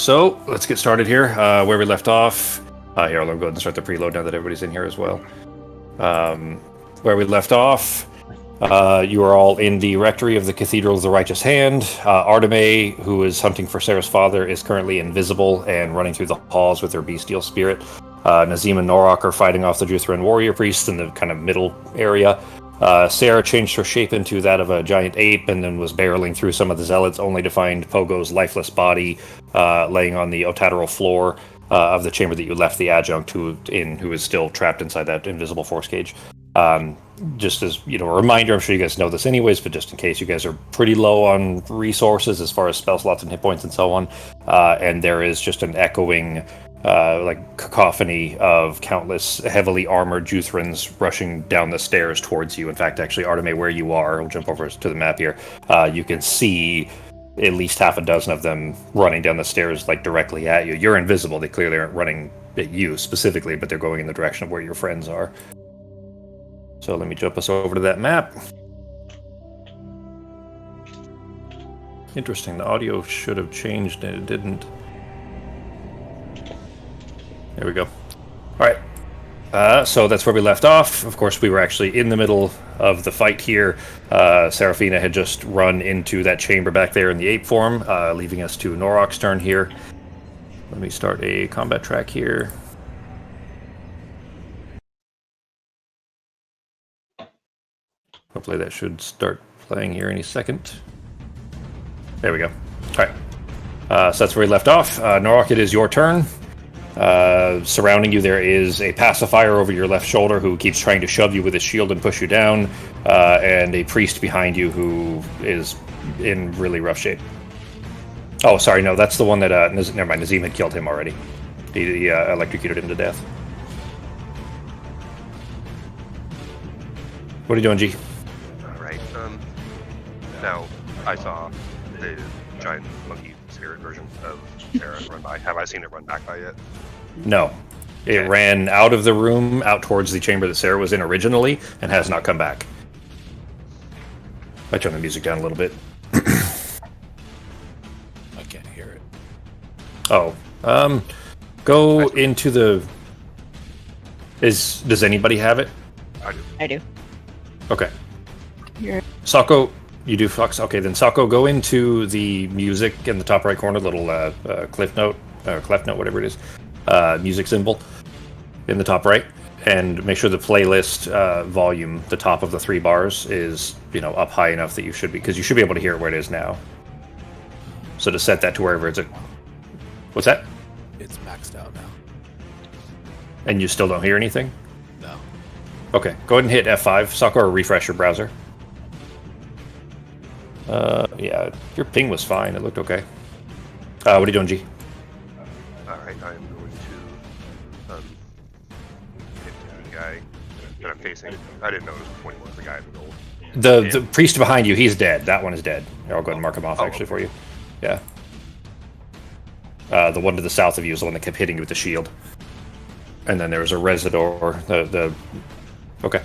So let's get started here. Where we left off. Here, I'll go ahead and start the preload now that everybody's in here as well. Where we left off, you are all in the rectory of the Cathedral of the Righteous Hand. Arteme, who is hunting for Sarah's father, is currently invisible and running through the halls with her bestial spirit. Nazim and Norok are fighting off the Juthran warrior priests in the kind of middle area. Sarah changed her shape into that of a giant ape and then was barreling through some of the zealots, only to find Pogo's lifeless body laying on the otateral floor of the chamber that you left the adjunct who is still trapped inside that invisible force cage. Just as a reminder, I'm sure you guys know this anyways, but just in case, you guys are pretty low on resources as far as spell slots and hit points and so on, and there is just an echoing cacophony of countless heavily armored Juthrans rushing down the stairs towards you. In fact, actually, Arteme, where you are, we'll jump over to the map here, you can see at least half a dozen of them running down the stairs, directly at you. You're invisible. They clearly aren't running at you specifically, but they're going in the direction of where your friends are. So let me jump us over to that map. Interesting, the audio should have changed and it didn't. There we go. Alright, so that's where we left off. Of course, we were actually in the middle of the fight here. Seraphina had just run into that chamber back there in the ape form, leaving us to Norok's turn here. Let me start a combat track here. Hopefully that should start playing here any second. There we go. Alright. So that's where we left off. Norok, it is your turn. Surrounding you there is a pacifier over your left shoulder who keeps trying to shove you with his shield and push you down, and a priest behind you who is in really rough shape. Oh, sorry, no, that's the one that, never mind, Nazim had killed him already. He electrocuted him to death. What are you doing, G? Now, I saw the giant monkey spirit version of Sarah run by. Have I seen it run back by yet? No. It ran out of the room, out towards the chamber that Sarah was in originally, and has not come back. I turn the music down a little bit. I can't hear it. Oh. Go into the... Does anybody have it? I do. Okay. Here. Sako, you do Flux? Okay, then Sako, go into the music in the top right corner, little clef note, whatever it is, music symbol in the top right, and make sure the playlist volume, the top of the 3 bars, is up high enough that you should be, because you should be able to hear it where it is now. So to set that to wherever it's What's that? It's maxed out now. And you still don't hear anything? No. Okay, go ahead and hit F5, Sako, or refresh your browser. Yeah, your ping was fine. It looked okay. What are you doing, G? Alright, I'm going to hit the guy that I'm facing. I didn't know it was when he was the guy in the gold. The priest behind you, he's dead. That one is dead. Here, I'll go ahead and mark him off, actually, for you. Yeah. The one to the south of you is the one that kept hitting you with the shield. And then there was a Residor, Okay.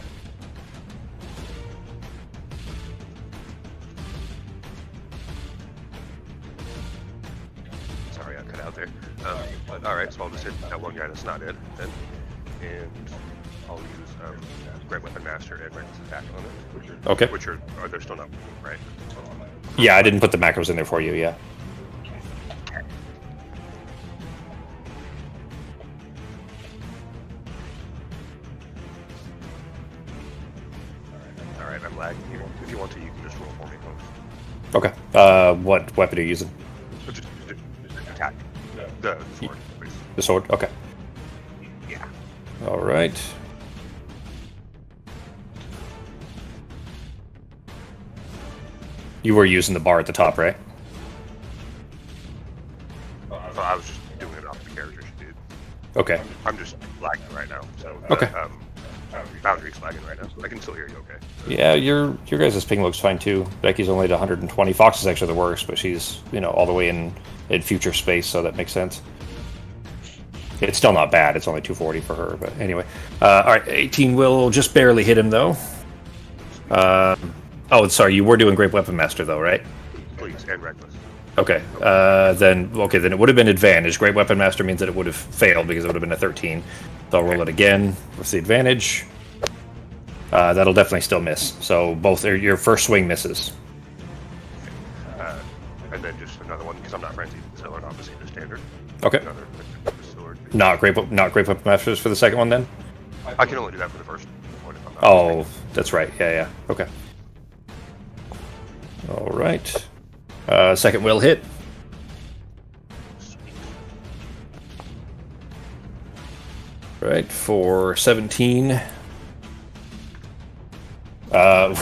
Sorry, I cut out there. But alright, so I'll just hit that one guy that's not dead then. And I'll use Great Weapon Master and Reckless Attack on it. Okay. Which are they're still not right? Yeah, I didn't put the macros in there for you, yeah. Alright, I'm lagging here. If you want to, you can just roll for me, folks. Okay. What weapon are you using? Just attack. The sword, please. The sword? Okay. Yeah. Alright. You were using the bar at the top, right? So I was just doing it off the character she did. Okay. I'm just lagging right now, so Okay. Boundary's lagging right now. I can still hear you okay. Yeah, your guys' ping looks fine too. Becky's only at 120. Fox is actually the worst, but she's, all the way in future space, so that makes sense. It's still not bad. It's only 240 for her, but anyway. Alright, 18 will just barely hit him, though. Oh, sorry, you were doing Great Weapon Master, though, right? Please, and Reckless. Okay. Then it would have been advantage. Great Weapon Master means that it would have failed because it would have been a 13. So I'll roll it again with the advantage. That'll definitely still miss. So both your first swing misses. And then just another one because I'm not frenzied, so an opposite the standard. Okay. Another sword. Not great Weapon Masters for the second one then. I can only do that for the first one if I'm not Oh, mistaken. that's right. Yeah. Okay. All right. Second will hit. Sweet. Right, for 17.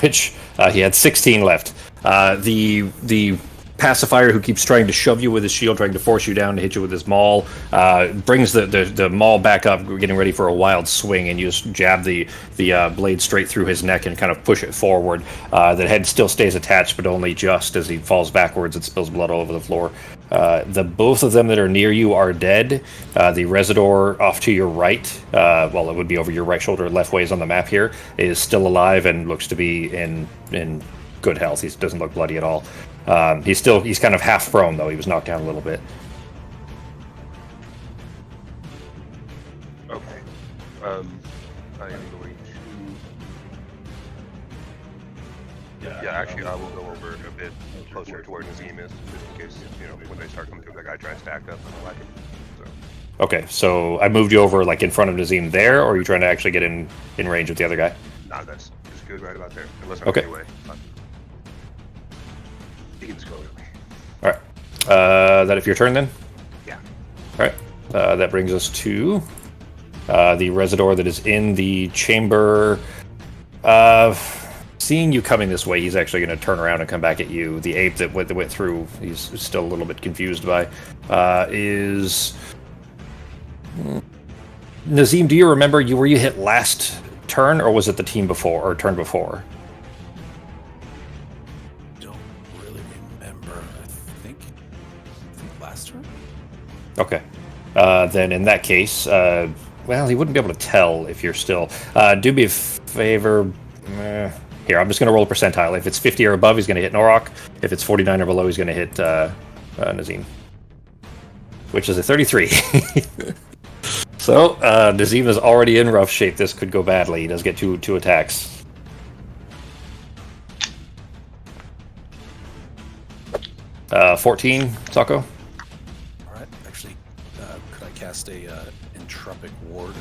Which he had 16 left. The pacifier who keeps trying to shove you with his shield, trying to force you down to hit you with his maul, brings the maul back up, getting ready for a wild swing, and you just jab the blade straight through his neck and kind of push it forward. The head still stays attached, but only just as he falls backwards and spills blood all over the floor. Both of them that are near you are dead. The Residor off to your right, well, it would be over your right shoulder, left ways on the map here, is still alive and looks to be in good health. He doesn't look bloody at all. He's kind of half prone though. He was knocked down a little bit. Okay. I am going to. Yeah, actually, I will go over a bit closer to where Nazim is, just in case when they start coming through, that guy try and stack up. I don't like him. So. Okay, so I moved you over like in front of Nazim there, or are you trying to actually get in range with the other guy? Nah, that's just good right about there. Unless I'm Okay. anyway. He can just go with me. All right. That if your turn then? Yeah. All right. That brings us to the Residor that is in the chamber. Seeing you coming this way, he's actually going to turn around and come back at you. The ape that went through, he's still a little bit confused by, is... Nazim, do you remember, were you hit last turn, or was it the turn before? Don't really remember. I think last turn. Okay. Then in that case, well, he wouldn't be able to tell if you're still... do me a favor... Here, I'm just going to roll a percentile. If it's 50 or above, he's going to hit Norok. If it's 49 or below, he's going to hit Nazim. Which is a 33. So, Nazim is already in rough shape. This could go badly. He does get two attacks. Uh, 14, Taco. All right. Actually, could I cast a entropic ward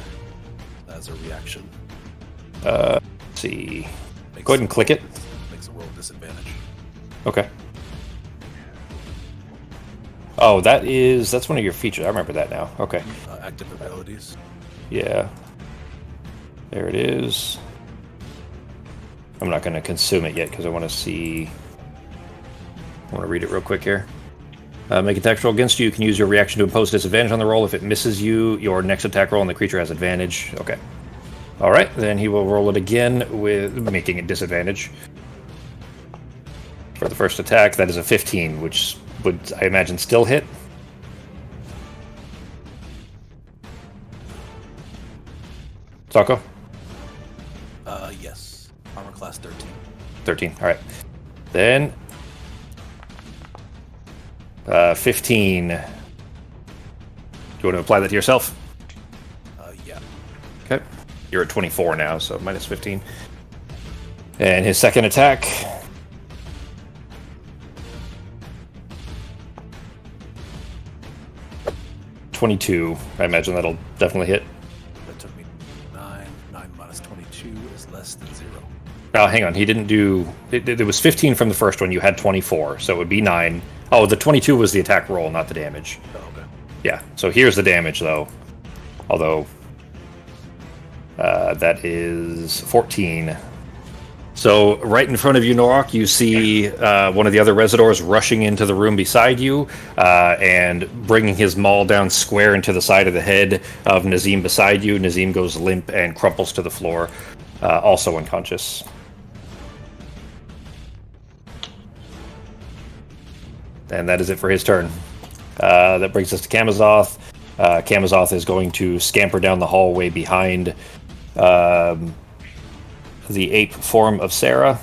as a reaction? Let's see. Go ahead and click it. Makes a roll disadvantage. Okay. Oh, that's one of your features. I remember that now. Okay. Active abilities. Yeah. There it is. I'm not going to consume it yet because I want to see... I want to read it real quick here. Make an attack roll against you. You can use your reaction to impose disadvantage on the roll. If it misses you, your next attack roll and the creature has advantage. Okay. All right, then he will roll it again with making it disadvantage. For the first attack, that is a 15, which would, I imagine, still hit. Taco? Yes. Armor class 13. 13, all right. Then 15. Do you want to apply that to yourself? Yeah. Okay. You're at 24 now, so minus 15. And his second attack. $22. I imagine that'll definitely hit. That took me 9. 9 minus 22 is less than 0. Oh, hang on. He didn't do... It was 15 from the first one. You had 24, so it would be 9. Oh, the 22 was the attack roll, not the damage. Oh, okay. Yeah, so here's the damage, though. Although... that is 14. So right in front of you, Norok, you see one of the other Residors rushing into the room beside you and bringing his maul down square into the side of the head of Nazim beside you. Nazim goes limp and crumples to the floor, also unconscious. And that is it for his turn. That brings us to Kamazoth. Kamazoth is going to scamper down the hallway behind the ape form of Sarah.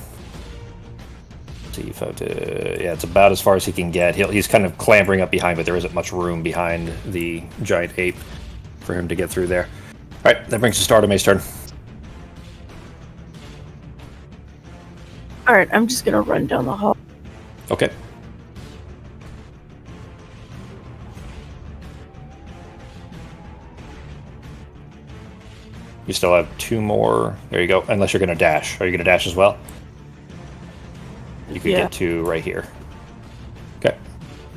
see if yeah, it's about as far as he can get. He's kind of clambering up behind, but there isn't much room behind the giant ape for him to get through there. All right, that brings us to Artemis' turn. All right, I'm just gonna run down the hall. Okay. You still have 2 more. There you go. Unless you're going to dash. Are you going to dash as well? You could get to right here. Okay.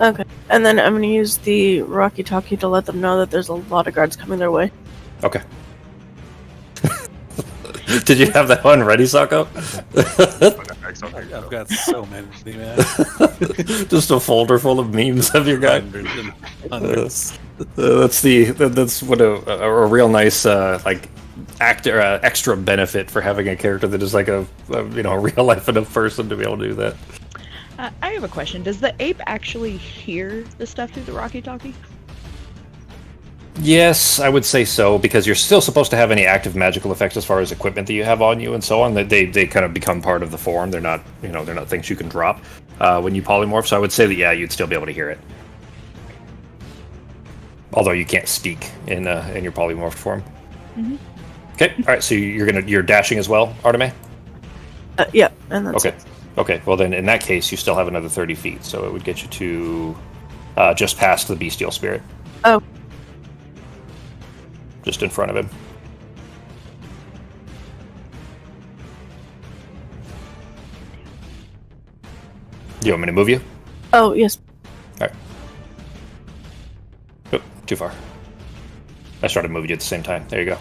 Okay, and then I'm gonna use the Rocky Talkie to let them know that there's a lot of guards coming their way. Okay. Did you have that one ready, Sako? I've got so many, man. Just a folder full of memes of your guy. Hundreds. That's what a real nice like extra benefit for having a character that is like a real life enough person to be able to do that. I have a question. Does the ape actually hear the stuff through the walkie-talkie? Yes, I would say so, because you're still supposed to have any active magical effects as far as equipment that you have on you and so on. That they kind of become part of the form. They're not they're not things you can drop when you polymorph. So I would say that you'd still be able to hear it, although you can't speak in your polymorph form. Mm-hmm. Okay, all right. So you're dashing as well, Artemis? Yeah, and that's okay. it. Okay. Well, then in that case, you still have another 30 feet, so it would get you to just past the bestial spirit. Oh. Just in front of him. Do you want me to move you? Oh, yes. All right. Oh, too far. I started moving you at the same time. There you go.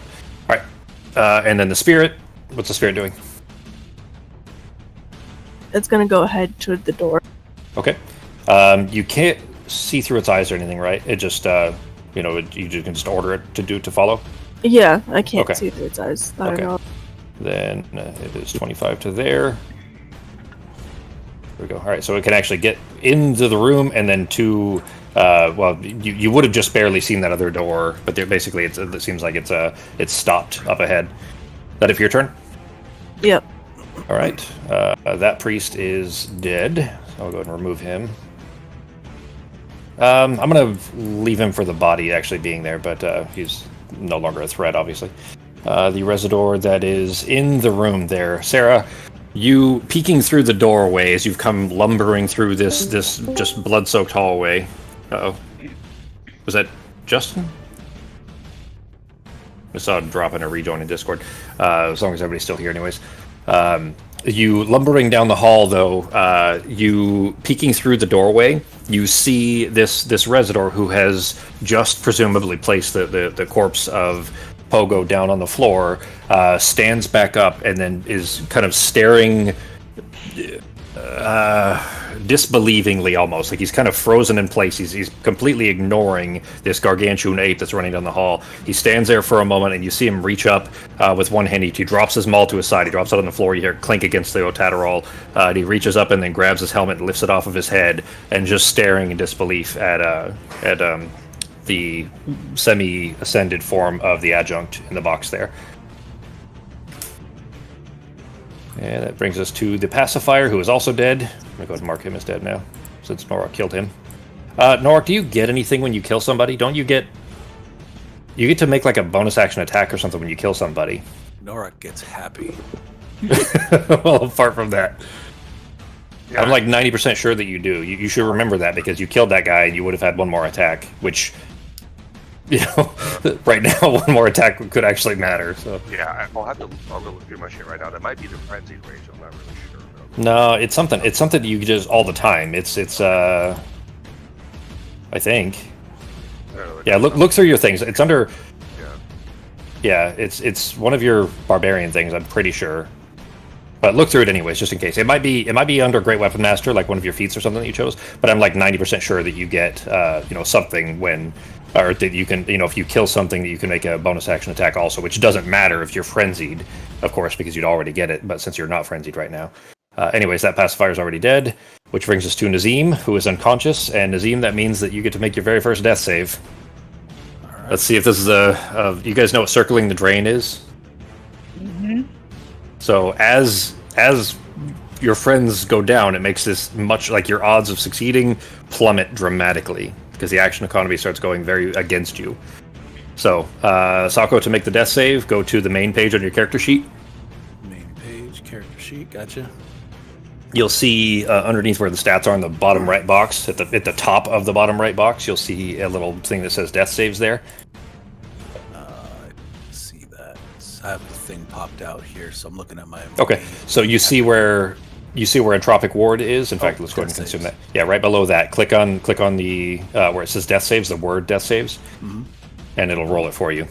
All right. And then the spirit. What's the spirit doing? It's gonna go ahead to the door. Okay. You can't see through its eyes or anything, right? It just, you can just order it to follow? Yeah, I can't see through its eyes. I don't know. Then it is 25 to there. There we go. All right, so it can actually get into the room and then to... you would have just barely seen that other door, but basically it seems like it's stopped up ahead. That it for your turn? Yep. All right. That priest is dead. So I'll go ahead and remove him. I'm going to leave him for the body actually being there, but he's no longer a threat, obviously. The Residor that is in the room there. Sarah, you peeking through the doorway as you've come lumbering through this just blood-soaked hallway. Uh-oh. Was that Justin? I saw him drop in a rejoin in Discord. As long as everybody's still here anyways. You lumbering down the hall, though, you peeking through the doorway, you see this Residor who has just presumably placed the corpse of Pogo down on the floor, stands back up and then is kind of staring disbelievingly almost. Like he's kind of frozen in place. He's completely ignoring this gargantuan ape that's running down the hall. He stands there for a moment and you see him reach up with one hand. He drops his maul to his side. He drops it on the floor. You hear it clink against the Otatarol. And he reaches up and then grabs his helmet and lifts it off of his head and just staring in disbelief at the semi-ascended form of the adjunct in the box there. And that brings us to the pacifier, who is also dead. I'm going to go ahead and mark him as dead now, since Norak killed him. Norak, do you get anything when you kill somebody? Don't you get... You get to make like a bonus action attack or something when you kill somebody. Norak gets happy. Well, apart from that. Yeah. I'm like 90% sure that you do. You should remember that, because you killed that guy and you would have had one more attack, which... right now, one more attack could actually matter. So yeah, I'll go look through my shit right now. That might be the frenzied rage. I'm not really sure. No, it's something. It's something that you just all the time. It's. I think. Yeah, look through your things. It's under. Yeah, it's one of your barbarian things. I'm pretty sure. But look through it anyways, just in case. It might be under Great Weapon Master, like one of your feats or something that you chose. But I'm like 90% sure that you get something when. Or that you can, if you kill something, that you can make a bonus action attack also, which doesn't matter if you're frenzied, of course, because you'd already get it, but since you're not frenzied right now. Anyways, that pacifier is already dead, which brings us to Nazim, who is unconscious, and Nazim, that means that you get to make your very first death save. Right. Let's see if this is you guys know what circling the drain is? Mm-hmm. So as your friends go down, it makes this much like your odds of succeeding plummet dramatically because the action economy starts going very against you. So, Sako, to make the death save, go to the main page on your character sheet. Main page, character sheet, gotcha. You'll see underneath where the stats are in the bottom right box, at the top of the bottom right box, you'll see a little thing that says death saves there. I see that. I have the thing popped out here, so I'm looking at my. Okay, so you see where Entropic Ward is. In fact, let's go ahead and death consume saves. that. Yeah, right below that. Click on the where it says death saves, the word death saves, and it'll roll it for you.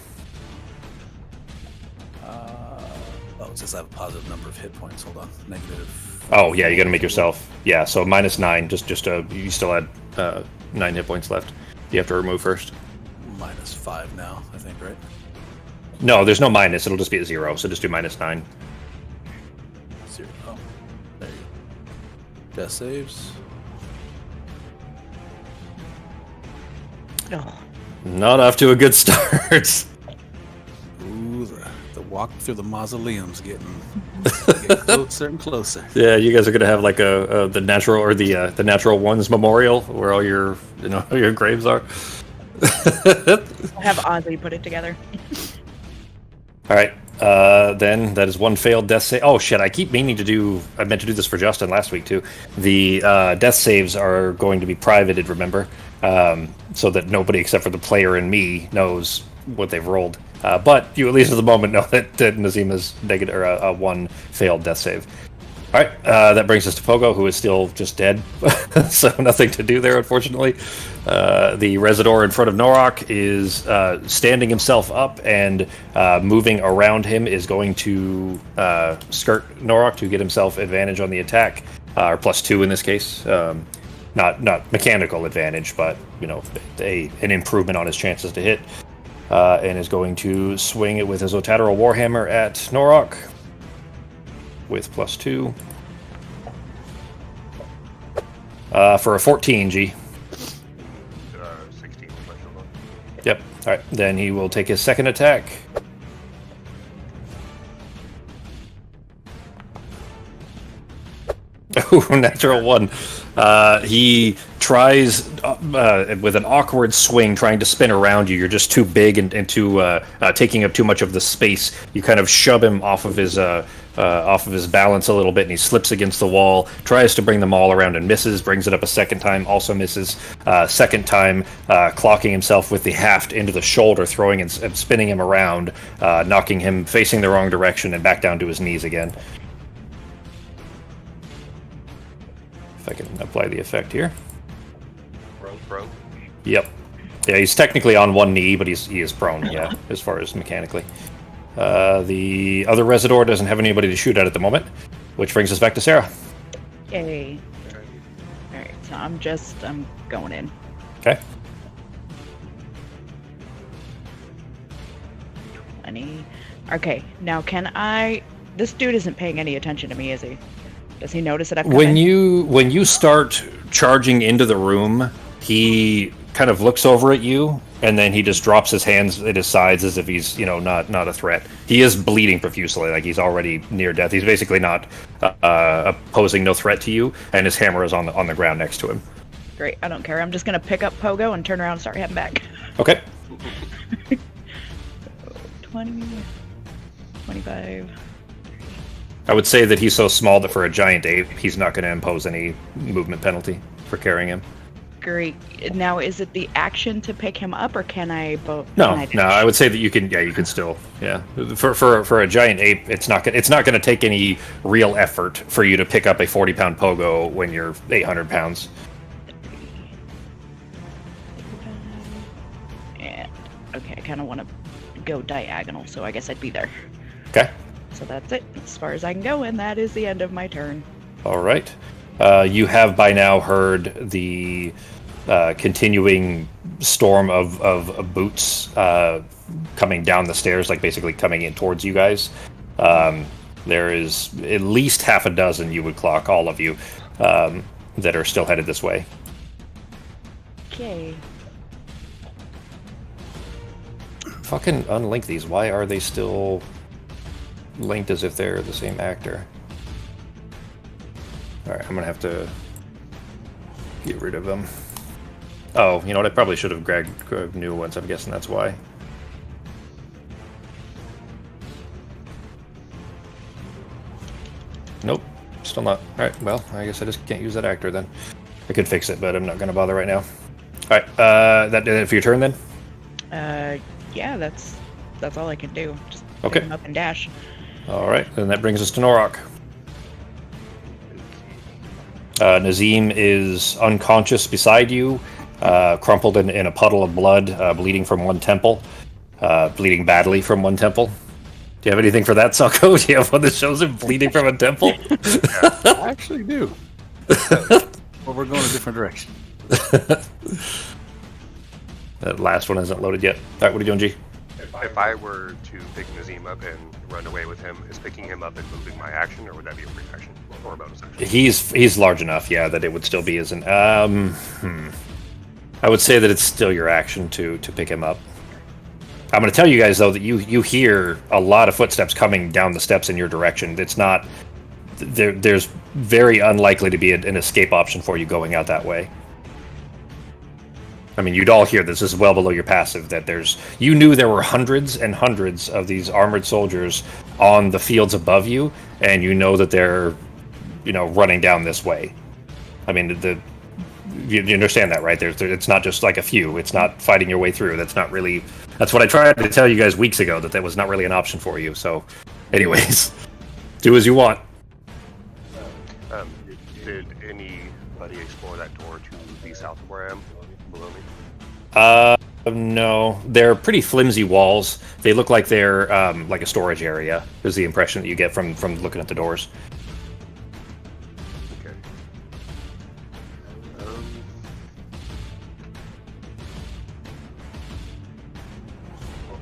Oh, it says I have a positive number of hit points. Hold on, negative. Oh yeah, you got to make yourself. Yeah, so -9. You still had 9 hit points left. You have to remove first. -5 now, I think, right? No, there's no minus. It'll just be at 0. So just do -9. 0. Oh, there you go. Death saves. Oh, Not off to a good start. Ooh, the walk through the mausoleum's getting closer and closer. Yeah, you guys are gonna have like the natural or the natural ones memorial where all your your graves are. I'll have Ozzy put it together. All right, then that is one failed death save. Oh shit! I meant to do this for Justin last week too. The death saves are going to be privated, remember, so that nobody except for the player and me knows what they've rolled. But you at least at the moment know that Nazima's negative or a 1 failed death save. All right, that brings us to Pogo, who is still just dead, so nothing to do there, unfortunately. The Residor in front of Norok is standing himself up and moving around him is going to skirt Norok to get himself advantage on the attack, or +2 in this case. Not mechanical advantage, but an improvement on his chances to hit, and is going to swing it with his Otadero Warhammer at Norok with +2 for a 14. G. 16. Yep. All right. Then he will take his second attack. Ooh, natural 1. He tries with an awkward swing, trying to spin around you. You're just too big and too taking up too much of the space. You kind of shove him off of his balance a little bit, and he slips against the wall. Tries to bring them all around and misses. Brings it up a second time, also misses. Second time, clocking himself with the haft into the shoulder, throwing and spinning him around, knocking him facing the wrong direction and back down to his knees again. If I can apply the effect here. Prone. Yep. Yeah, he's technically on one knee, but he is prone, yeah, as far as mechanically. The other Residor doesn't have anybody to shoot at the moment, which brings us back to Sarah. Yay. Alright, so I'm going in. Okay. 20. Okay, now this dude isn't paying any attention to me, is he? Does he notice that I've come When in? when you start charging into the room, he kind of looks over at you, and then he just drops his hands at his sides as if he's not a threat. He is bleeding profusely, like he's already near death. He's basically not posing no threat to you, and his hammer is on the ground next to him. Great, I don't care. I'm just gonna pick up Pogo and turn around and start heading back. Okay. 20, 25. I would say that he's so small that for a giant ape, he's not going to impose any movement penalty for carrying him. Great. Now, is it the action to pick him up, or can I both? No. I would say that you can. Yeah, you can still. Yeah, for a giant ape, it's not going to take any real effort for you to pick up a 40-pound pogo when you're 800 pounds. And okay, I kind of want to go diagonal, so I guess I'd be there. Okay. So that's it, as far as I can go, and that is the end of my turn. All right. You have by now heard the continuing storm of boots coming down the stairs, like basically coming in towards you guys. There is at least half a dozen, you would clock, all of you, that are still headed this way. Okay. Fucking unlink these. Why are they still linked as if they're the same actor? Alright, I'm gonna have to get rid of them. Oh, you know what? I probably should have grabbed new ones. I'm guessing that's why. Nope. Still not. Alright, well, I guess I just can't use that actor then. I could fix it, but I'm not gonna bother right now. Alright, that did it for your turn then? Yeah, that's all I can do. Just Okay. pick him up and dash. Alright, then that brings us to Norok. Nazim is unconscious beside you, crumpled in a puddle of blood, bleeding from one temple. Bleeding badly from one temple. Do you have anything for that, Sako? Do you have one that shows him bleeding from a temple? I actually do. Well, we're going a different direction. That last one hasn't loaded yet. Alright, what are you doing, G? If I were to pick Nazim up and run away with him, is picking him up and moving my action, or would that be a free action? Or a bonus action? He's large enough, yeah, that it would still be as an... I would say that it's still your action to pick him up. I'm going to tell you guys, though, that you hear a lot of footsteps coming down the steps in your direction. It's not... There's very unlikely to be an escape option for you going out that way. I mean, you'd all hear this. This is well below your passive, that there's... You knew there were hundreds and hundreds of these armored soldiers on the fields above you, and you know that they're, running down this way. I mean, you understand that, right? It's not just like a few. It's not fighting your way through. That's not really... That's what I tried to tell you guys weeks ago, that was not really an option for you. So, anyways, do as you want. Did anybody explore that door to the south of where I am, below me? No. They're pretty flimsy walls. They look like they're like a storage area, is the impression that you get from looking at the doors. Okay.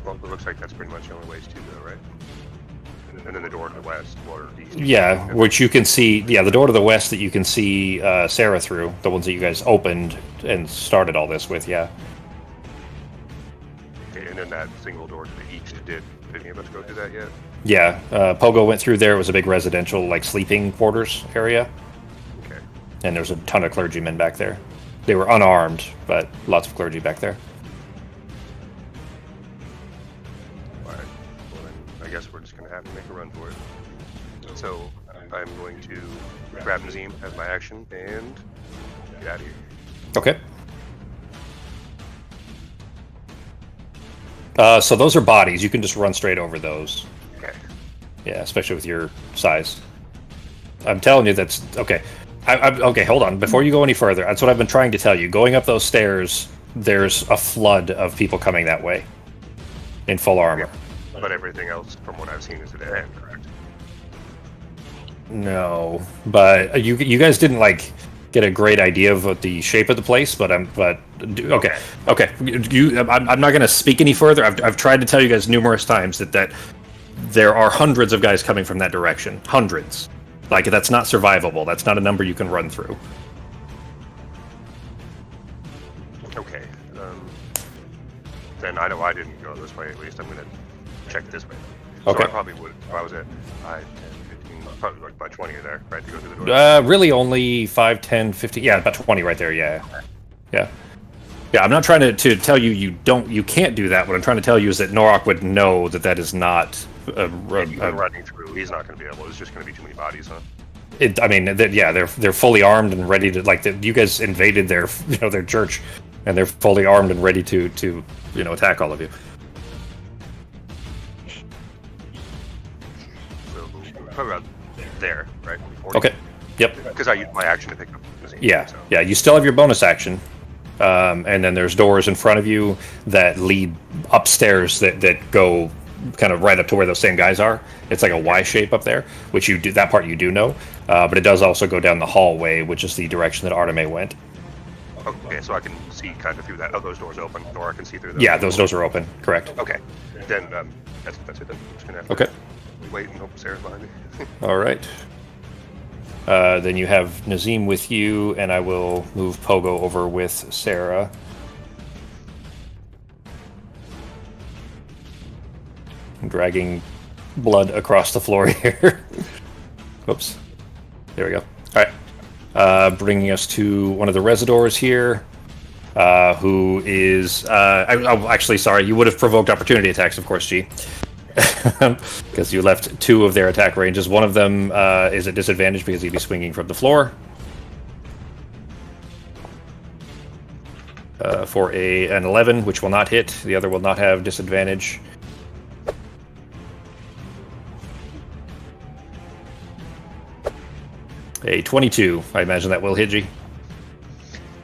Well, it looks like that's pretty much the only ways to go, right? And then the door to the west, or the east. Yeah, which you can see... Yeah, the door to the west that you can see Sarah through, the ones that you guys opened and started all this with, yeah. Okay, and then that single door to the east, did any of us go through that yet? Yeah, Pogo went through there. It was a big residential, like, sleeping quarters area. Okay. And there's a ton of clergymen back there. They were unarmed, but lots of clergy back there. Alright. Well, then I guess we're just going to have to make a run for it. So, I'm going to grab Nazim as my action and get out of here. Okay. So those are bodies. You can just run straight over those. Okay. Yeah, especially with your size. I'm telling you that's... Okay. Okay, hold on. Before you go any further, that's what I've been trying to tell you. Going up those stairs, there's a flood of people coming that way. In full armor. But everything else, from what I've seen, is at end, correct? No. But you guys didn't, like... get a great idea of what the shape of the place, but okay. I'm not going to speak any further. I've tried to tell you guys numerous times that there are hundreds of guys coming from that direction. Hundreds. Like, that's not survivable. That's not a number you can run through. Okay. Then I know I didn't go this way, at least. I'm going to check this way. So Okay. I probably would, if I was at 5, 10, 15, probably like by 20 there, right, to go through the door. Really only 5, 10, 15... Yeah, about 20 right there, yeah. Yeah. Yeah, I'm not trying to tell you you can't do that. What I'm trying to tell you is that Norok would know that is not... running through, he's not going to be able. It's just going to be too many bodies, huh? They're fully armed and ready to... Like, you guys invaded their church, and they're fully armed and ready to attack all of you. So, probably about there, right? 40? Okay. Yep. Because I used my action to pick up the scene. Yeah. So. Yeah. You still have your bonus action, and then there's doors in front of you that lead upstairs that go kind of right up to where those same guys are. It's like a Y shape up there, which you do. That part you do know, but it does also go down the hallway, which is the direction that Arteme went. Okay, so I can see kind of through that. Oh, those doors open, or I can see through those. Yeah, those doors are open. Correct. Okay, then that's it. Then I'm just gonna have to Okay. wait and hope Sarah's behind me. All right. Then you have Nazim with you, and I will move Pogo over with Sarah. I'm dragging blood across the floor here. Whoops. There we go. All right. bringing us to one of the Residors here, who is... actually, sorry, you would have provoked opportunity attacks, of course, G. Because you left 2 of their attack ranges. One of them is at disadvantage because he'd be swinging from the floor. For an 11, which will not hit. The other will not have disadvantage. A 22. I imagine that will hit G.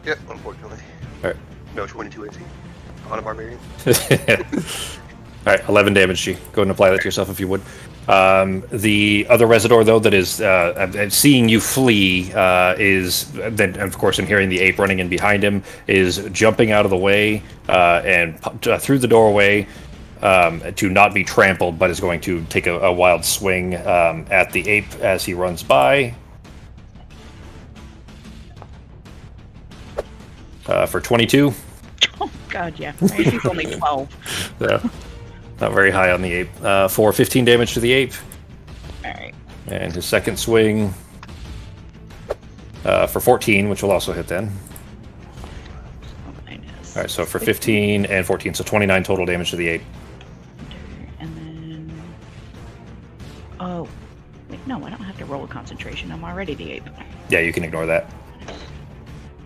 Yep, unfortunately. Alright. No 22 AC. On a barbarian. Alright, 11 damage, G. Go ahead and apply that to yourself if you would. The other Residor, though, that is seeing you flee, is then, of course, and hearing the ape running in behind him, is jumping out of the way and through the doorway to not be trampled, but is going to take a wild swing at the ape as he runs by. For 22. Oh, God, yeah. He's only 12. Yeah. Not very high on the ape. For 15 damage to the ape. Alright. And his second swing for 14, which will also hit then. Alright, so for 15 and 14, so 29 total damage to the ape. And then... Oh. Wait, no, I don't have to roll a concentration. I'm already the ape. Yeah, you can ignore that.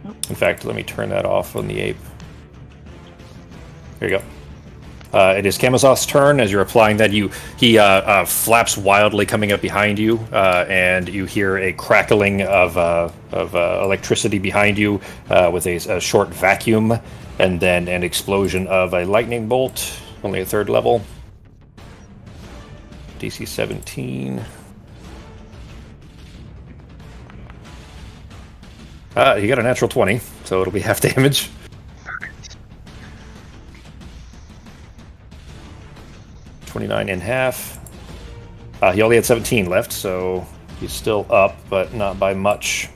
Nope. In fact, let me turn that off on the ape. There you go. It is Kamazoth's turn. As you're applying that, he flaps wildly coming up behind you, and you hear a crackling of electricity behind you with a short vacuum, and then an explosion of a lightning bolt, only a 3rd level. DC 17. You got a natural 20, so it'll be half damage. $29 in half. He only had 17 left, so he's still up, but not by much.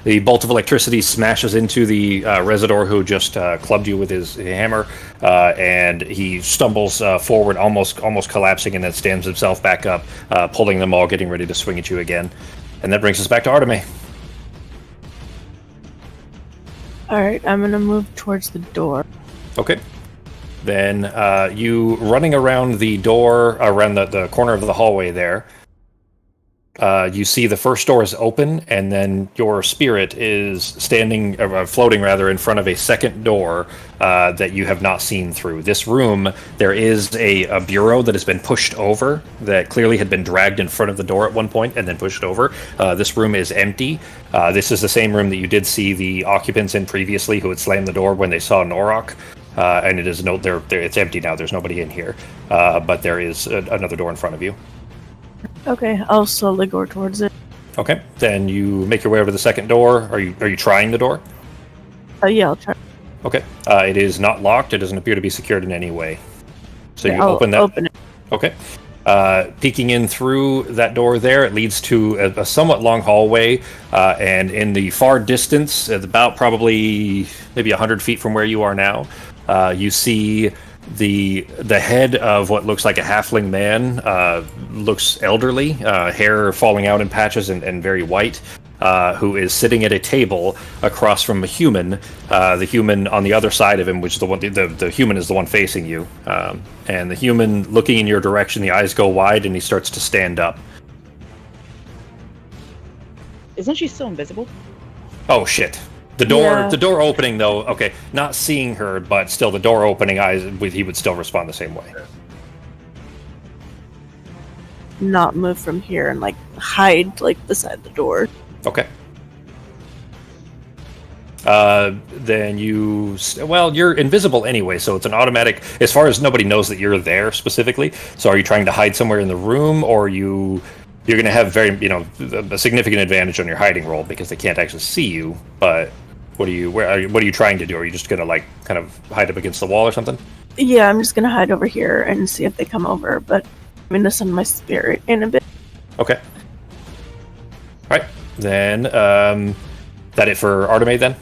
The bolt of electricity smashes into the Residor who just clubbed you with his hammer, and he stumbles forward, almost collapsing, and then stands himself back up, pulling them all, getting ready to swing at you again. And that brings us back to Arteme. Alright, I'm gonna move towards the door. Okay. Then you running around the door, around the corner of the hallway there, you see the first door is open, and then your spirit is floating rather, in front of a second door that you have not seen through. This room, there is a bureau that has been pushed over, that clearly had been dragged in front of the door at one point and then pushed over. This room is empty. This is the same room that you did see the occupants in previously, who had slammed the door when they saw Norok. And it is it's empty now. There's nobody in here, but there is another door in front of you. Okay, I'll slowly go towards it. Okay, then you make your way over to the second door. Are you trying the door? Yeah, I'll try. Okay, it is not locked. It doesn't appear to be secured in any way. So you I'll open that. Open it. Okay. Peeking in through that door there, it leads to a somewhat long hallway, and in the far distance, at about probably maybe 100 feet from where you are now, you see the head of what looks like a halfling man. Looks elderly, hair falling out in patches and very white, who is sitting at a table across from a human. The human on the other side of him, which the human is the one facing you, and the human looking in your direction, the eyes go wide, and he starts to stand up. Isn't she still invisible? Oh shit. The door opening though, okay, not seeing her, but still the door opening, he would still respond the same way. Not move from here and hide beside the door. Okay. Then you're invisible anyway, so it's an automatic, as far as nobody knows that you're there specifically. So are you trying to hide somewhere in the room, or you're going to have a significant advantage on your hiding roll because they can't actually see you, but what are you trying to do? Are you just going to kind of hide up against the wall or something? Yeah, I'm just going to hide over here and see if they come over, but I'm going to send my spirit in a bit. Okay. All right. Then, that it for Arteme then?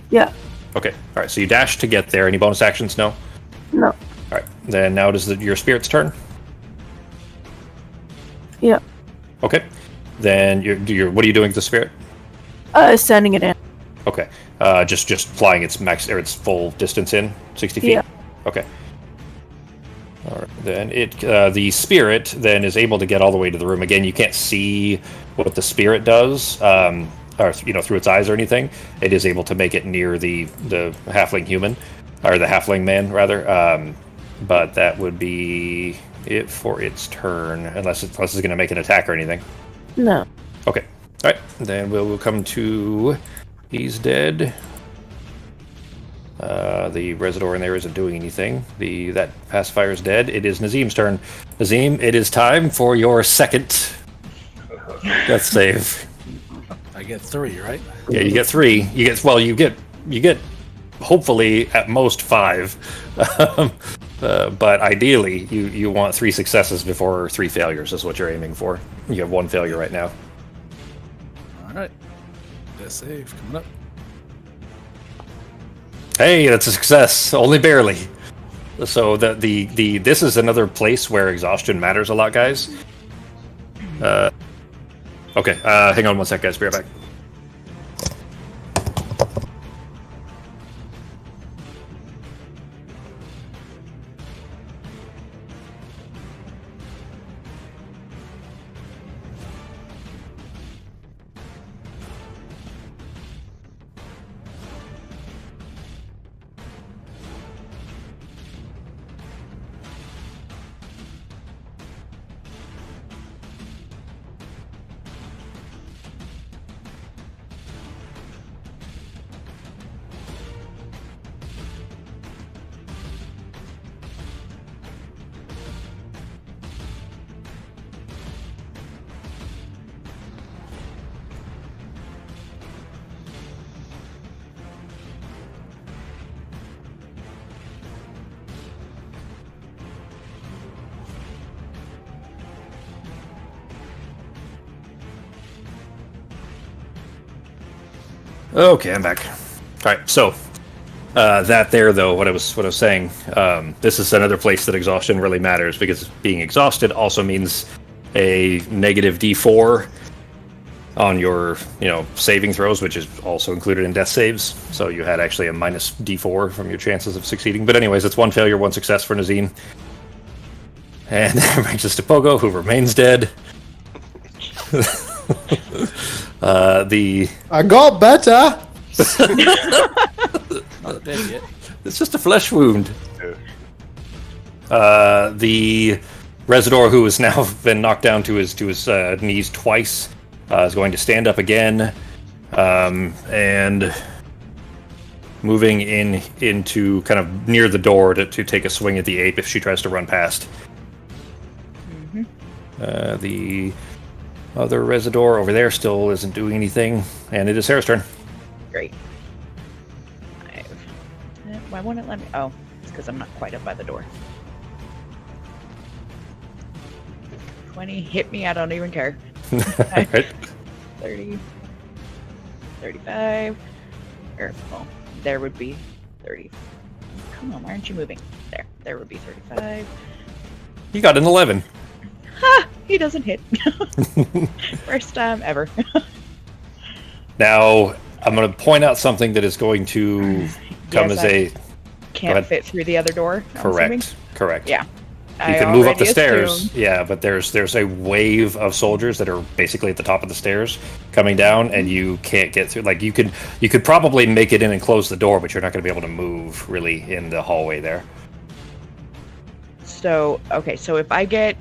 Yeah. Okay. All right. So you dash to get there. Any bonus actions? No? No. All right. Then now it is your spirit's turn? Yeah. Okay. Then you're what are you doing with the spirit? Sending it in. Okay. Just flying its max or its full distance in, 60 feet. Yeah. Okay. All right. Then the spirit then is able to get all the way to the room. Again, you can't see what the spirit does, or through its eyes or anything. It is able to make it near the halfling human, or the halfling man rather. But that would be it for its turn, unless it's going to make an attack or anything. No. Okay. All right. Then we'll come to. He's dead. The Residor in there isn't doing anything. That pacifier is dead. It is Nazim's turn. Nazim, it is time for your second death save. I get 3, right? Yeah, you get 3. You get hopefully at most 5. But ideally, you want 3 successes before 3 failures is what you're aiming for. You have 1 failure right now. All right. Death save coming up. Hey, that's a success. Only barely. So this is another place where exhaustion matters a lot, guys. Okay, hang on one sec, guys. Be right back. Okay, I'm back. All right, so that there, though, what I was saying, this is another place that exhaustion really matters, because being exhausted also means a negative D4 on your saving throws, which is also included in death saves. So you had actually a minus D4 from your chances of succeeding. But anyways, it's 1 failure, 1 success for Nazim. And that brings us to Pogo, who remains dead. I got better. Not dead yet. It's just a flesh wound. The Residor, who has now been knocked down to his knees twice, is going to stand up again, and moving into kind of near the door to take a swing at the ape if she tries to run past. Mm-hmm. The other Residor over there still isn't doing anything, and it is Sarah's turn. Great. Why won't it let me? Oh, it's because I'm not quite up by the door. 20, hit me, I don't even care. Right. 30, 35, well, there would be 30. Come on, why aren't you moving? There would be 35. You got an 11. Ha! He doesn't hit. First time ever. Now, I'm going to point out something that is going to come Yes, as a... Can't fit through the other door. I'm assuming? Correct. Yeah. You can move up the stairs, yeah, but there's a wave of soldiers that are basically at the top of the stairs coming down, and you can't get through. Like you could probably make it in and close the door, but you're not going to be able to move really in the hallway there. So okay, so if I get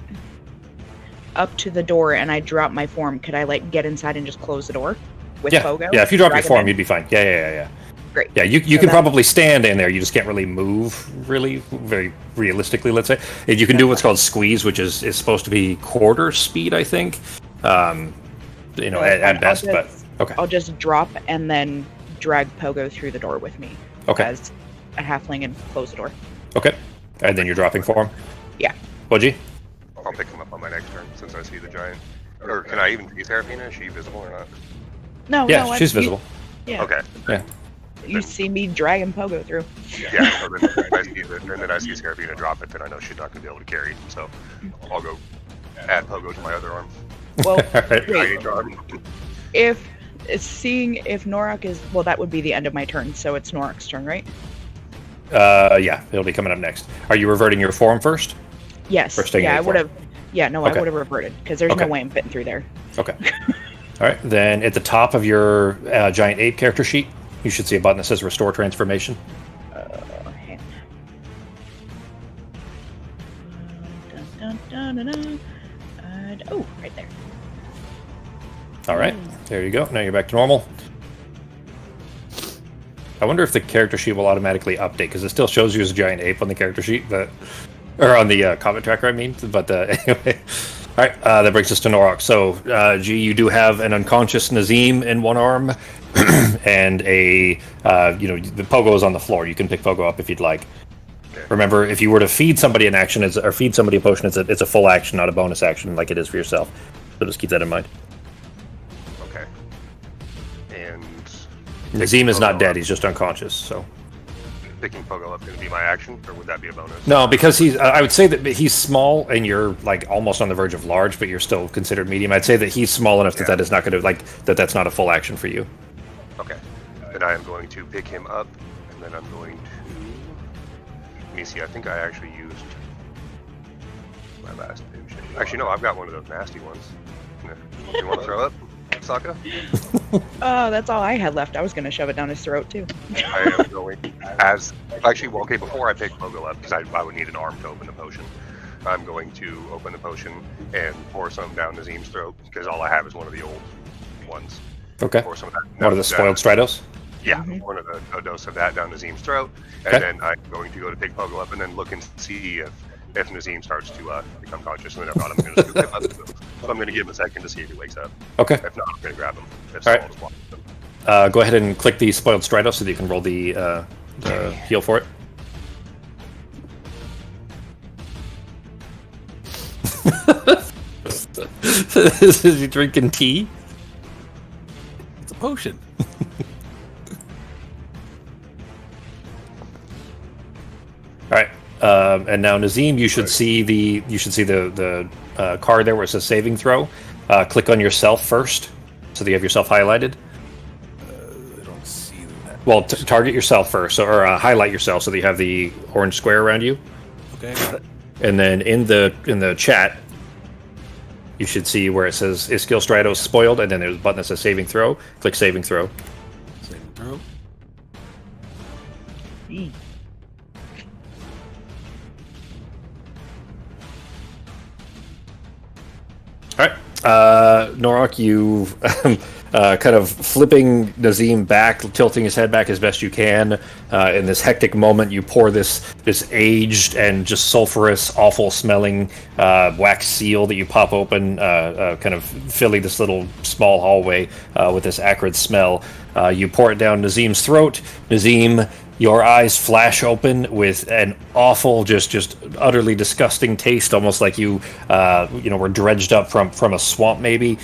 up to the door and I drop my form, could I get inside and just close the door with Pogo? Yeah, if you drop your form, you'd be fine. Yeah. Great. Yeah, you can probably stand in there. You just can't really move, very realistically, let's say. And you can do what's called squeeze, which is supposed to be quarter speed, I think. At best, but okay. I'll just drop and then drag Pogo through the door with me. Okay. As a halfling and close the door. Okay. And then you're dropping for him? Yeah. What'd you? I'll pick him up on my next turn since I see the giant. Or can I even see Serafina? Is she visible or not? No, she's visible. Yeah. Okay. Yeah. You see me dragging Pogo through. Yeah, so then I see Serafina drop it, then I know she's not going to be able to carry it. So I'll go add Pogo to my other arm. Well, Alright. wait, Charm. if seeing if Norak is that would be the end of my turn, so it's Norak's turn, right? Yeah, it'll be coming up next. Are you reverting your form first? Yes. Or staying Yeah, in I the would have. Yeah, no, Okay. I would have reverted because there's Okay. no way I'm fitting through there. Okay. All right. Then at the top of your giant ape character sheet, you should see a button that says Restore Transformation. Hang on. Dun, dun, dun, dun, dun. Oh, right there. All right. There you go. Now you're back to normal. I wonder if the character sheet will automatically update, because it still shows you as a giant ape on the character sheet, or on the comment tracker, I mean. But anyway. All right, that brings us to Norok. So, G, you do have an unconscious Nazim in one arm, and the Pogo is on the floor. You can pick Pogo up if you'd like. Remember, if you were to feed somebody an action, or feed somebody a potion, it's a full action, not a bonus action, like it is for yourself. So just keep that in mind. Okay. And Nazim is not Pogo dead; up. he's just unconscious. So. Picking Pogo up going to be my action, or would that be a bonus? No, because he's. I would say that he's small, and you're like almost on the verge of large, but you're still considered medium. I'd say that he's small enough that is not going to that's not a full action for you. Okay. Then I am going to pick him up, and then I'm going to. Let me see. I think I actually used my last potion. Actually, no. I've got one of those nasty ones. You want to throw up, Sokka? Oh, that's all I had left. I was going to shove it down his throat, too. I am going okay, before I pick Pogo up, because I would need an arm to open the potion, I'm going to open the potion and pour some down Nazim's throat, because all I have is one of the old ones. Okay. Pour some of that. One of the spoiled Stridos. Yeah, one of a dose of that down Nazim's throat, and Okay. then I'm going to go to pick Pogo up and then look and see if Nazim starts to become conscious, and then if not, I'm going to scoop him up. So I'm going to give him a second to see if he wakes up. Okay. If not, I'm going to grab him. If All so, right. I'll just walk with him. Go ahead and click the spoiled Strido so that you can roll the heal for it. Is he drinking tea? It's a potion. All right. And now Nazim, you should see the card there where it says saving throw. Click on yourself first, so that you have yourself highlighted. I don't see that. Well, target yourself first, or highlight yourself so that you have the orange square around you. Okay, got it. And then in the chat, you should see where it says "Is skill Stratos spoiled?" and then there's a button that says "Saving Throw." Click Saving Throw. Saving throw. All right, Norok, you kind of flipping Nazim back, tilting his head back as best you can. In this hectic moment, you pour this aged and just sulfurous, awful-smelling wax seal that you pop open, kind of filling this little small hallway with this acrid smell. You pour it down Nazim's throat. Nazim, your eyes flash open with an awful, just utterly disgusting taste, almost like you were dredged up from a swamp, maybe.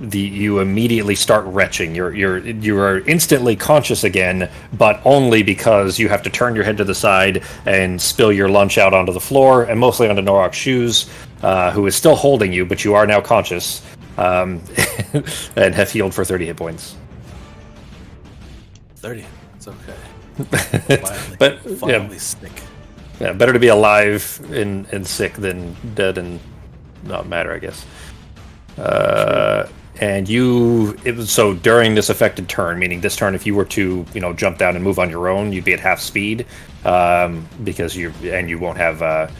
You immediately start retching. You are instantly conscious again, but only because you have to turn your head to the side and spill your lunch out onto the floor, and mostly onto Norok's shoes, who is still holding you, but you are now conscious, and have healed for 30 hit points. 30. It's okay. Finally sick. Yeah, better to be alive and sick than dead and not matter, I guess. So during this affected turn, meaning this turn, if you were to jump down and move on your own, you'd be at half speed, because you won't have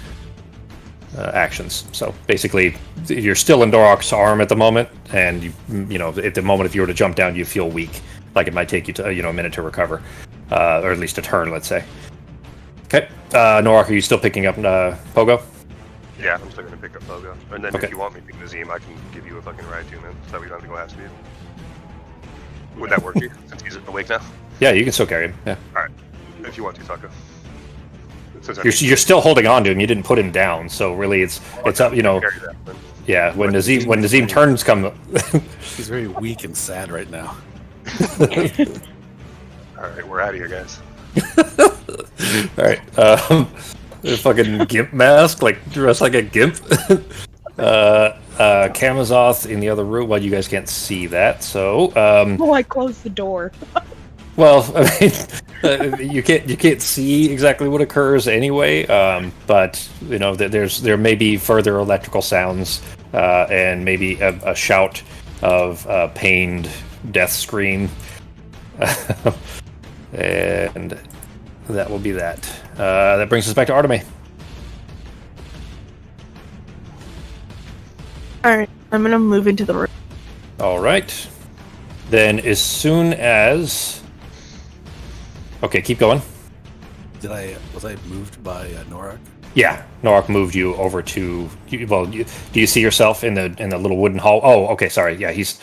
actions. So basically, you're still in Dorok's arm at the moment, and at the moment if you were to jump down, you feel weak, like it might take you to a minute to recover, or at least a turn, let's say. Okay, Norok, are you still picking up Pogo? Yeah, I'm still going to pick up Pogo. And then Okay. if you want me to pick Nazim, I can give you a fucking ride too, man. So we don't have to go half speed. Would that work for you, since he's awake now? Yeah, you can still carry him. Yeah, Alright. If you want to, Sokka. Since I you're still holding on to him. You didn't put him down, so really it's up. carry that, then. Yeah, when Nazim turns come. He's very weak and sad right now. Alright, we're out of here, guys. All right. The fucking gimp mask, like dressed like a gimp. Kamazoth in the other room. Well, you guys can't see that, so Oh, I closed the door. well, I mean, you can't see exactly what occurs anyway. But you know, there may be further electrical sounds and maybe a shout of pained death scream, and that will be that. That brings us back to Arteme. Alright, I'm gonna move into the room. All right. Then as soon as... Okay, keep going. Was I moved by Norak? Yeah, Norak moved you over to... Well, do you see yourself in the little wooden hall? Oh, okay, sorry. Yeah, he's...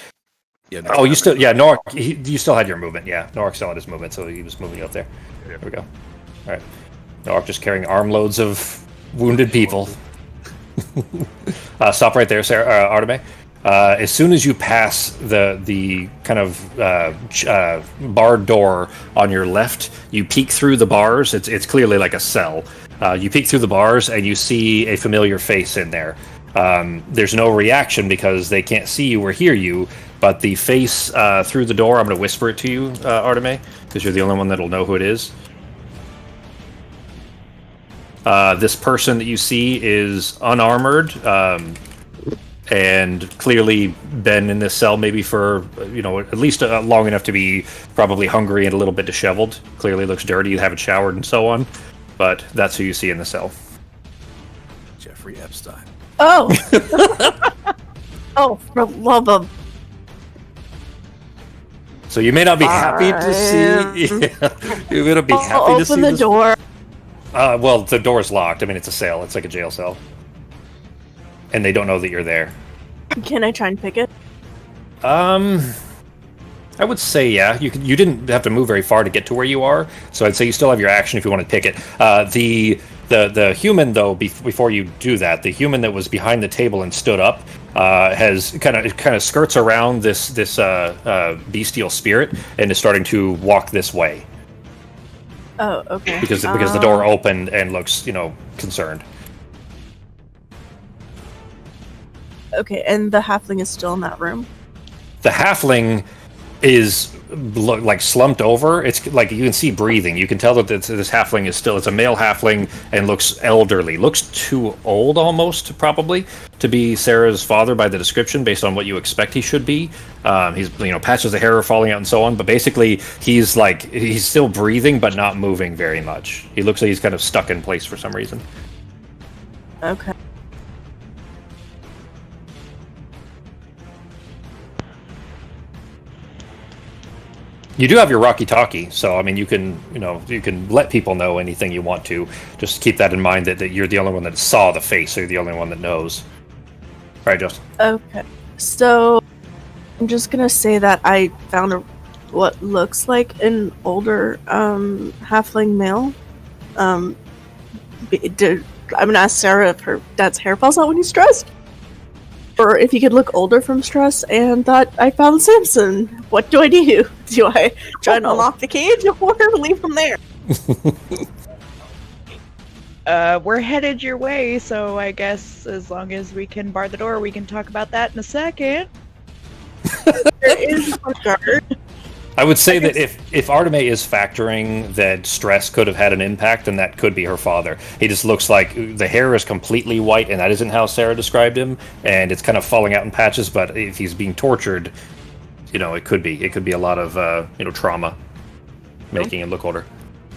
Yeah. Oh, you still... Yeah, Norak... You still had your movement. Yeah, Norak still had his movement, so he was moving you up there. There we go. All right. Norak just carrying armloads of wounded people. Stop right there, Sarah, Arteme. As soon as you pass the kind of barred door on your left, you peek through the bars. It's clearly like a cell. You peek through the bars and you see a familiar face in there. There's no reaction because they can't see you or hear you, but the face through the door, I'm going to whisper it to you, Arteme, because you're the only one that'll know who it is. This person that you see is unarmored, and clearly been in this cell maybe for, at least long enough to be probably hungry and a little bit disheveled. Clearly looks dirty, haven't showered and so on, but that's who you see in the cell. Jeffrey Epstein. Oh! Oh, for love of... So you may not be happy to see... Yeah, you may not be happy to see open the this. door. Well, the door's locked. I mean, it's a cell. It's like a jail cell. And they don't know that you're there. Can I try and pick it? I would say, yeah. You didn't have to move very far to get to where you are, so I'd say you still have your action if you want to pick it. The human, though, before you do that, the human that was behind the table and stood up has kind of skirts around this bestial spirit and is starting to walk this way. Oh, okay. Because the door opened and looks, concerned. Okay, and the halfling is still in that room? The halfling is like slumped over. It's like you can see breathing. You can tell that this halfling is still... It's a male halfling and looks elderly. Looks too old almost, probably, to be Sarah's father by the description, based on what you expect he should be. He's, patches of hair are falling out and so on, but basically he's still breathing but not moving very much. He looks like he's kind of stuck in place for some reason. Okay. You do have your walkie-talkie, so I mean, you can let people know anything you want to. Just keep that in mind that you're the only one that saw the face, so you're the only one that knows. All right, Justin. Okay, so I'm just gonna say that I found what looks like an older halfling male. I'm gonna ask Sarah if her dad's hair falls out when he's stressed, or if he could look older from stress, and thought I found Samson. What do I do? Do I try and unlock the cage or leave him there? We're headed your way, so I guess as long as we can bar the door, we can talk about that in a second. There is a guard. I would say that if Arteme is factoring that stress could have had an impact, then that could be her father. He just looks like the hair is completely white, and that isn't how Sarah described him, and it's kind of falling out in patches, but if he's being tortured, it could be a lot of trauma making him look older.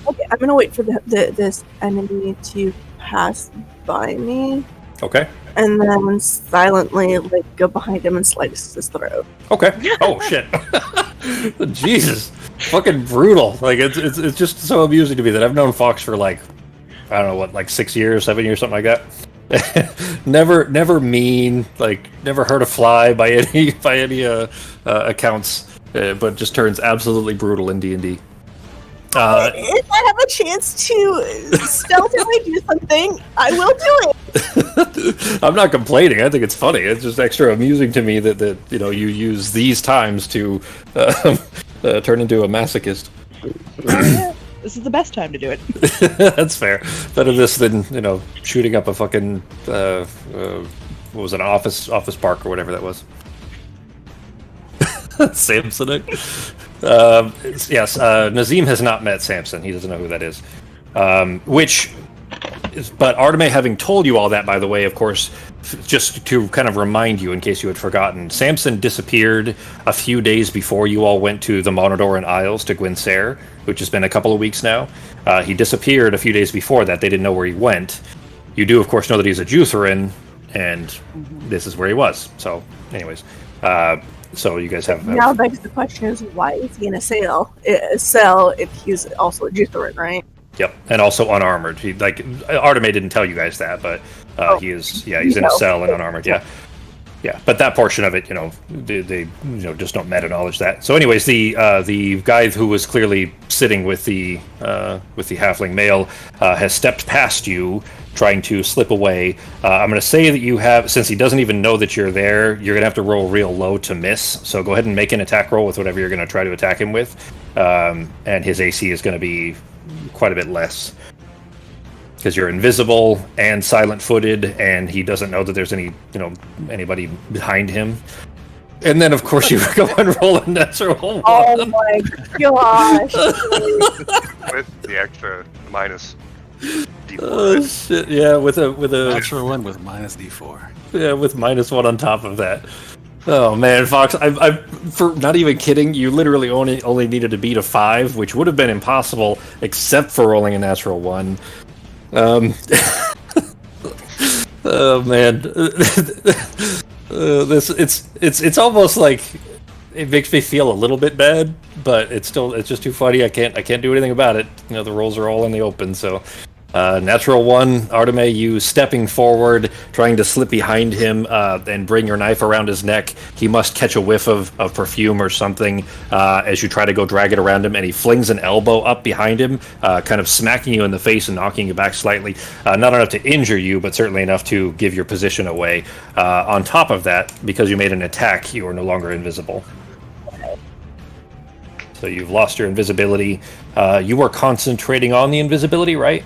Okay, I'm gonna wait for this enemy to pass by me. Okay. And then silently, go behind him and slice his throat. Okay. Oh shit. Jesus. Fucking brutal. Like it's just so amusing to me that I've known Fox for I don't know what, 6 years, 7 years, something like that. never mean, never hurt a fly by any accounts, but just turns absolutely brutal in D&D. If I have a chance to stealthily do something, I will do it. I'm not complaining. I think it's funny. It's just extra amusing to me that you use these times to turn into a masochist. This is the best time to do it. That's fair. Better this than shooting up a fucking what was it, an office park or whatever that was. Samsonic. Yes, Nazim has not met Samson. He doesn't know who that is. But Arteme, having told you all that, by the way, of course, just to kind of remind you in case you had forgotten, Samson disappeared a few days before you all went to the Monodoran Isles to Gwynsair, which has been a couple of weeks now. He disappeared a few days before that. They didn't know where he went. You do, of course, know that he's a Jutheran, and this is where he was. So, anyways, so you guys have... Now begs the question is, why is he in a cell if he's also a Jutheran, right? Yep, and also unarmored. Arteme didn't tell you guys that, but he's in a cell and unarmored. Yeah, but that portion of it, they just don't meta knowledge that. So, anyways, the guy who was clearly sitting with the halfling male has stepped past you, trying to slip away. I'm going to say that you have, since he doesn't even know that you're there, you're going to have to roll real low to miss. So go ahead and make an attack roll with whatever you're going to try to attack him with, and his AC is going to be quite a bit less because you're invisible and silent-footed, and he doesn't know that there's anybody behind him. And then, of course, you go and roll a natural one. Oh my gosh! With the extra minus D4. Oh shit! Yeah, with a Natural one with minus D4. Yeah, with -1 on top of that. Oh man, Fox! I for not even kidding, you literally only needed to beat a 5, which would have been impossible except for rolling a natural 1. Oh man, it's almost like it makes me feel a little bit bad, but it's just too funny. I can't do anything about it. The rolls are all in the open, so. Natural 1, Arteme, you stepping forward, trying to slip behind him and bring your knife around his neck. He must catch a whiff of perfume or something as you try to go drag it around him, and he flings an elbow up behind him, kind of smacking you in the face and knocking you back slightly. Not enough to injure you, but certainly enough to give your position away. On top of that, because you made an attack, you are no longer invisible. So you've lost your invisibility. You were concentrating on the invisibility, right?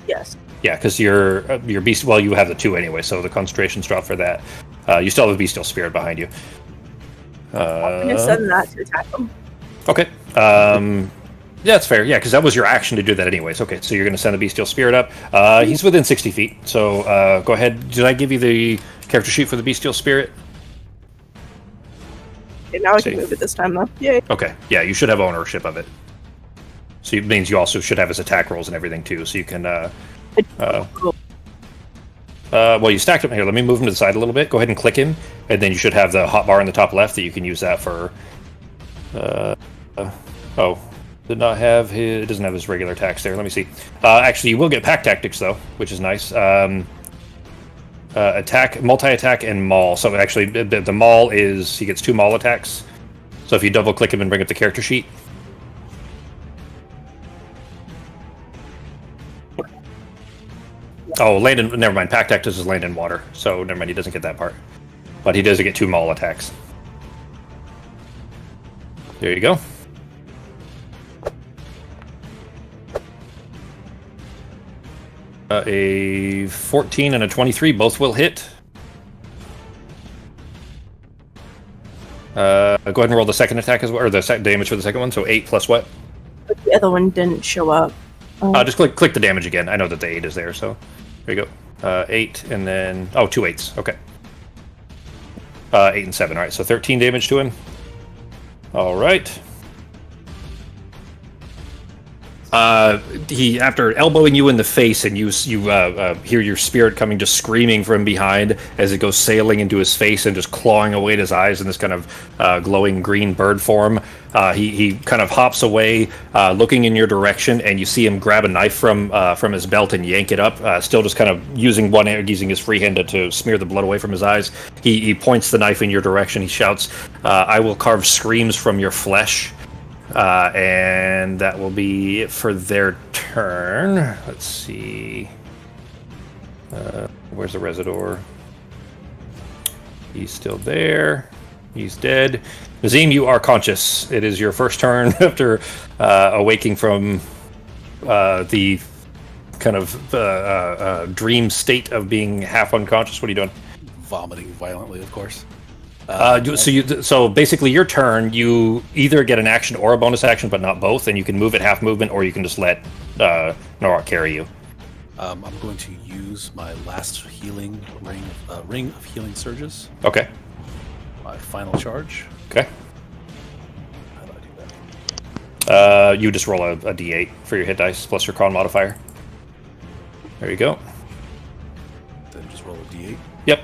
Yes. Yeah, because your beast. Well, you have the 2 anyway, so the concentration's dropped for that. You still have a bestial spirit behind you. I'm gonna send that to attack him. Okay. Yeah, that's fair. Yeah, because that was your action to do that anyways. Okay, so you're gonna send the bestial spirit up. He's within 60 feet, so go ahead. Did I give you the character sheet for the bestial spirit? Okay, now I can move it this time though. Yay. Okay. Yeah, you should have ownership of it. So it means you also should have his attack rolls and everything too, so you can. Well, you stacked him here. Let me move him to the side a little bit. Go ahead and click him, and then you should have the hotbar in the top left that you can use that for. Did not have his. It doesn't have his regular attacks there. Let me see. Actually, you will get pack tactics though, which is nice. Attack, multi-attack, and maul. So actually, the maul is he gets 2 maul attacks. So if you double click him and bring up the character sheet. Oh, land in, never mind. Pack tactics is land in water, so never mind. He doesn't get that part, but he does get 2 maul attacks. There you go. A 14 and a 23 both will hit. Go ahead and roll the second attack as well, or the damage for the second one. So 8 plus what? The other one didn't show up. Just click the damage again. I know that the 8 is there, so there you go. 8 and then 2 8s. Okay. 8 and 7. All right, so 13 damage to him. All right. He, after elbowing you in the face, and you hear your spirit coming, just screaming from behind as it goes sailing into his face and just clawing away at his eyes in this kind of glowing green bird form. He kind of hops away, looking in your direction, and you see him grab a knife from his belt and yank it up. Still just kind of using his free hand to smear the blood away from his eyes. He points the knife in your direction. He shouts, "I will carve screams from your flesh." And that will be it for their turn. Let's see. Where's the Residor? He's still there. He's dead. Nazim, you are conscious. It is your first turn after awaking from the kind of dream state of being half unconscious. What are you doing? vomiting violently, of course. So basically, your turn, you either get an action or a bonus action, but not both, and you can move at half movement, or you can just let Norok carry you. I'm going to use my last healing ring of healing surges. Okay. My final charge. Okay. How do I do that? You just roll a d8 for your hit dice plus your con modifier. There you go. Then just roll a d8. Yep.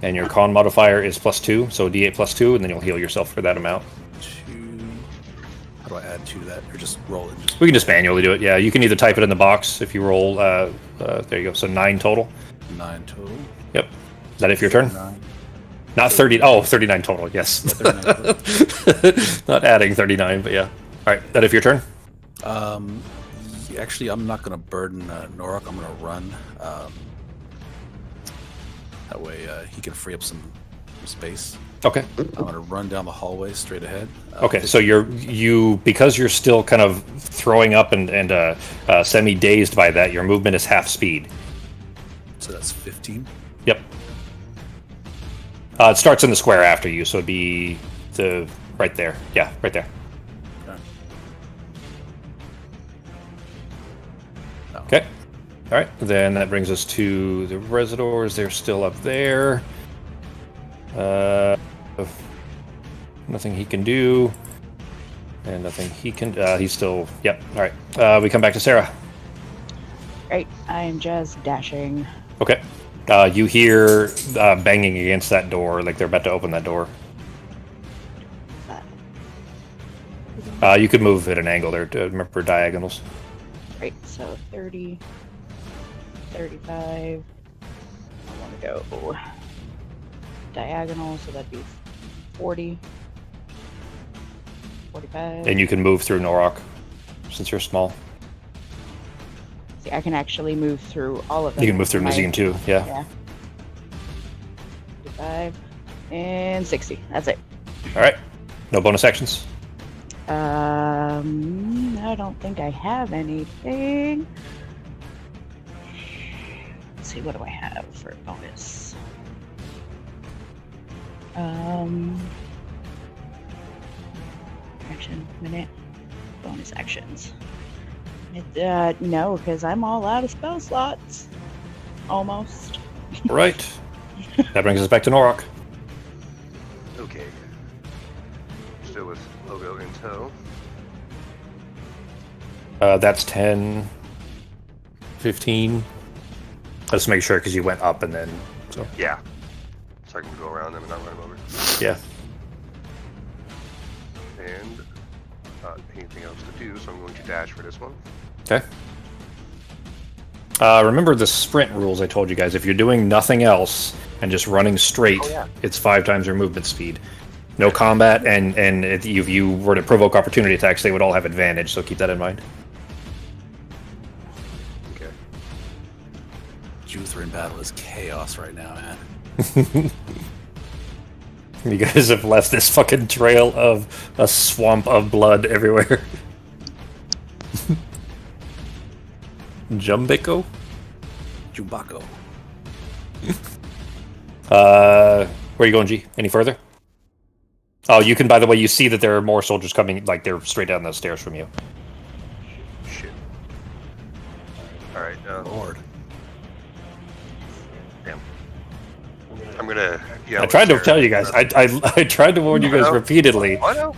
And your con modifier is +2, so d8 +2, and then you'll heal yourself for that amount. 2. How do I add 2 to that? Or just roll it? We can just manually do it. Yeah, you can either type it in the box if you roll. There you go. So 9 total. 9 total. Yep. Is that it for your turn? 9. Not 30. Oh, 39 total. Yes. 39 total. Not adding 39, but yeah. All right. That it for your turn? Actually, I'm not going to burden Norok. I'm going to run. That way he can free up some space. Okay. I'm going to run down the hallway straight ahead. Okay, so you because you're still kind of throwing up and semi-dazed by that, your movement is half speed. So that's 15. Yep. It starts in the square after you, so it'd be right there. Yeah, right there. Okay. All right. Then that brings us to the Residors. They're still up there. Nothing he can do. And nothing he can... he's still... Yep. All right. We come back to Sarah. Right, I'm just dashing. Okay. You hear banging against that door, like they're about to open that door. You could move at an angle there to remember diagonals. Right, so 30, 35. I want to go diagonal, so that'd be 40, 45. And you can move through Norok, since you're small. See, I can actually move through all of them. You can move through Nazim too, yeah. Yeah. 55 and 60. That's it. All right. No bonus actions? I don't think I have anything. Let's see, what do I have for a bonus? Action, minute, bonus actions. No, because I'm all out of spell slots. Almost. Right. That brings us back to Norok. Okay. Still with Logo in tow. That's 10, 15. Let's make sure, because you went up and then... So Yeah. So I can go around them and not run them over. yeah. And not anything else to do, so I'm going to dash for this one. Okay. Remember the sprint rules I told you guys. If you're doing nothing else and just running straight, it's 5 times your movement speed. No combat, and if you were to provoke opportunity attacks, they would all have advantage, so keep that in mind. Okay. Juther in battle is chaos right now, man. You guys have left this fucking trail of a swamp of blood everywhere. Jumbiko? Jumbako. Where are you going, G? Any further? Oh, you can, by the way, you see that there are more soldiers coming, like, they're straight down the stairs from you. Shit. Alright, Lord. damn. I'm gonna... Yeah, I tried to tell you guys. I tried to warn you guys repeatedly. I know.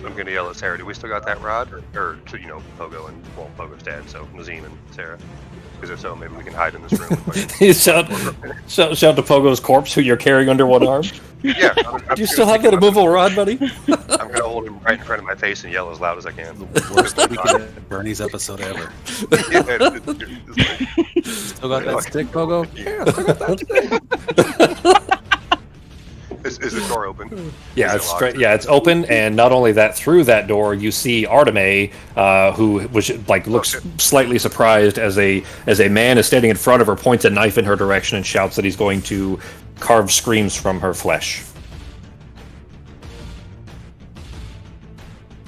I'm gonna yell at Sarah. Do we still got that rod? Or you know, Pogo and... Well, Pogo's dead, so Nazim and Sarah. Because if so, maybe we can hide in this room. shout to Pogo's corpse, who you're carrying under one arm. Yeah. Do you still have that immovable rod, buddy? I'm gonna hold him right in front of my face and yell as loud as I can. Worst weekend at Bernie's episode ever. Still got that stick, Pogo? Yeah, still got that stick. Is the door open? Yeah, it's straight. Yeah, it's open, and not only that, through that door you see Arteme, who looks slightly surprised as a man is standing in front of her, points a knife in her direction, and shouts that he's going to carve screams from her flesh.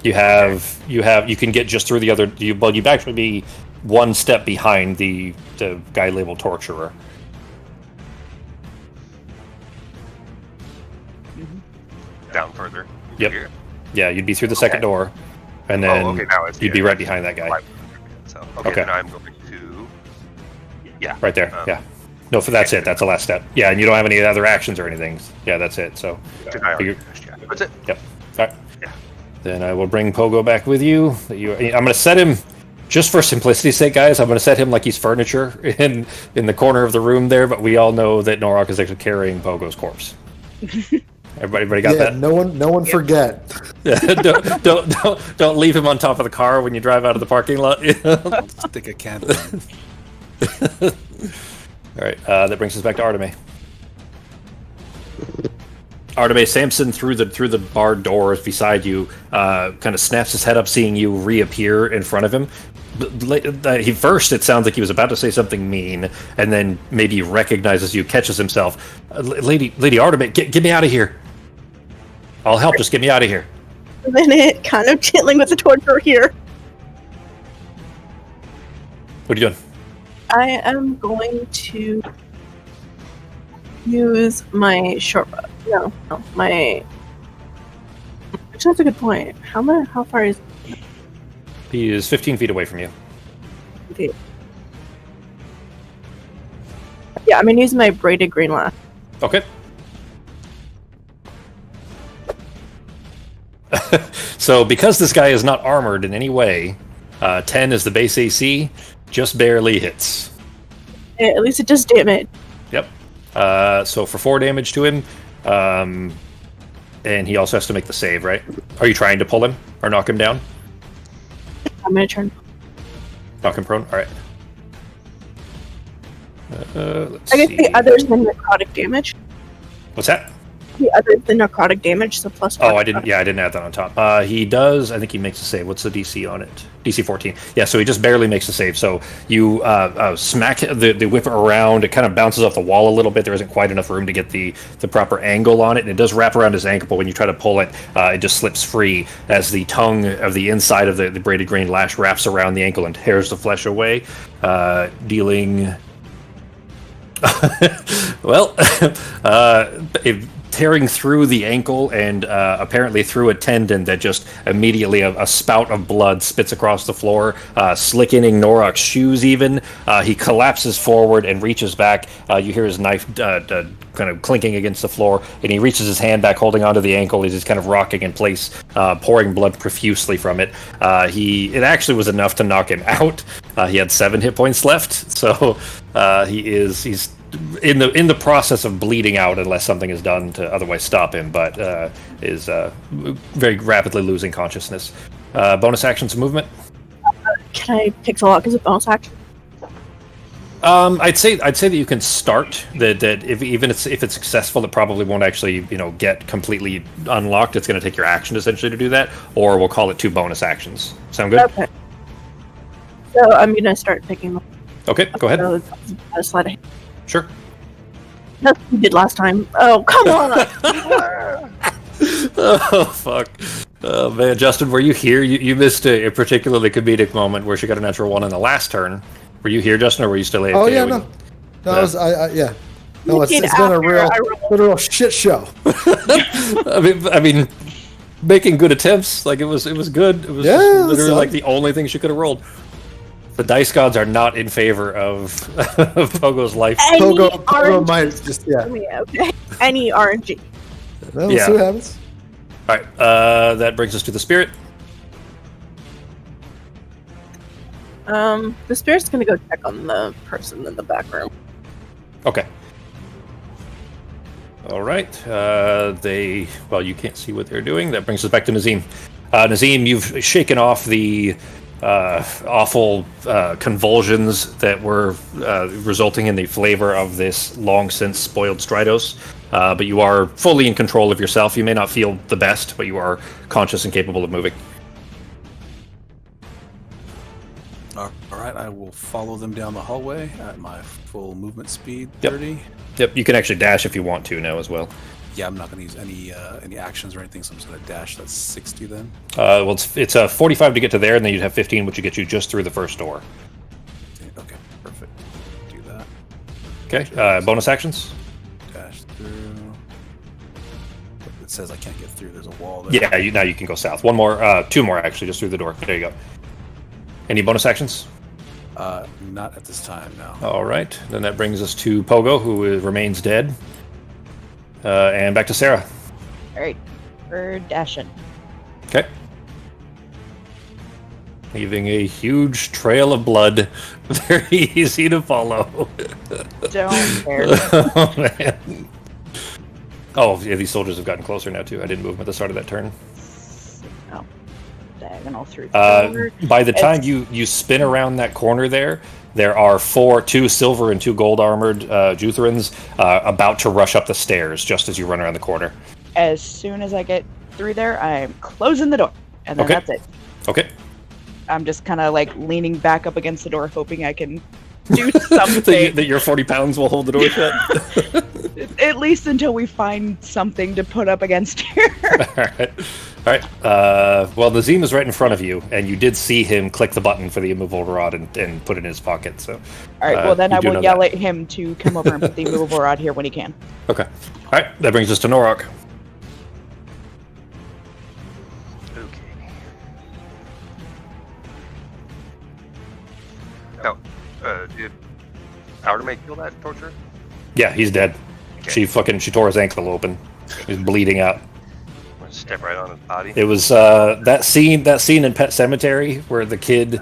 You can get just through the other. You'd actually be one step behind the guy labeled Torturer. down further. Yep. Here. Yeah, you'd be through the second door, and then okay, now I see you'd be it. right behind that guy. So, Okay. then I'm going to... Yeah. Right there. Yeah. No, that's it. That's the last step. Yeah, and you don't have any other actions or anything. Yeah, that's it. So. Did I already finish? Yeah. That's it. Yep. All right. Yeah. Then I will bring Pogo back with you. I'm going to set him, just for simplicity's sake, guys. I'm going to set him like he's furniture in the corner of the room there. But we all know that Norok is actually carrying Pogo's corpse. Everybody got that? No one forget. Don't leave him on top of the car when you drive out of the parking lot. Stick a candle in. All right, that brings us back to Arteme. Arteme, Samson through the barred doors beside you, kind of snaps his head up, seeing you reappear in front of him. First, it sounds like he was about to say something mean, and then maybe recognizes you, catches himself. Lady Arteme, get me out of here. I'll help. Just get me out of here. A minute, kind of chilling with the torture here. What are you doing? I am going to use my short bow. No, my. Actually, that's a good point. How far is? He is 15 feet away from you. Okay. Yeah, I'm gonna use my braided green lash. Okay. So, because this guy is not armored in any way, 10 is the base AC, just barely hits. At least it does damage. Yep. So for 4 damage to him, and he also has to make the save, right? Are you trying to pull him or knock him down? I'm gonna turn. Knock him prone. All right. Let's I guess see. the others than necrotic damage. What's that? The others than necrotic damage, so plus. Oh, I didn't add that on top. He does. I think he makes a save. What's the DC on it? DC 14. Yeah, so he just barely makes a save. So you smack the whip around. It kind of bounces off the wall a little bit. There isn't quite enough room to get the proper angle on it, and it does wrap around his ankle. But when you try to pull it, it just slips free as the tongue of the inside of the braided green lash wraps around the ankle and tears the flesh away, dealing. Well, tearing through the ankle and apparently through a tendon that just immediately a spout of blood spits across the floor, slicking Norok's shoes even. He collapses forward and reaches back. You hear his knife kind of clinking against the floor, and he reaches his hand back holding onto the ankle as he's kind of rocking in place, pouring blood profusely from it. It actually was enough to knock him out. He had 7 hit points left, so he's in the process of bleeding out unless something is done to otherwise stop him, but is very rapidly losing consciousness. Bonus actions of movement. Can I pixel out because of bonus action? I'd say that you can start that if it's successful, it probably won't actually get completely unlocked. It's going to take your action essentially to do that, or we'll call it 2 bonus actions. Sound good? Okay. So I'm gonna start picking them. Okay, go ahead. So, slide ahead. Sure. That's what we did last time. Oh, come on! Oh, fuck. Oh, man. Justin, were you here? You missed a particularly comedic moment where she got a natural 1 in the last turn. Were you here, Justin, or were you still AFK? Oh yeah, no. Yeah. No, it's been a real shit show. I mean, making good attempts. Like it was good. It was literally like the only thing she could have rolled. The dice gods are not in favor of Pogo's life. Pogo might just Okay. Any RNG. Well, we'll see what happens. All right. That brings us to the spirit. The spirit's gonna go check on the person in the back room. Okay. All right. You can't see what they're doing. That brings us back to Nazim. Nazim, you've shaken off the awful convulsions that were resulting in the flavor of this long since spoiled Stridos. But you are fully in control of yourself. You may not feel the best, but you are conscious and capable of moving. All right, I will follow them down the hallway at my full movement speed, Yep. 30. Yep, you can actually dash if you want to now as well. Yeah, I'm not going to use any actions or anything, so I'm just going to dash. That's 60 then. Well, it's 45 to get to there, and then you'd have 15, which would get you just through the first door. Okay, perfect. Do that. Okay, bonus actions? Dash through. Let's says I can't get through. There's a wall there. Yeah, now you can go south. One more, two more actually, just through the door. There you go. Any bonus actions? Not at this time, no. All right, then that brings us to Pogo, who remains dead. And back to Sarah. All right, we're dashing. Okay. Leaving a huge trail of blood. Very easy to follow. Don't care. Oh, man. Oh, yeah, these soldiers have gotten closer now, too. I didn't move them at the start of that turn. Oh, diagonal through. By the time you spin around that corner there are two silver and 2 gold armored Juthrans about to rush up the stairs just as you run around the corner. As soon as I get through there, I'm closing the door. And then that's it. Okay. I'm just kind of like leaning back up against the door, hoping I can do something. that your 40 pounds will hold the door shut? At least until we find something to put up against here. All right. Well, Nazim is right in front of you, and you did see him click the button for the immovable rod and put it in his pocket. So. All right. Well, then I will yell at him to come over and put the immovable rod here when he can. Okay. All right. That brings us to Norok. Did Outermate kill that torturer? Yeah, he's dead. Okay. She tore his ankle open. He's bleeding out. Step right on his body. It was that scene in Pet Cemetery where the kid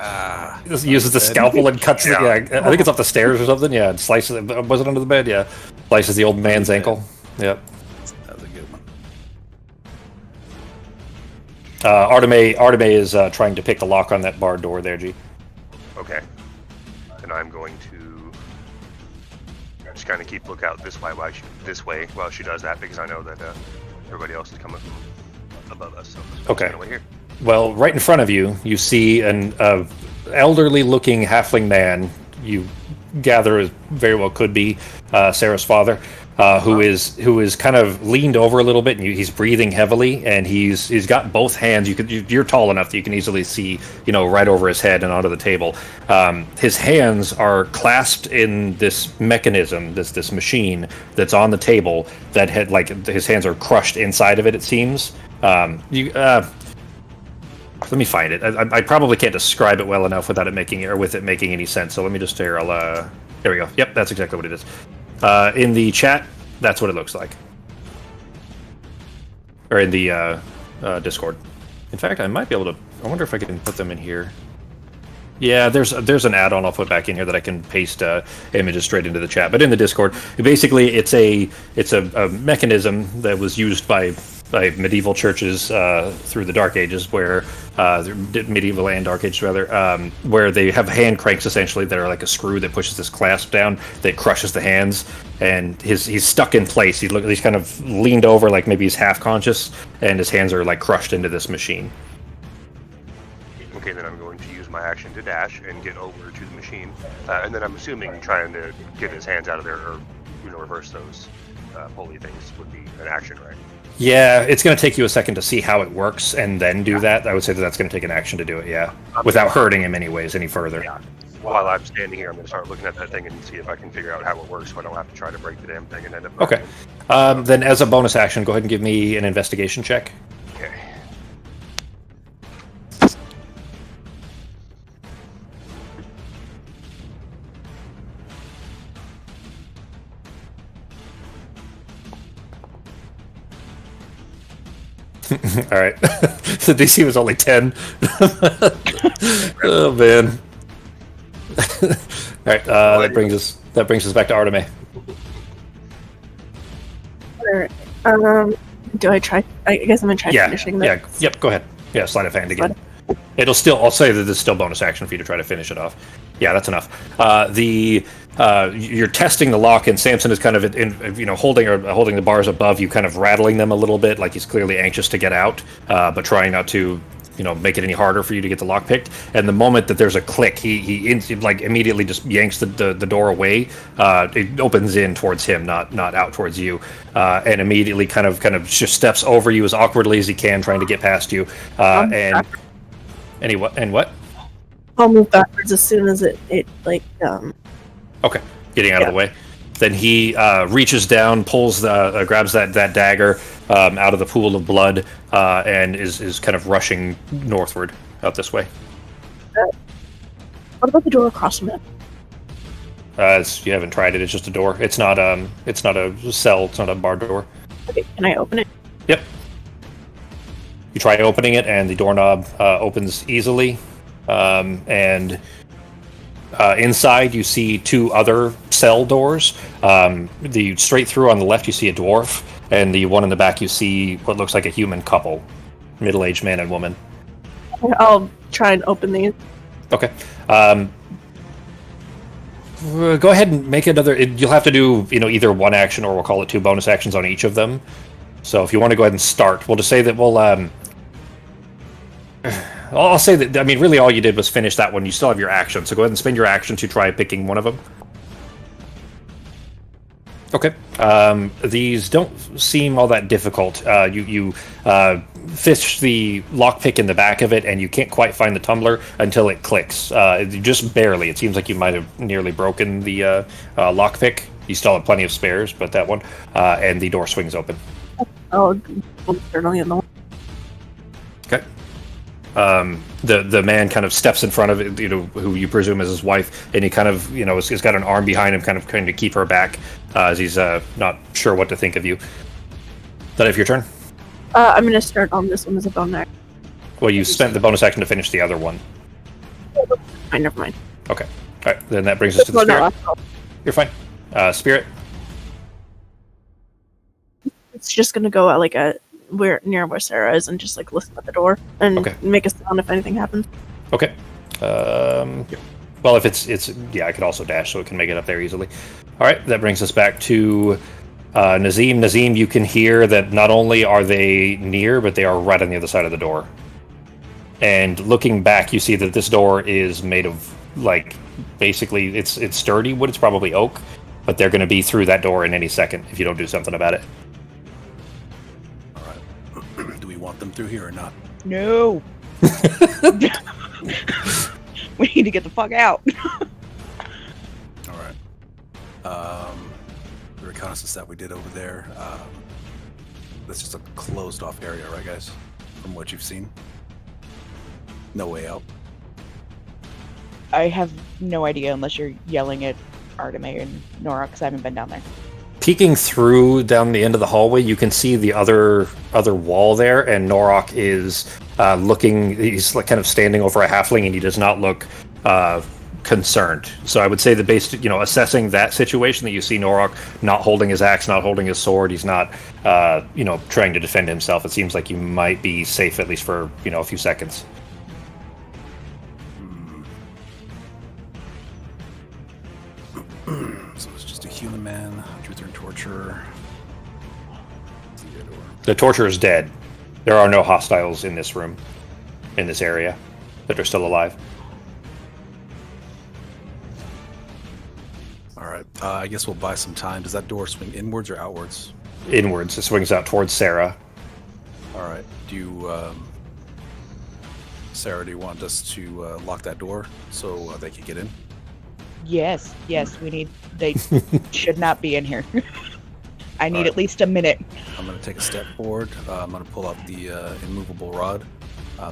uses the scalpel and cuts I think it's up the stairs or something. Yeah, and slices it. Was it under the bed? Yeah, slices the old man's ankle. Yep. That was a good one. Arteme is trying to pick the lock on that bar door there, G. Okay. And I'm going to just kind of keep lookout this way while she does that, because I know that everybody else is coming from above us. So okay. Over here. Well, right in front of you, you see an elderly-looking halfling man. You gather as very well could be Sarah's father, who is kind of leaned over a little bit, and he's breathing heavily, and he's got both hands. You're tall enough that you can easily see, right over his head and onto the table. His hands are clasped in this mechanism, this machine that's on the table that had his hands are crushed inside of it. It seems. Let me find it. I probably can't describe it well enough without it making any sense. So let me just there we go. Yep, that's exactly what it is. In the chat, that's what it looks like. Or in the Discord. In fact, I might be able to. I wonder if I can put them in here. Yeah, there's an add-on I'll put back in here that I can paste images straight into the chat. But in the Discord, basically it's a mechanism that was used by medieval churches through the Dark Ages, where medieval and Dark Ages rather, where they have hand cranks essentially that are like a screw that pushes this clasp down that crushes the hands, and he's stuck in place. He's kind of leaned over, like maybe he's half conscious, and his hands are like crushed into this machine. Okay, then I'm going to use my action to dash and get over to the machine, and then I'm assuming trying to get his hands out of there or reverse those pulley things would be an action, right? Yeah, it's going to take you a second to see how it works and then do that. I would say that's going to take an action to do it, yeah. Without hurting him any further. Yeah. While I'm standing here, I'm going to start looking at that thing and see if I can figure out how it works so I don't have to try to break the damn thing and end up... Okay. Then as a bonus action, go ahead and give me an investigation check. Okay. All right. The DC was only 10. Oh man. All right. That brings us back to Arteme. Do I try? I guess I'm gonna try finishing that. Yeah. Yep. Go ahead. Yeah. Sleight of hand again. It'll still. I'll say that there's still bonus action for you to try to finish it off. Yeah, that's enough. You're testing the lock, and Samson is kind of holding the bars above you, kind of rattling them a little bit, like he's clearly anxious to get out, but trying not to, make it any harder for you to get the lock picked. And the moment that there's a click, he immediately just yanks the door away. It opens in towards him, not out towards you, and immediately kind of just steps over you as awkwardly as he can, trying to get past you. What? I'll move backwards as soon as it Okay, getting out of the way. Then he reaches down, grabs that dagger out of the pool of blood, and is kind of rushing northward out this way. What about the door across from it? You haven't tried it. It's just a door. It's not a cell. It's not a bar door. Okay, can I open it? Yep. You try opening it, and the doorknob opens easily. And inside, you see 2 other cell doors. The straight through on the left, you see a dwarf, and the one in the back, you see what looks like a human couple, middle-aged man and woman. I'll try and open these. Okay. Go ahead and make another. You'll have to do, either one action or we'll call it 2 bonus actions on each of them. So if you want to go ahead and start, we'll just say that we'll. I'll say that. I mean, really, all you did was finish that one. You still have your action, so go ahead and spend your action to try picking one of them. Okay. These don't seem all that difficult. You fish the lockpick in the back of it, and you can't quite find the tumbler until it clicks. Just barely. It seems like you might have nearly broken the lockpick. You still have plenty of spares, but that one. And the door swings open. Oh, certainly in the one. Okay. The man kind of steps in front of it, who you presume is his wife, and he kind of, has got an arm behind him, kind of trying to keep her back, as he's not sure what to think of you. Is that if your turn? I'm gonna start on this one as a bonus action. Well, you spent the bonus action to finish the other one. Fine, never mind. Okay. All right. Then that brings us to the spirit. You're fine. Spirit. It's just gonna go at near where Sarah is and just listen at the door and make a sound if anything happens. Okay. Well, if it's I could also dash, so it can make it up there easily. All right. That brings us back to Nazim. Nazim, you can hear that not only are they near, but they are right on the other side of the door. And looking back, you see that this door is made of basically it's sturdy wood. It's probably oak, but they're going to be through that door in any second if you don't do something about it. Want them through here or not? No. We need to get the fuck out. All right. The reconnaissance that we did over there, that's just a closed off area, right, guys? From what you've seen? No way out. I have no idea unless you're yelling at Arteme and Nora, because I haven't been down there. Peeking through down the end of the hallway, you can see the other wall there, and Norok is looking. He's kind of standing over a halfling, and he does not look concerned. So I would say that based, assessing that situation, that you see Norok not holding his axe, not holding his sword, he's not, trying to defend himself. It seems like you might be safe at least for a few seconds. So it's just a human man, truther and torturer. The torturer is dead. There are no hostiles in this room, in this area, that are still alive. All right. I guess we'll buy some time. Does that door swing inwards or outwards? Inwards. It swings out towards Sarah. All right. Do you, Sarah, do you want us to lock that door so they can get in? Yes, we need. They should not be in here. I need at least a minute. I'm going to take a step forward. I'm going to pull out the immovable rod,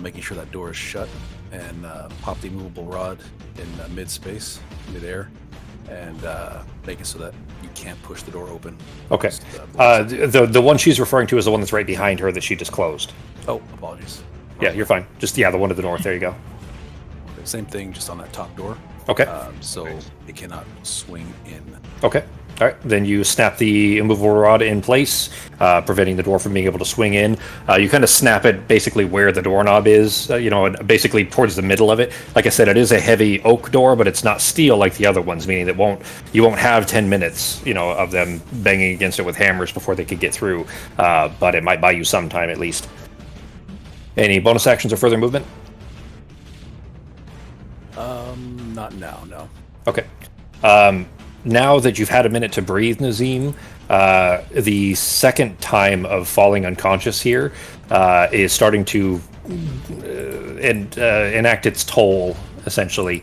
making sure that door is shut, and pop the immovable rod in mid-space, mid-air, and make it so that you can't push the door open. Okay. The one she's referring to is the one that's right behind her that she just closed. Oh, apologies. Yeah, you're fine. Just, the one to the north. There you go. Okay, same thing, just on that top door. Okay. So it cannot swing in. Okay. All right. Then you snap the immovable rod in place, preventing the door from being able to swing in. You kind of snap it basically where the doorknob is, basically towards the middle of it. Like I said, it is a heavy oak door, but it's not steel like the other ones, meaning that you won't have 10 minutes, of them banging against it with hammers before they could get through. But it might buy you some time at least. Any bonus actions or further movement? Not now, no. Okay. Now that you've had a minute to breathe, Nazim, the second time of falling unconscious here is starting to enact its toll essentially.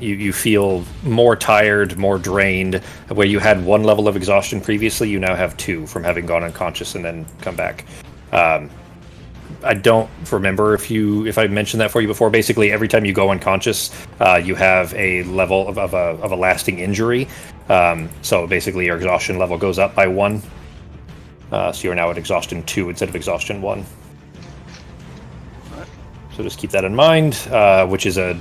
You feel more tired, more drained. Where you had 1 level of exhaustion previously, you now have 2 from having gone unconscious and then come back. I don't remember if I mentioned that for you before. Basically, every time you go unconscious, you have a level of a lasting injury. So basically, your exhaustion level goes up by 1. So you're now at exhaustion 2 instead of exhaustion 1. So just keep that in mind, which is a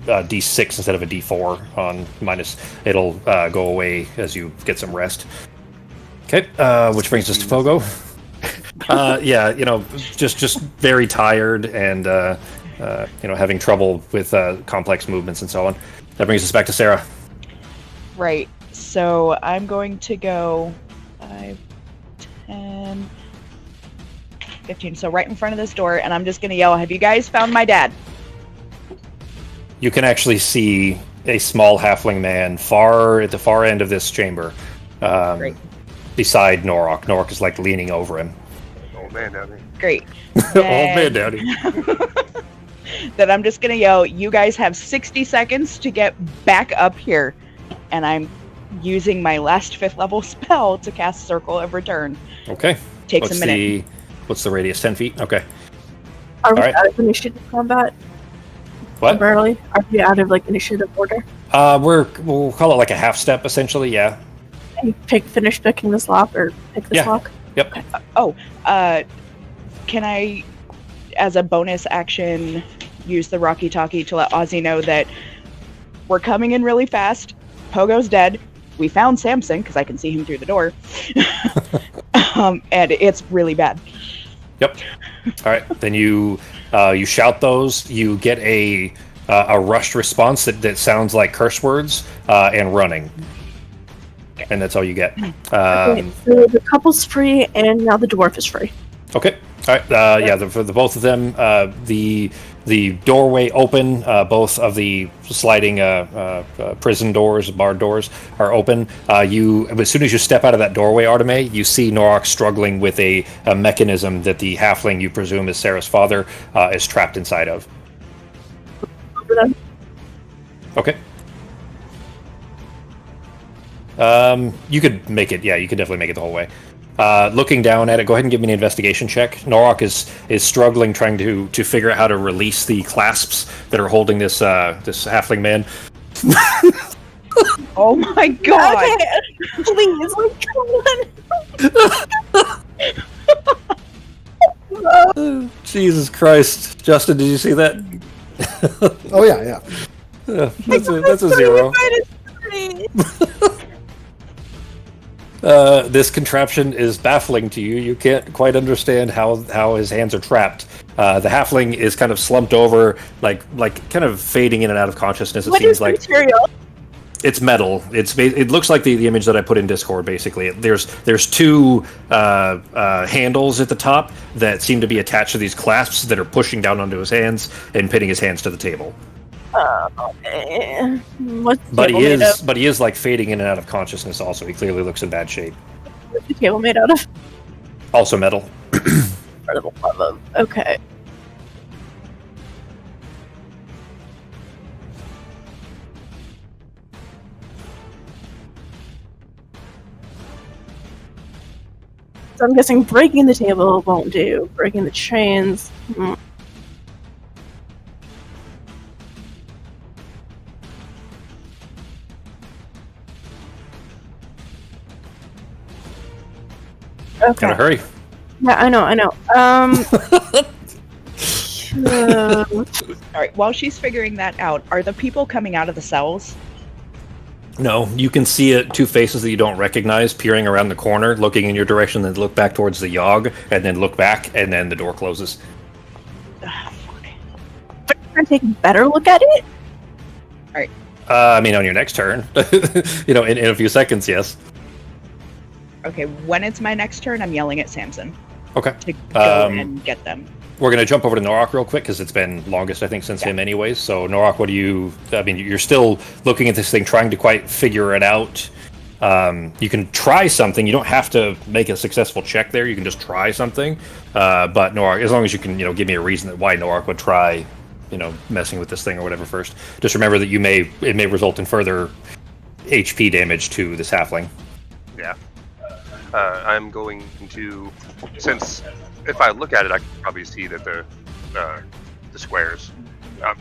D6 instead of a D4 on minus. It'll go away as you get some rest. Okay, which brings us to Fogo. Yeah, just very tired and having trouble with complex movements and so on. That brings us back to Sarah. Right. So I'm going to go 5, 10, 15. So right in front of this door, and I'm just going to yell, "Have you guys found my dad?" You can actually see a small halfling man at the far end of this chamber, Great. beside Norok. Norok is like leaning over him. Old man down there. Great. Old man down here. Then I'm just going to yell, "You guys have 60 seconds to get back up here." And I'm using my last 5th level spell to cast Circle of Return. Okay. Takes a minute. What's the radius? 10 feet? Okay. Are we Alright. out of initiative combat? What? Temporarily? Are we out of initiative order? We'll call it like a half step, essentially, yeah. And finish picking this lock or pick this Yeah. lock? Yep. Can I, as a bonus action, use the Rocky Talkie to let Ozzy know that we're coming in really fast? Pogo's dead. We found Samson, because I can see him through the door. And it's really bad. Yep. All right. Then you shout those. You get a rushed response that sounds like curse words and running, and that's all you get. Okay, so the couple's free, and now the dwarf is free. Okay. All right. For the both of them, the doorway open. Both of the sliding prison doors, barred doors, are open. As soon as you step out of that doorway, Arteme, you see Norok struggling with a mechanism that the halfling you presume is Sarah's father is trapped inside of. Okay. You could make it. Yeah, you could definitely make it the whole way. Looking down at it, go ahead and give me an investigation check. Norok is struggling, trying to figure out how to release the clasps that are holding this halfling man. Oh my god! Okay, please, come on. Jesus Christ, Justin, did you see that? Oh yeah. That's a 0. This contraption is baffling to you. You can't quite understand how his hands are trapped. The halfling is kind of slumped over, like kind of fading in and out of consciousness. It What seems is the like material? it's metal. It looks like the image that I put in Discord. Basically, there's 2 handles at the top that seem to be attached to these clasps that are pushing down onto his hands and pinning his hands to the table. What's the But table he made is of? like fading in and out of consciousness. Also, he clearly looks in bad shape. What's the table made out of? Also metal. Incredible love. Okay. So I'm guessing breaking the table won't do. Breaking the chains. Okay. Gotta hurry. Yeah, I know. Alright, while she's figuring that out, are the people coming out of the cells? No, you can see it. 2 faces that you don't recognize peering around the corner, looking in your direction, then look back towards the Yogg, and then look back, and then the door closes. Fuck. But can I take a better look at it? On your next turn. In a few seconds, yes. Okay, when it's my next turn, I'm yelling at Samson Okay. to go and get them. We're going to jump over to Norok real quick, because it's been longest, I think, since him anyways. So, Norok, you're still looking at this thing, trying to quite figure it out. You can try something. You don't have to make a successful check there. You can just try something. But Norok, as long as you can, give me a reason why Norok would try messing with this thing or whatever first. Just remember that it may result in further HP damage to this halfling. Yeah. I'm going to, since if I look at it, I can probably see that the squares. I'm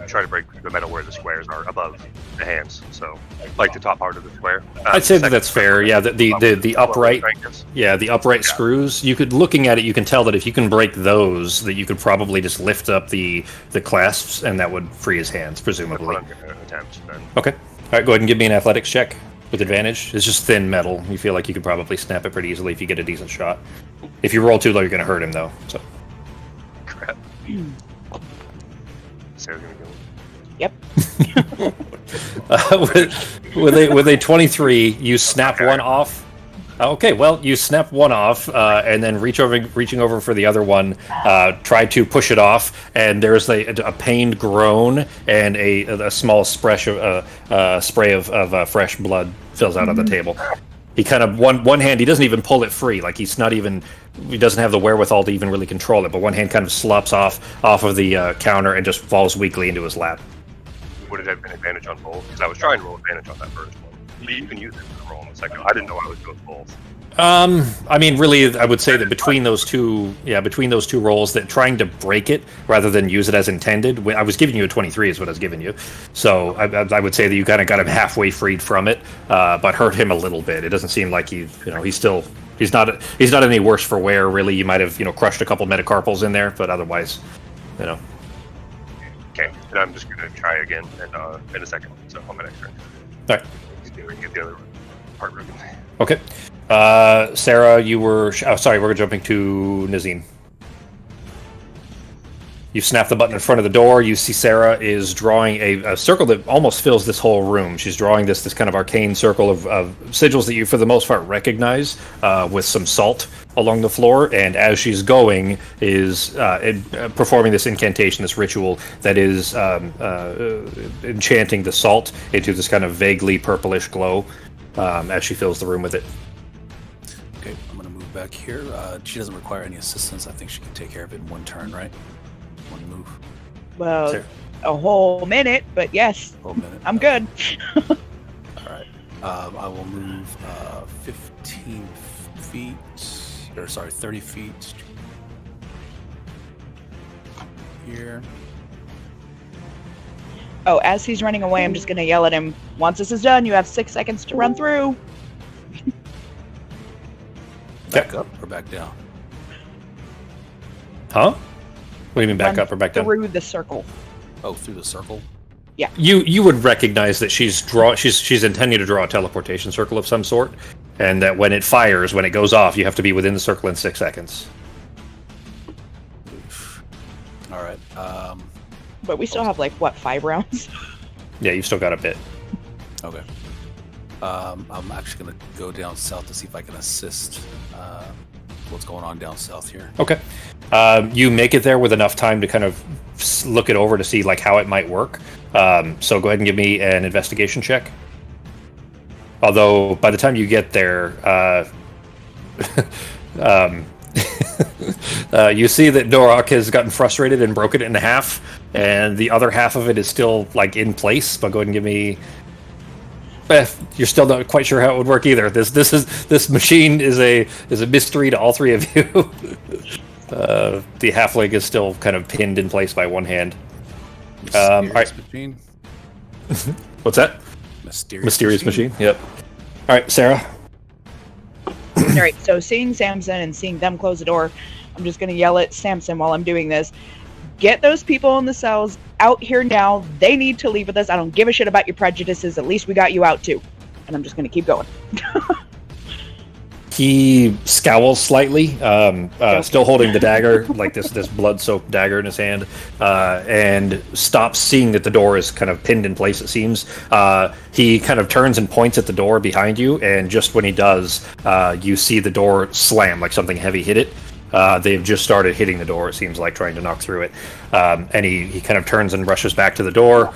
trying to break the metal where the squares are above the hands, so like the top part of the square. I'd say that's fair. Yeah, the upright. Yeah, the upright screws. Looking at it, you can tell that if you can break those, that you could probably just lift up the clasps, and that would free his hands, presumably. That's what I'm going to attempt then. Okay. All right, go ahead and give me an athletics check with advantage. It's just thin metal. You feel like you could probably snap it pretty easily if you get a decent shot. If you roll too low, you're going to hurt him, though. So. Crap. Sarah's gonna go. Yep. With a 23, you snap one off. Okay, well, you snap one off, and then reaching over for the other one, try to push it off, and there's a pained groan, and a small spray of fresh blood fills out on the table. He kind of one hand, he doesn't even pull it free, like he doesn't have the wherewithal to even really control it, but one hand kind of slops off of the counter and just falls weakly into his lap. Would it have been advantage on both? Because I was trying to roll advantage on that first one. But you can use it to roll on the second. I didn't know I was doing both. I mean, really, I would say that between those two rolls, that trying to break it rather than use it as intended. I was giving you a 23 is what I was giving you, so I would say that you kind of got him halfway freed from it, but hurt him a little bit. It doesn't seem like he's not any worse for wear, really. You might have crushed a couple metacarpals in there, but otherwise, Okay, and I'm just gonna try again in a second. So on my next turn. All right. Get the other part broken. Okay. Sarah, you were... Oh, sorry, we're jumping to Nazim. You snap the button in front of the door. You see Sarah is drawing a circle that almost fills this whole room. She's drawing this kind of arcane circle of sigils that you, for the most part, recognize, with some salt along the floor. And as she's going, is performing this incantation, this ritual that is enchanting the salt into this kind of vaguely purplish glow as she fills the room with it. Okay, I'm going to move back here. She doesn't require any assistance. I think she can take care of it in one turn, right? One move. Well, Sure. a whole minute, but yes, Whole minute. I'm good. All right. I will move 15 feet, or sorry, 30 feet here. Oh, as he's running away, I'm just going to yell at him. Once this is done, you have 6 seconds to run through. Back up or back down? Huh? What do you mean back Run up or back down? through the circle. Oh, through the circle? You would recognize that she's intending to draw a teleportation circle of some sort, and that when it fires, when it goes off, you have to be within the circle in 6 seconds. All right. But we still have, 5 rounds? Yeah, you've still got a bit. Okay. I'm actually going to go down south to see if I can assist what's going on down south here. Okay. You make it there with enough time to kind of look it over to see how it might work. So go ahead and give me an investigation check. Although by the time you get there, you see that Dorak has gotten frustrated and broken it in half, and the other half of it is still in place. But go ahead and give me. You're still not quite sure how it would work either. This machine is a mystery to all three of you. The halfling is still kind of pinned in place by one hand. All right. Machine. What's that? Mysterious machine. Yep. All right, Sarah. All right, so seeing Samson and seeing them close the door, I'm just going to yell at Samson while I'm doing this. Get those people in the cells out here now. They need to leave with us. I don't give a shit about your prejudices. At least we got you out too. And I'm just going to keep going. He scowls slightly, still holding the dagger, this blood-soaked dagger in his hand, and stops, seeing that the door is kind of pinned in place, it seems. He kind of turns and points at the door behind you, and just when he does, you see the door slam, like something heavy hit it. They've just started hitting the door, it seems like, trying to knock through it. And he kind of turns and rushes back to the door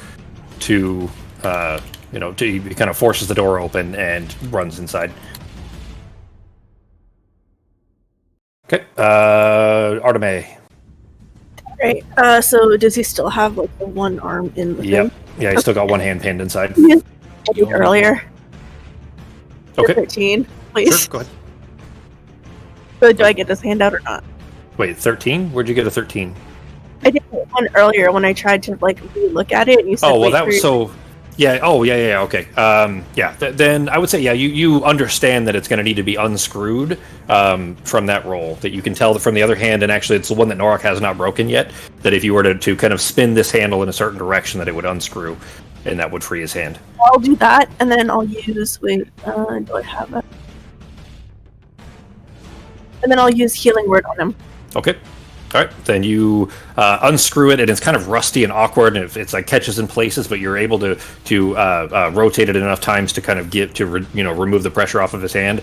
to he kind of forces the door open and runs inside. Okay, Arteme. Right. So does he still have like the one arm in the Yep. thing? Yeah, he's still got one hand pinned inside. I did earlier. Okay. 13, please. Sure, go ahead. So do I get this handout or not? Wait, 13? Where'd you get a 13? I did one earlier when I tried to like look at it, and you said. Oh, well, wait that for was your- so. Yeah. Oh, yeah. Okay. Then I would say, yeah, you understand that it's going to need to be unscrewed from that roll. That you can tell from the other hand, and actually, it's the one that Norak has not broken yet. That if you were to kind of spin this handle in a certain direction, that it would unscrew, and that would free his hand. I'll do that, and then I'll use. Wait, do I have it? And then I'll use healing word on him. Okay. All right. Then you unscrew it, and it's kind of rusty and awkward, and it's like catches in places, but you're able to rotate it enough times to kind of remove the pressure off of his hand.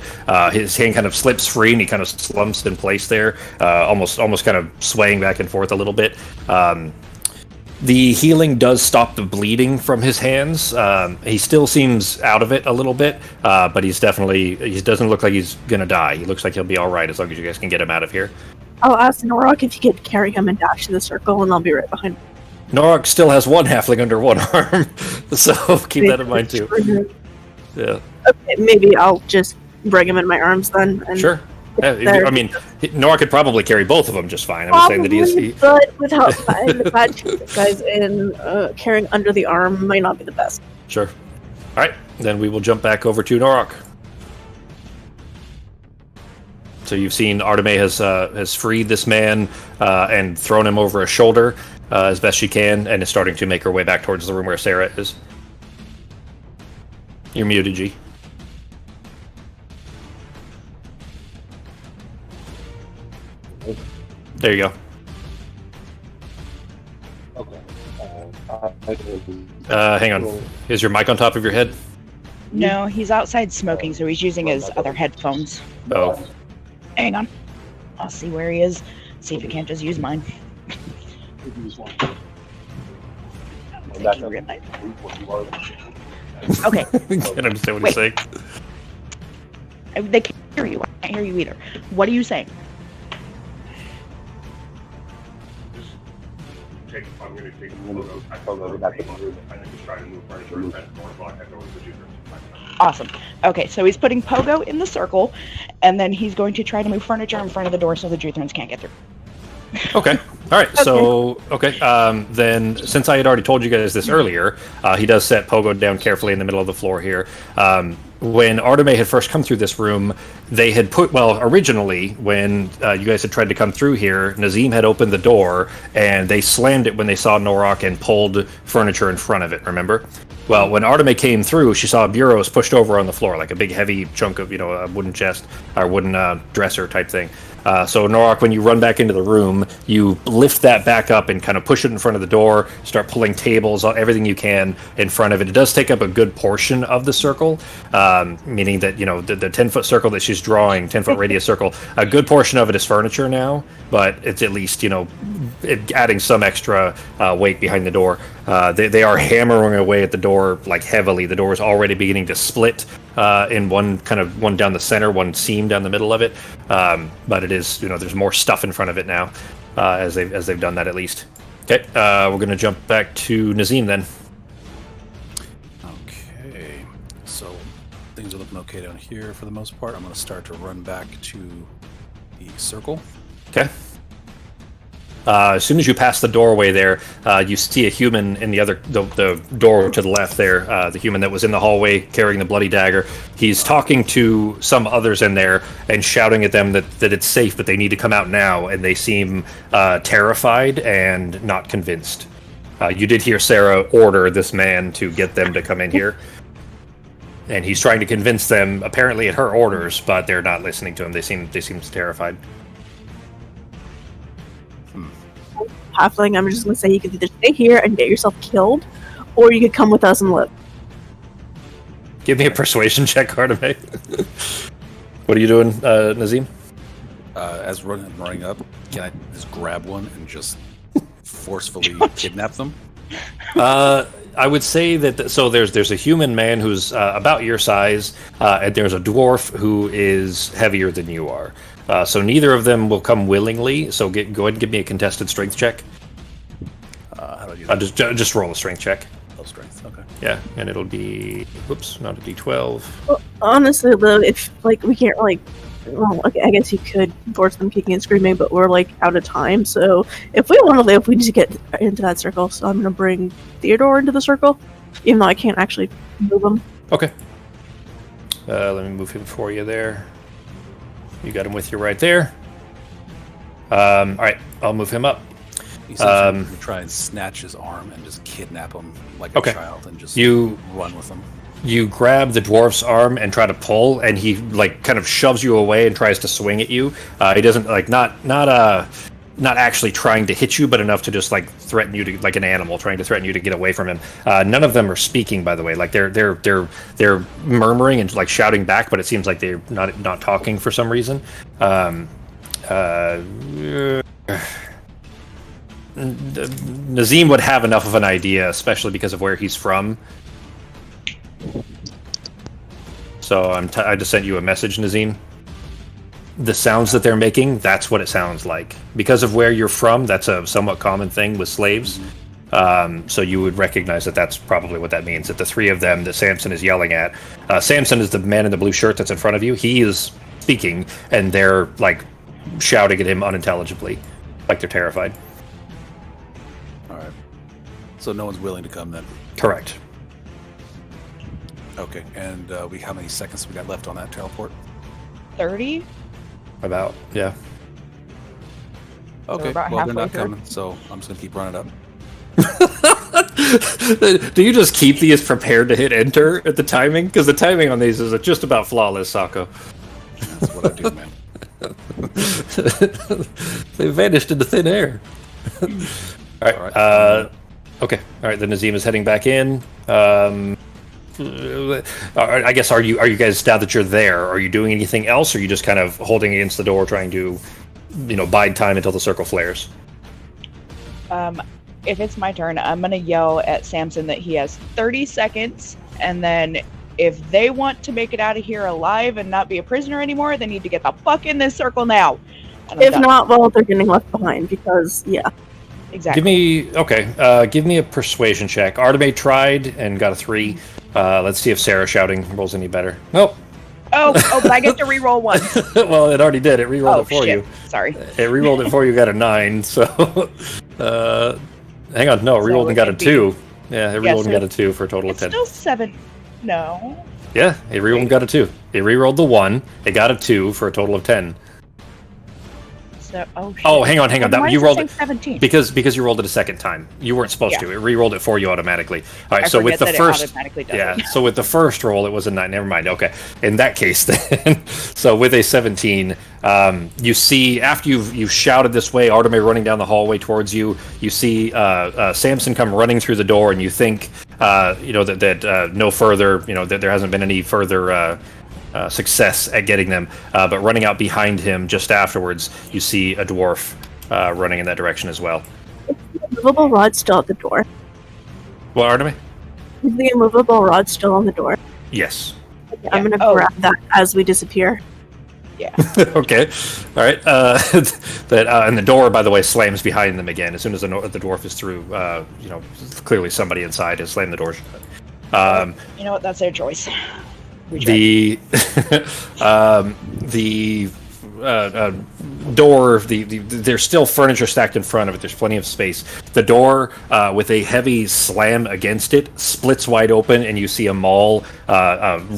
His hand kind of slips free, and he kind of slumps in place there, almost kind of swaying back and forth a little bit. The healing does stop the bleeding from his hands. He still seems out of it a little bit, but he doesn't look like he's gonna die. He looks like he'll be all right as long as you guys can get him out of here. I'll ask Norok if you could carry him and dash to the circle, and I'll be right behind. Norak still has one halfling under one arm, so keep that in mind too. Yeah. Okay, maybe I'll just bring him in my arms then. And Sure. Yeah, I mean, Norak could probably carry both of them just fine. I'm saying that he but without the bad guys in carrying under the arm might not be the best. Sure. All right, then we will jump back over to Norak. So you've seen Arteme has freed this man and thrown him over a shoulder as best she can, and is starting to make her way back towards the room where Sarah is. You're muted, G. There you go. Hang on. Is your mic on top of your head? No, he's outside smoking, so he's using his other headphones. Oh. Hang on. I'll see where he is. See if he can't just use mine. Thank you, Rip. Okay. Can't understand what he's saying. They can't hear you. I can't hear you either. What are you saying? I'm going to take photos. I just try to move furniture and head over to the Jupiter. Awesome. Okay, so he's putting Pogo in the circle, and then he's going to try to move furniture in front of the door so the Juthrons can't get through. Okay. All right. So, then since I had already told you guys this earlier, he does set Pogo down carefully in the middle of the floor here. When Arteme had first come through this room, they had originally, when you guys had tried to come through here, Nazim had opened the door, and they slammed it when they saw Norak and pulled furniture in front of it, remember? Well, when Arteme came through, she saw bureaus pushed over on the floor, like a big heavy chunk of, a wooden chest, or wooden dresser type thing. So Norak, when you run back into the room, you lift that back up and kind of push it in front of the door, start pulling tables, everything you can in front of it. It does take up a good portion of the circle, meaning that, the 10-foot circle that she's drawing, 10-foot radius circle, a good portion of it is furniture now, but it's at least, adding some extra weight behind the door. They are hammering away at the door, like, heavily. The door is already beginning to split in one down the center, one seam down the middle of it. But it is, there's more stuff in front of it now, as they've done that at least. Okay, we're going to jump back to Nazim then. Okay, so things are looking okay down here for the most part. I'm going to start to run back to the circle. Okay. As soon as you pass the doorway there, you see a human in the door to the left there, the human that was in the hallway carrying the bloody dagger. He's talking to some others in there and shouting at them that it's safe, but they need to come out now, and they seem terrified and not convinced. You did hear Sarah order this man to get them to come in here, and he's trying to convince them, apparently at her orders, but they're not listening to him. They seem terrified. Halfling, I'm just going to say you could either stay here and get yourself killed, or you could come with us and live. Give me a persuasion check, Arteme. What are you doing, Nazim? As running up, can I just grab one and just forcefully kidnap them? I would say that so there's a human man who's about your size, and there's a dwarf who is heavier than you are. So neither of them will come willingly. So go ahead and give me a contested strength check. Just roll a strength check. Oh, strength. Okay. Yeah, and it'll be not a d12. Well, honestly, though, if like we can't well, okay, I guess you could force them kicking and screaming, but we're like out of time. So if we want to live, we need to get into that circle. So I'm gonna bring Theodore into the circle, even though I can't actually move him. Okay. Let me move him for you there. You got him with you right there. All right, I'll move him up. Essentially, we try and snatch his arm and just kidnap him like a child and just run with him. You grab the dwarf's arm and try to pull, and he like kind of shoves you away and tries to swing at you. He doesn't like not actually trying to hit you, but enough to just like threaten you to, like an animal trying to threaten you to get away from him. None of them are speaking, by the way. Like they're murmuring and like shouting back, but it seems like they're not talking for some reason. Nazim would have enough of an idea, especially because of where he's from. So I just sent you a message, Nazim. The sounds that they're making, that's what it sounds like. Because of where you're from, that's a somewhat common thing with slaves. So you would recognize that that's probably what that means, that the three of them that Samson is yelling at. Samson is the man in the blue shirt that's in front of you. He is speaking, and they're like shouting at him unintelligibly, like they're terrified. All right. So no one's willing to come then? Correct. Okay, and how many seconds we got left on that teleport? 30? About, yeah. Okay, about well, they're halfway not through. coming, so I'm just going to keep running up. Do you just keep these prepared to hit enter at the timing? Because the timing on these is just about flawless, Sako. That's what I do, man. They vanished into thin air. All right. Okay. All right. Then Nazim is heading back in. I guess are you guys, now that you're there, are you doing anything else, or are you just kind of holding against the door, trying to, bide time until the circle flares? If it's my turn, I'm gonna yell at Samson that he has 30 seconds, and then if they want to make it out of here alive and not be a prisoner anymore, they need to get the fuck in this circle now. If not, well, they're getting left behind because, yeah. Exactly. Give me a persuasion check. Arteme tried and got a 3. Let's see if Sarah shouting rolls any better. Nope. Oh, but I get to re-roll one. Well, it already did. It re-rolled it for you. Sorry. It re-rolled it for you, got a 9, so... hang on, no, it re-rolled and got a 2. Yeah, it re-rolled and got a 2 for a total of 10. Still 7. No. Yeah, it re-rolled and got a 2. It re-rolled the 1, it got a 2 for a total of 10. So, shit. Oh, hang on. Why You does rolled it it say 17? because you rolled it a second time. You weren't supposed to. It re-rolled it for you automatically. All right. I So with forget the that first, it automatically does it. So with the first roll, it was a 9. Never mind. Okay. In that case, then, so with a 17, you see after you've shouted this way, Arteme running down the hallway towards you. You see Samson come running through the door, and you think that no further, that there hasn't been any further. Success at getting them, but running out behind him just afterwards, you see a dwarf running in that direction as well. Is the immovable rod still at the door? What, Arteme? Is the immovable rod still on the door? Yes. Okay, I'm gonna grab that as we disappear. Yeah. Okay. All right. And the door, by the way, slams behind them again as soon as the dwarf is through. Clearly somebody inside has slammed the door shut. You know what? That's their choice. Door, there's still furniture stacked in front of it. There's plenty of space. The door, with a heavy slam against it, splits wide open, and you see a maul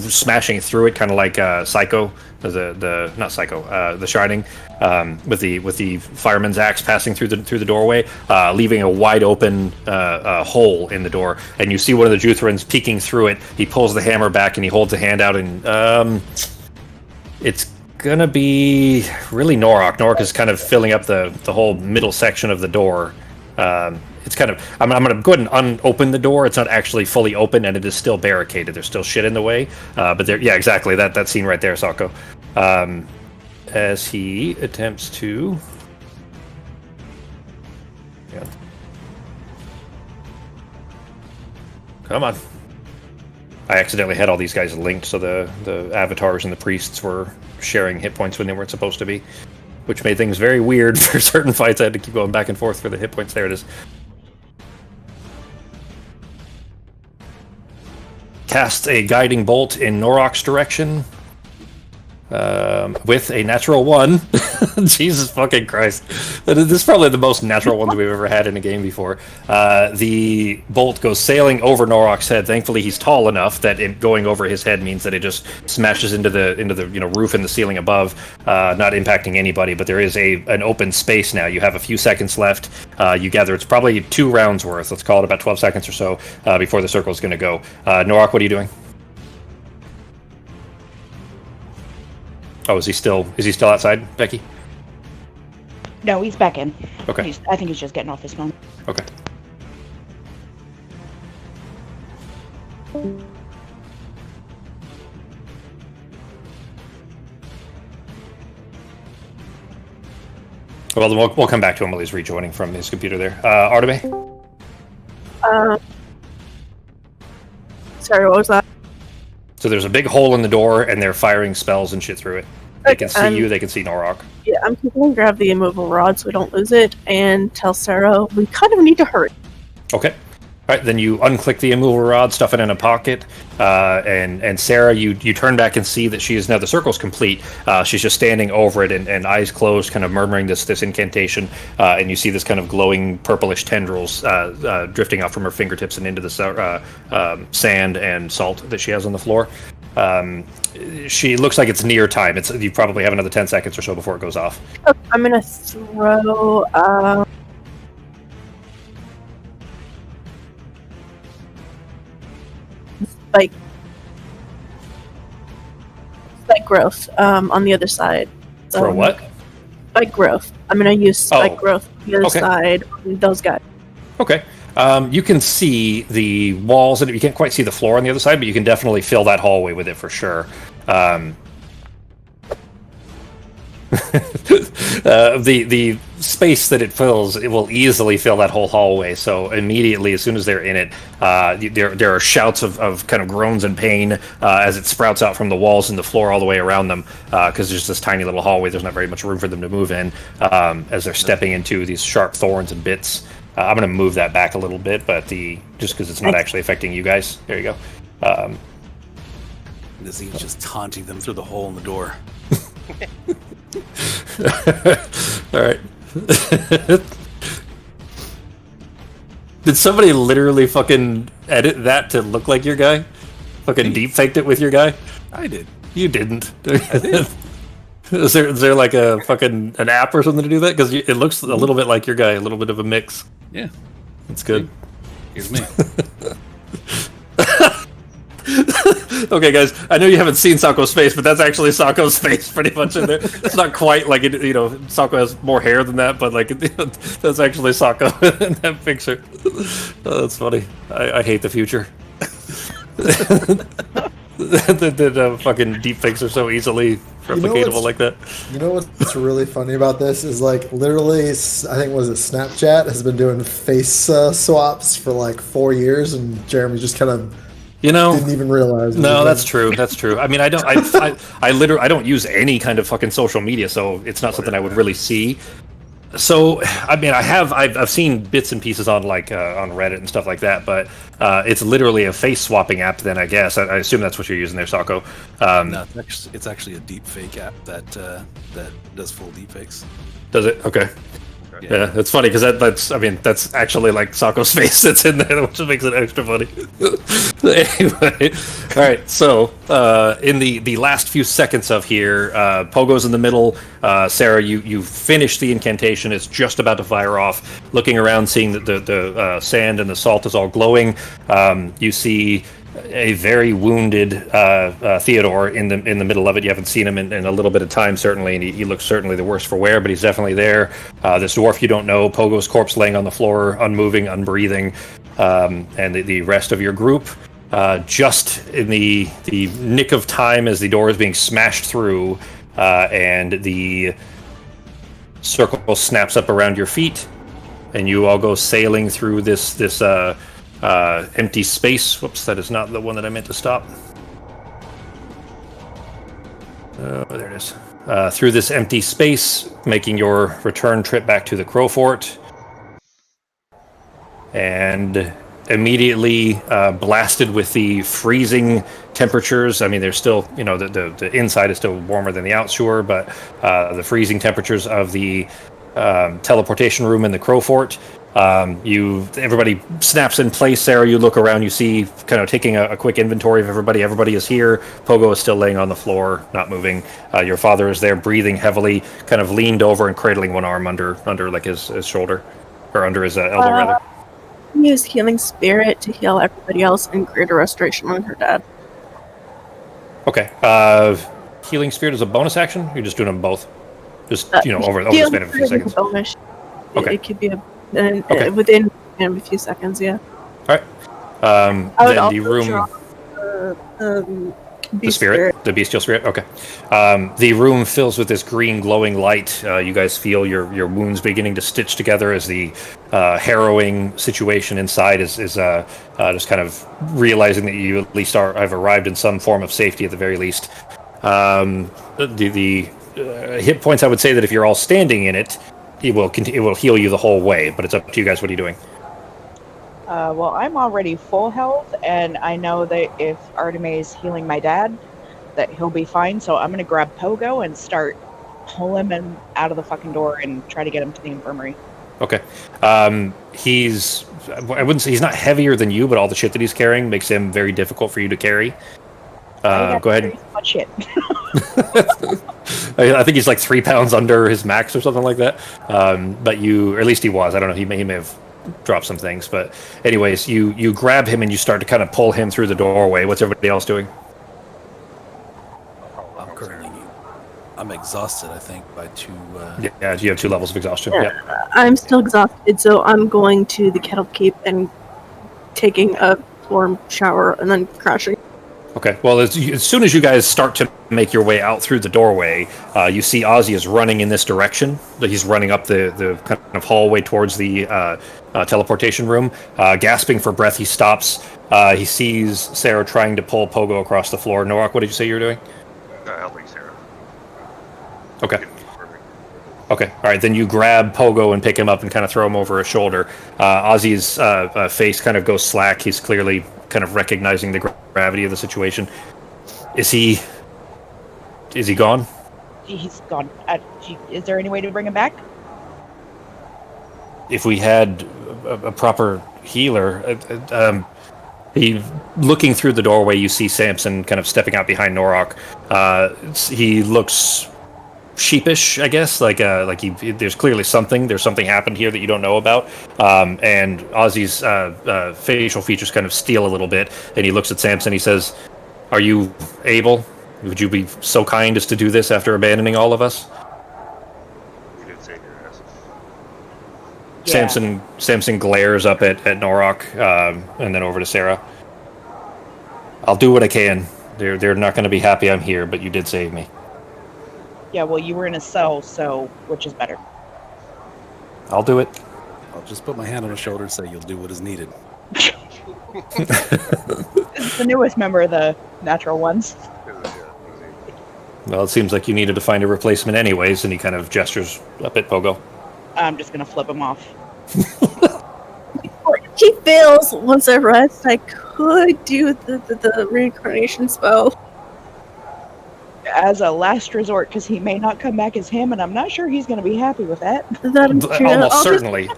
smashing through it, kind of like Psycho, not Psycho, The Shining, with the fireman's axe passing through the doorway, leaving a wide open hole in the door. And you see one of the Juthrans peeking through it. He pulls the hammer back and he holds a hand out, and it's gonna be really Norok. Norok is kind of filling up the whole middle section of the door. It's kind of I'm gonna go ahead and unopen the door. It's not actually fully open, and it is still barricaded. There's still shit in the way. But there, yeah, exactly that scene right there, Sako. As he attempts to. Yeah. Come on. I accidentally had all these guys linked, so the avatars and the priests were sharing hit points when they weren't supposed to be, which made things very weird for certain fights. I had to keep going back and forth for the hit points. There it is. casts a guiding bolt in Norok's direction. With a natural 1. Jesus fucking Christ. This is probably the most natural one that we've ever had in a game before. The bolt goes sailing over Norok's head. Thankfully, he's tall enough that it going over his head means that it just smashes into the roof and the ceiling above, not impacting anybody. But there is an open space now. You have a few seconds left. You gather it's probably 2 rounds worth. Let's call it about 12 seconds or so before the circle is going to go. Norok, what are you doing? Oh, is he still outside, Becky? No, he's back in. Okay. I think he's just getting off his phone. Okay. Well, we'll come back to him while he's rejoining from his computer there. Arteme? Sorry, what was that? So there's a big hole in the door, and they're firing spells and shit through it. They can see you, they can see Norok. Yeah, I'm going to grab the immovable rod so we don't lose it, and tell Sarah we kind of need to hurry. Okay. All right, then you unclick the immovable rod, stuff it in a pocket, and Sarah, you turn back and see that she is now, the circle's complete. She's just standing over it and eyes closed, kind of murmuring this incantation, and you see this kind of glowing purplish tendrils drifting out from her fingertips and into the sand and salt that she has on the floor. She looks like it's near time. You probably have another 10 seconds or so before it goes off. Okay, I'm gonna throw spike growth on the other side. For what? Spike growth. I'm gonna use spike growth on the other Okay. side on those guys. Okay. You can see the walls, and you can't quite see the floor on the other side, but you can definitely fill that hallway with it for sure. The space that it fills, it will easily fill that whole hallway. So immediately, as soon as they're in it, there are shouts of kind of groans and pain as it sprouts out from the walls and the floor all the way around them, because there's this tiny little hallway. There's not very much room for them to move in as they're stepping into these sharp thorns and bits. I'm going to move that back a little bit, but just because it's not actually affecting you guys. There you go. Nazeem's just taunting them through the hole in the door. All right. Did somebody literally fucking edit that to look like your guy? Fucking deep faked it with your guy? I did. You didn't. I did. Is there like a fucking an app or something to do that? Because it looks a little bit like your guy, a little bit of a mix. Yeah. That's good. Here's me. Okay, guys, I know you haven't seen Sako's face, but that's actually Sako's face pretty much in there. It's not quite like it, Sako has more hair than that, but like that's actually Sako in that picture. Oh, that's funny. I hate the future. that fucking deepfakes are so easily replicatable like that. You know what's really funny about this is like literally, I think Snapchat has been doing face swaps for like 4 years, and Jeremy just kind of didn't even realize. No, that's true. That's true. I mean, I don't use any kind of fucking social media, so it's not something I would really see. So, I mean, I've seen bits and pieces on on Reddit and stuff like that, but it's literally a face swapping app. Then I guess I assume that's what you're using there, Sako. No, it's actually a deep fake app that does full deep fakes. Does it? Okay. Yeah, it's funny because that's actually like Sako's face that's in there, which makes it extra funny. Anyway, all right. So in the last few seconds of here, Pogo's in the middle. Sarah, you finish the incantation. It's just about to fire off. Looking around, seeing that the sand and the salt is all glowing. You see a very wounded Theodore in the middle of it. You haven't seen him in a little bit of time, certainly, and he looks certainly the worse for wear, but he's definitely there. This dwarf you don't know, Pogo's corpse laying on the floor, unmoving, unbreathing, and the rest of your group, just in the nick of time as the door is being smashed through, and the circle snaps up around your feet, and you all go sailing through this empty space. Whoops, that is not the one that I meant to stop. Oh, there it is. Through this empty space, making your return trip back to the Crow Fort. And immediately blasted with the freezing temperatures. I mean, there's still, the inside is still warmer than the outside, but the freezing temperatures of the teleportation room in the Crow Fort. Everybody snaps in place. Sarah, you look around, you see, kind of taking a quick inventory of everybody. Everybody is here. Pogo is still laying on the floor, not moving. Your father is there, breathing heavily, kind of leaned over and cradling one arm under like his shoulder, or under his elbow rather. Use Healing Spirit to heal everybody else and Greater Restoration on her dad. Okay. Healing Spirit is a bonus action? You're just doing them both? Just, over the span of a few seconds. Bonus. Okay. It could be within a few seconds, yeah. All right. Then the room... The spirit? The bestial spirit? Okay. The room fills with this green glowing light. You guys feel your wounds beginning to stitch together as the harrowing situation inside is just kind of realizing that you at least have arrived in some form of safety at the very least. The hit points, I would say that if you're all standing in it, it will heal you the whole way, but it's up to you guys. What are you doing? Well, I'm already full health, and I know that if Artemis is healing my dad, that he'll be fine. So I'm gonna grab Pogo and start pulling him out of the fucking door and try to get him to the infirmary. Okay. I wouldn't say he's not heavier than you, but all the shit that he's carrying makes him very difficult for you to carry. Go ahead. Much shit. I think he's like 3 pounds under his max or something like that. But or at least he was. I don't know. He may have dropped some things. But anyways, you grab him and you start to kind of pull him through the doorway. What's everybody else doing? I'm exhausted, I think, by 2... Yeah, you have 2 levels of exhaustion. Yeah. I'm still exhausted, so I'm going to the Kettle Keep and taking a warm shower and then crashing. Okay, well, as soon as you guys start to make your way out through the doorway, you see Ozzy is running in this direction. He's running up the kind of hallway towards the teleportation room. Gasping for breath, he stops. He sees Sarah trying to pull Pogo across the floor. Norak, what did you say you were doing? Helping Sarah. Okay. Okay, all right, then you grab Pogo and pick him up and kind of throw him over his shoulder. Ozzy's face kind of goes slack. He's clearly kind of recognizing the gravity of the situation. Is he gone? He's gone. Is there any way to bring him back? If we had a proper healer... looking through the doorway, you see Samson kind of stepping out behind Norak. He looks sheepish, I guess. There's clearly something. There's something happened here that you don't know about. And Ozzy's facial features kind of steal a little bit, and he looks at Samson. He says, "Are you able? Would you be so kind as to do this after abandoning all of us?" You did save your ass. Yeah. Samson glares up at Norak, and then over to Sarah. "I'll do what I can. They're not going to be happy I'm here, but you did save me." Yeah, well, you were in a cell, so which is better? I'll do it. I'll just put my hand on his shoulder and say, "You'll do what is needed." It's the newest member of the Natural Ones. Well, it seems like you needed to find a replacement anyways, and he kind of gestures up at Pogo. I'm just gonna flip him off. He fails once I rest. I could do the reincarnation spell. As a last resort, because he may not come back as him, and I'm not sure he's going to be happy with that.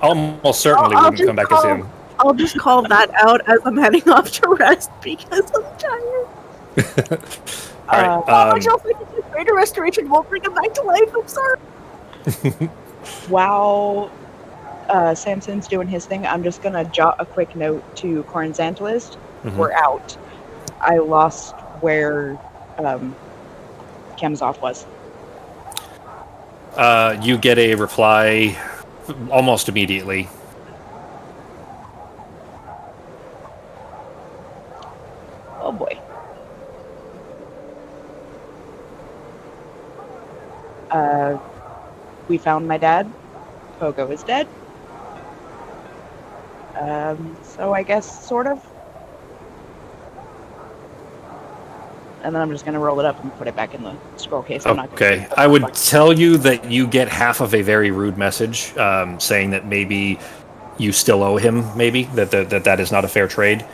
Almost certainly wouldn't come back as him. I'll just call that out as I'm heading off to rest because I'm tired. Alright. Greater Restoration won't bring him back to life. I'm sorry. While Samson's doing his thing, I'm just going to jot a quick note to Corin's Antilist. Mm-hmm. We're out. I lost where Kemzoth was. You get a reply almost immediately. Oh boy. We found my dad. Pogo is dead. So I guess sort of. And then I'm just going to roll it up and put it back in the scroll case. I'm not okay. I would tell you that you get half of a very rude message saying that maybe you still owe him, maybe that is not a fair trade.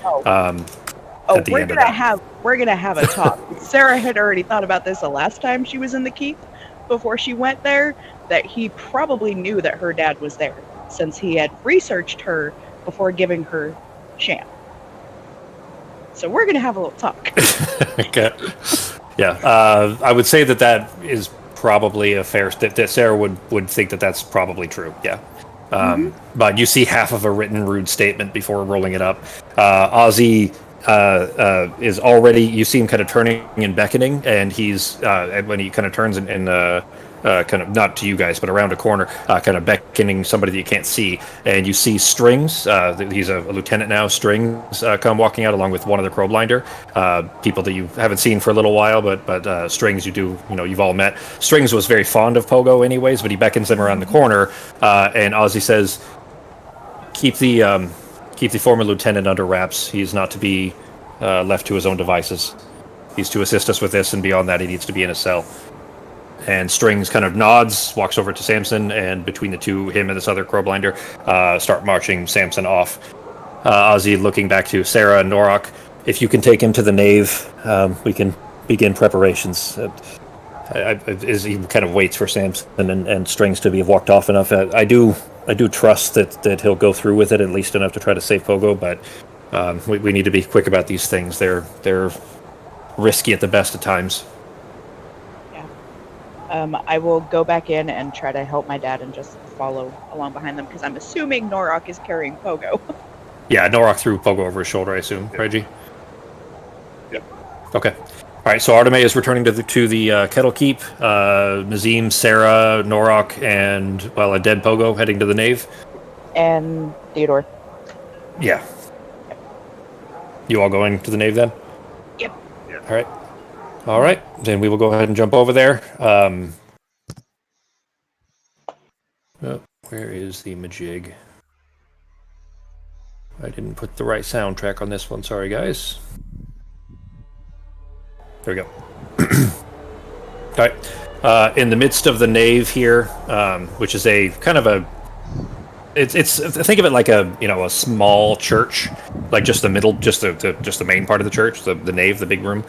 At the we're end of gonna that. we're gonna have a talk. Sarah had already thought about this the last time she was in the keep before she went there, that he probably knew that her dad was there, since he had researched her before giving her Sham. So we're gonna have a little talk. Okay. Yeah, I would say that is probably a fair that Sarah would think that that's probably true. Yeah. But you see half of a written rude statement before rolling it up. Ozzy is already, you see him kind of turning and beckoning, and he's when he kind of turns and kind of, not to you guys, but around a corner, kind of beckoning somebody that you can't see, and you see Strings, he's a lieutenant now, Strings come walking out along with one other Crowblinder, people that you haven't seen for a little while, but Strings you've all met. Strings was very fond of Pogo anyways, but he beckons them around the corner, and Ozzy says, keep the former lieutenant under wraps. He's not to be left to his own devices. He's to assist us with this, and beyond that, he needs to be in a cell. And Strings kind of nods, walks over to Samson, and between the two, him and this other Crowblinder, start marching Samson off. Ozzy looking back to Sarah and Norok. If you can take him to the nave, we can begin preparations. As he kind of waits for Samson and Strings to be walked off enough. I do trust that he'll go through with it, at least enough to try to save Pogo, but we need to be quick about these things. They're risky at the best of times. I will go back in and try to help my dad and just follow along behind them, because I'm assuming Norok is carrying Pogo. Yeah, Norok threw Pogo over his shoulder, I assume. Yep. Reggie? Yep. Okay. All right, so Arteme is returning to the Kettle Keep. Nazim, Sarah, Norok, and, a dead Pogo heading to the nave. And Theodore. Yeah. You all going to the nave then? Yep. All right. All right, then we will go ahead and jump over there. Where is the majig? I didn't put the right soundtrack on this one. Sorry, guys. There we go. All right. In the midst of the nave here, which is a kind of a, it's think of it like a small church, like just the middle, just the main part of the church, the nave, the big room.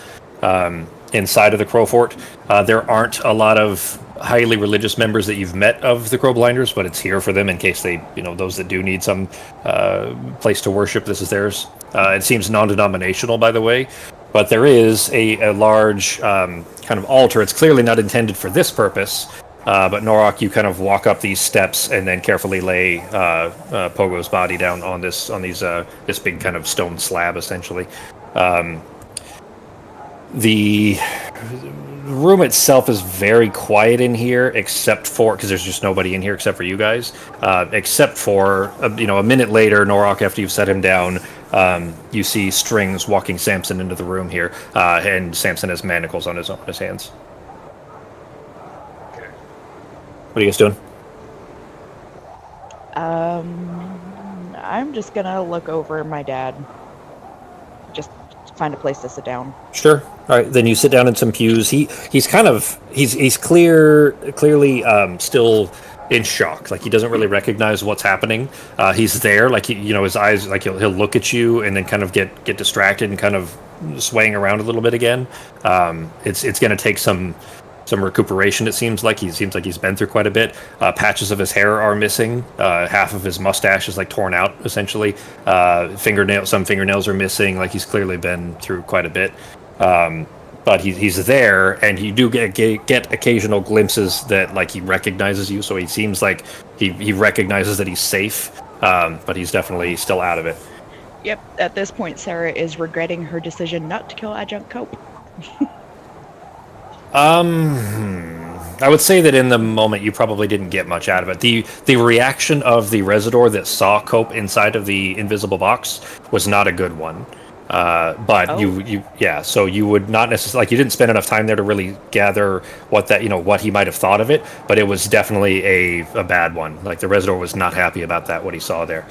Inside of the Crow Fort, there aren't a lot of highly religious members that you've met of the Crowblinders, but it's here for them in case they, those that do need some place to worship. This is theirs. It seems non-denominational, by the way, but there is a large kind of altar. It's clearly not intended for this purpose, but Norok, you kind of walk up these steps and then carefully lay Pogo's body down on this big kind of stone slab, essentially. The room itself is very quiet in here, except for, because there's just nobody in here except for you guys, except for a minute later, Norok, after you've set him down, you see Strings walking Samson into the room here, and Samson has manacles on his hands. Okay. What are you guys doing? I'm just gonna look over my dad. Just find a place to sit down. Sure. All right. Then you sit down in some pews. He's clearly still in shock. Like he doesn't really recognize what's happening. He's there. Like his eyes. Like he'll look at you and then kind of get distracted and kind of swaying around a little bit again. It's going to take some recuperation. It seems like he's been through quite a bit. Patches of his hair are missing. Half of his mustache is like torn out, essentially. Some fingernails are missing. Like he's clearly been through quite a bit. But he's there, and you do get occasional glimpses that like he recognizes you. So he seems like he recognizes that he's safe, but he's definitely still out of it. Yep. At this point, Sarah is regretting her decision not to kill Adjunct Cope. I would say that in the moment you probably didn't get much out of it. The reaction of the Residor that saw Cope inside of the invisible box was not a good one. So you would not necessarily, like, you didn't spend enough time there to really gather what he might have thought of it, but it was definitely a bad one. Like the Residor was not happy about that, what he saw there.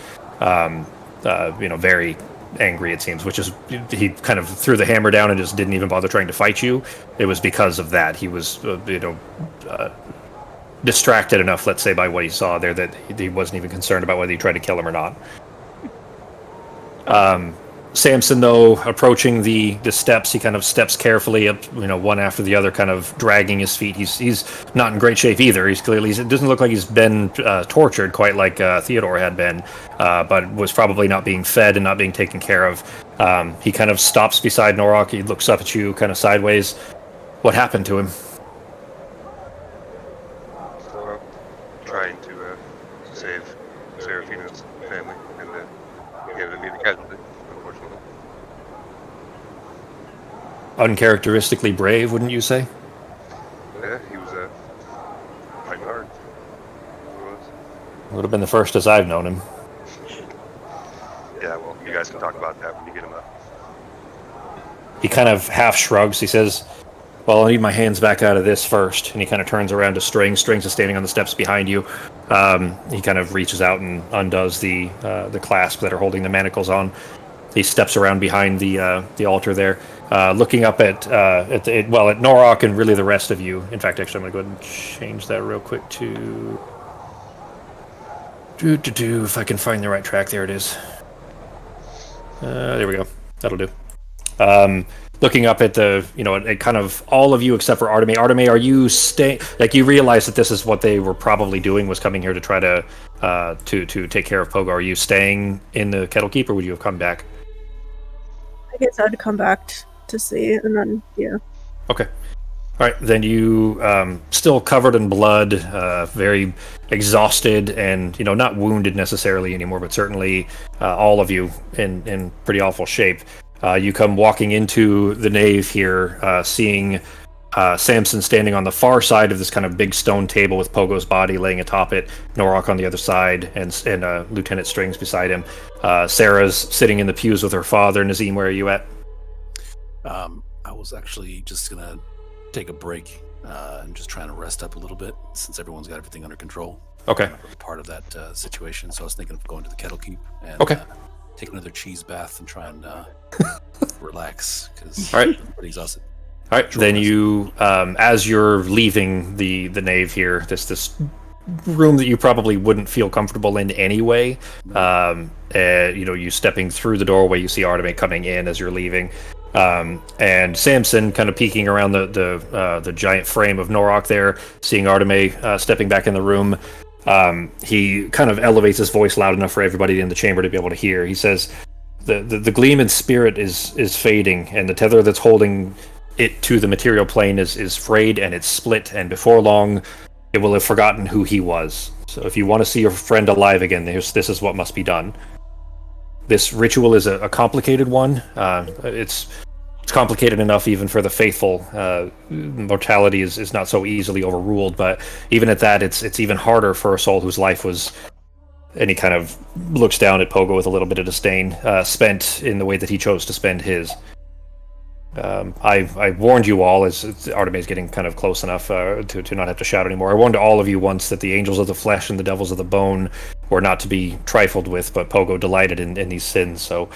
Very angry, it seems, which is he kind of threw the hammer down and just didn't even bother trying to fight you. It was because of that. He was distracted enough, let's say, by what he saw there that he wasn't even concerned about whether you tried to kill him or not. Samson, though, approaching the steps, he kind of steps carefully up, one after the other, kind of dragging his feet. He's not in great shape either. It doesn't look like he's been tortured quite like Theodore had been, but was probably not being fed and not being taken care of. He kind of stops beside Norok. He looks up at you, kind of sideways. What happened to him? Trying to save Seraphina's family, and he ended up being a casualty, unfortunately. Uncharacteristically brave, wouldn't you say? Yeah, he was fighting hard. He was. Would have been the first as I've known him. Yeah, well, you guys can talk about that when you get him up. He kind of half shrugs. He says, well, I need my hands back out of this first. And he kind of turns around to Strings. Strings is standing on the steps behind you. He kind of reaches out and undoes the clasps that are holding the manacles on. He steps around behind the altar there, looking up at Norok and really the rest of you. In fact, actually, I'm going to go ahead and change that real quick to... If I can find the right track. There it is. There we go. That'll do. Looking up at at kind of all of you except for Arteme. Arteme, are you staying? Like, you realize that this is what they were probably doing, was coming here to try to take care of Pogo. Are you staying in the Kettle Keep, or would you have come back? I guess I'd come back to see, and then yeah. Okay. All right, then you still covered in blood, very exhausted, and not wounded necessarily anymore, but certainly all of you in pretty awful shape. You come walking into the nave here, seeing Samson standing on the far side of this kind of big stone table with Pogo's body laying atop it, Norok on the other side, and Lieutenant Strings beside him. Sarah's sitting in the pews with her father. Nazim, where are you at? I was actually just gonna take a break and just trying to rest up a little bit since everyone's got everything under control. Okay. I'm not part of that situation, so I was thinking of going to the Kettle Keep and take another cheese bath and try and relax because I'm pretty exhausted. All right, then you, as you're leaving the nave here, this room that you probably wouldn't feel comfortable in anyway, you stepping through the doorway, you see Arteme coming in as you're leaving, and Samson kind of peeking around the giant frame of Norok there, seeing Arteme stepping back in the room. He kind of elevates his voice loud enough for everybody in the chamber to be able to hear. He says, the gleam in spirit is fading, and the tether that's holding it to the material plane is frayed and it's split, and before long it will have forgotten who he was. So if you want to see your friend alive again, this is what must be done. This ritual is a complicated one. It's complicated enough even for the faithful. Mortality is not so easily overruled, but even at that, it's even harder for a soul whose life was... And he kind of looks down at Pogo with a little bit of disdain, spent in the way that he chose to spend his. I warned you all, as Arteme is getting kind of close enough to not have to shout anymore. I warned all of you once that the angels of the flesh and the devils of the bone were not to be trifled with, but Pogo delighted in these sins, so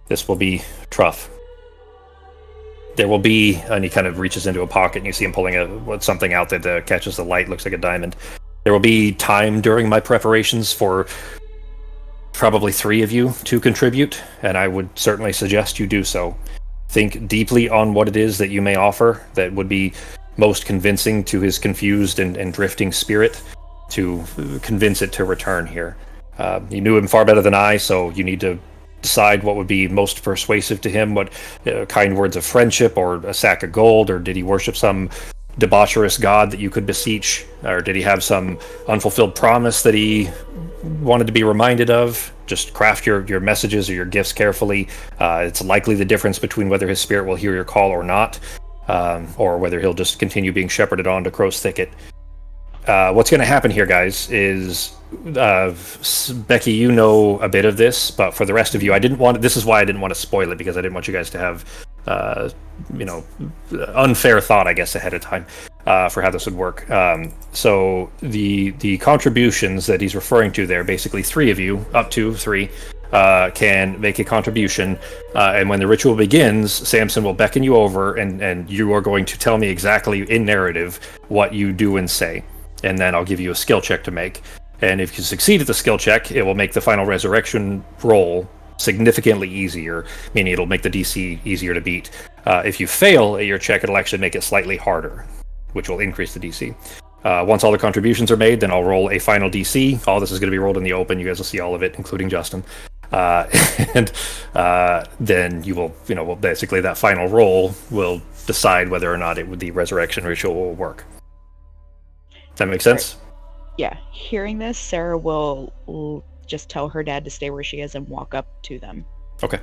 this will be tough. There will be, and he kind of reaches into a pocket, and you see him pulling something out that catches the light, looks like a diamond. There will be time during my preparations for probably 3 of you to contribute, and I would certainly suggest you do so. Think deeply on what it is that you may offer that would be most convincing to his confused and drifting spirit to convince it to return here. You knew him far better than I, so you need to decide what would be most persuasive to him, what kind words of friendship or a sack of gold, or did he worship some debaucherous god that you could beseech, or did he have some unfulfilled promise that he wanted to be reminded of? Just craft your messages or your gifts carefully. It's likely the difference between whether his spirit will hear your call or not, or whether he'll just continue being shepherded on to Crow's Thicket. What's going to happen here, guys, is Becky, you know a bit of this, but for the rest of you, this is why I didn't want to spoil it, because I didn't want you guys to have unfair thought, I guess, ahead of time for how this would work. So the contributions that he's referring to there, basically 3 of you, up to 3, can make a contribution, and when the ritual begins, Samson will beckon you over, and you are going to tell me exactly in narrative what you do and say. and then I'll give you a skill check to make. And if you succeed at the skill check, it will make the final resurrection roll significantly easier, meaning it'll make the DC easier to beat. If you fail at your check, it'll actually make it slightly harder, which will increase the DC. Once all the contributions are made, then I'll roll a final DC. All this is going to be rolled in the open. You guys will see all of it, including Justin. And then you will, well, basically that final roll will decide whether or not the resurrection ritual will work. Does that make sense? Right. Yeah. Hearing this, Sarah will just tell her dad to stay where she is and walk up to them. Okay.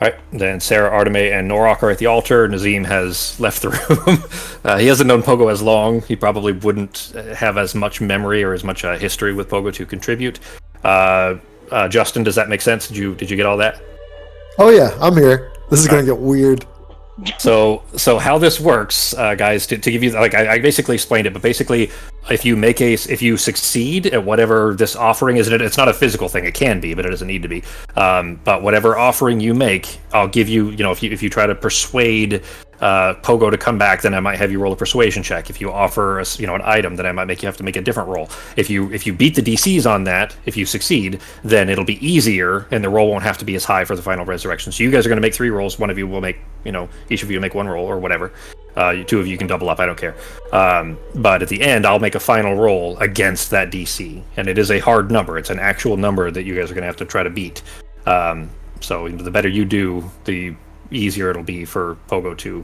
All right, then Sarah, Arteme, and Norok are at the altar. Nazim has left the room. He hasn't known Pogo as long. He probably wouldn't have as much memory or as much history with Pogo to contribute. Justin, does that make sense? Did you get all that? Oh yeah, I'm here. This is gonna get weird. So how this works, guys, to give you, I basically explained it, but basically, if you succeed at whatever this offering is, it's not a physical thing. It can be, but it doesn't need to be. But whatever offering you make, I'll give you. If you try to persuade Pogo to come back, then I might have you roll a persuasion check. If you offer an item, then I might make you have to make a different roll. If you beat the DCs on that, if you succeed, then it'll be easier, and the roll won't have to be as high for the final resurrection. So you guys are going to make 3 rolls. One of you will make, each of you make 1 roll or whatever. 2 of you can double up. I don't care. But at the end, I'll make a final roll against that DC, and it is a hard number. It's an actual number that you guys are going to have to try to beat. So the better you do, the easier it'll be for Pogo to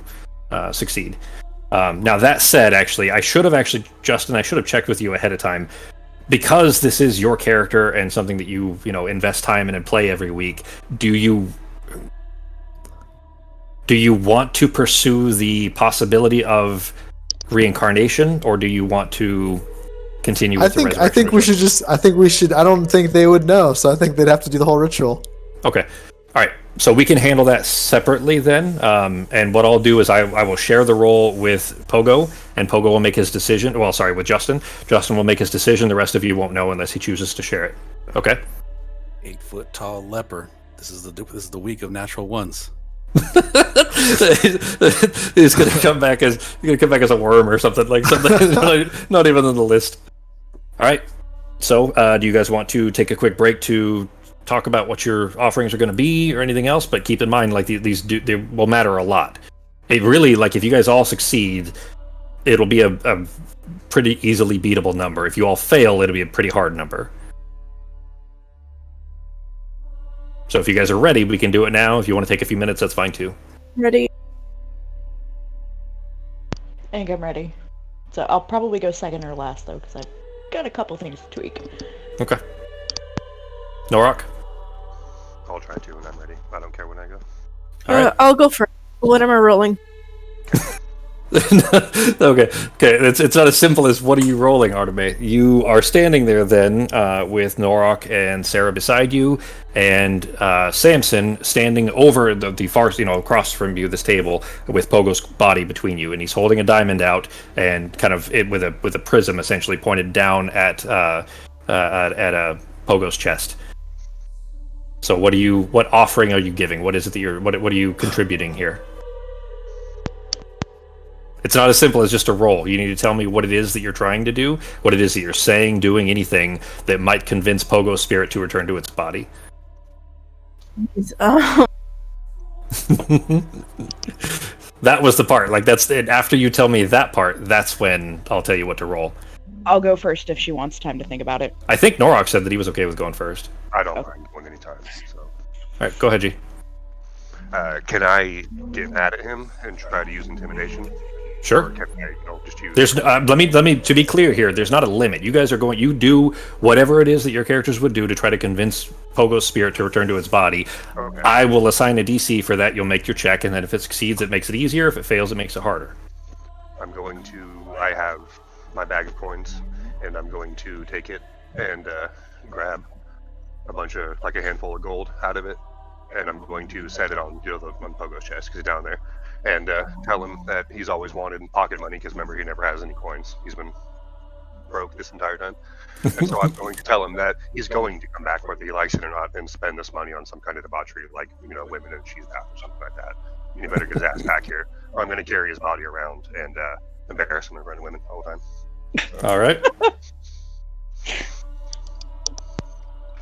succeed. Now that said, actually, Justin, I should have checked with you ahead of time, because this is your character and something that you invest time in and play every week. Do you want to pursue the possibility of reincarnation, or do you want to continue with the resurrection I think we should. I don't think they would know, so I think they'd have to do the whole ritual. Okay. All right. So we can handle that separately then. And what I'll do is I will share the role with Pogo, and Pogo will make his decision. Well, sorry, with Justin. Justin will make his decision. The rest of you won't know unless he chooses to share it. Okay? 8-foot tall leper. This is the week of natural ones. He's gonna come back as a worm or something not even on the list. All right. So, do you guys want to take a quick break to talk about what your offerings are going to be or anything else? But keep in mind, they will matter a lot. It really, if you guys all succeed, it'll be a pretty easily beatable number. If you all fail, it'll be a pretty hard number. So if you guys are ready, we can do it now. If you want to take a few minutes, that's fine too. Ready? I think I'm ready. So I'll probably go second or last, though, because I've got a couple things to tweak. Okay. Norok? I'll try to when I'm ready. I don't care when I go. All right. I'll go first. What am I rolling? Okay. It's not as simple as what are you rolling, Arteme. You are standing there then with Norok and Sarah beside you, and Samson standing over the far, across from you, this table with Pogo's body between you, and he's holding a diamond out and kind of it with a prism essentially pointed down at Pogo's chest. So what offering are you giving? What is it that what are you contributing here? It's not as simple as just a roll. You need to tell me what it is that you're trying to do, what it is that you're saying, doing, anything that might convince Pogo's spirit to return to its body. That was the part. That's it. After you tell me that part, that's when I'll tell you what to roll. I'll go first if she wants time to think about it. I think Norok said that he was okay with going first. I don't mind going anytime. So. All right, go ahead, G. Can I get mad at him and try to use intimidation? Sure. Or can I, just use... There's let me to be clear here. There's not a limit. You guys are you do whatever it is that your characters would do to try to convince Pogo's spirit to return to its body. Okay. I will assign a DC for that. You'll make your check, and then if it succeeds, it makes it easier. If it fails, it makes it harder. I have my bag of coins, and I'm going to take it and grab a bunch of, a handful of gold out of it, and I'm going to set it on, on Pogo's chest, because he's down there, and tell him that he's always wanted pocket money, because remember, he never has any coins. He's been broke this entire time. And so I'm going to tell him that he's going to come back, whether he likes it or not, and spend this money on some kind of debauchery, like, women and cheese bath or something like that. You better get his ass back here, or I'm going to carry his body around and embarrass him in front of women all the time. All right.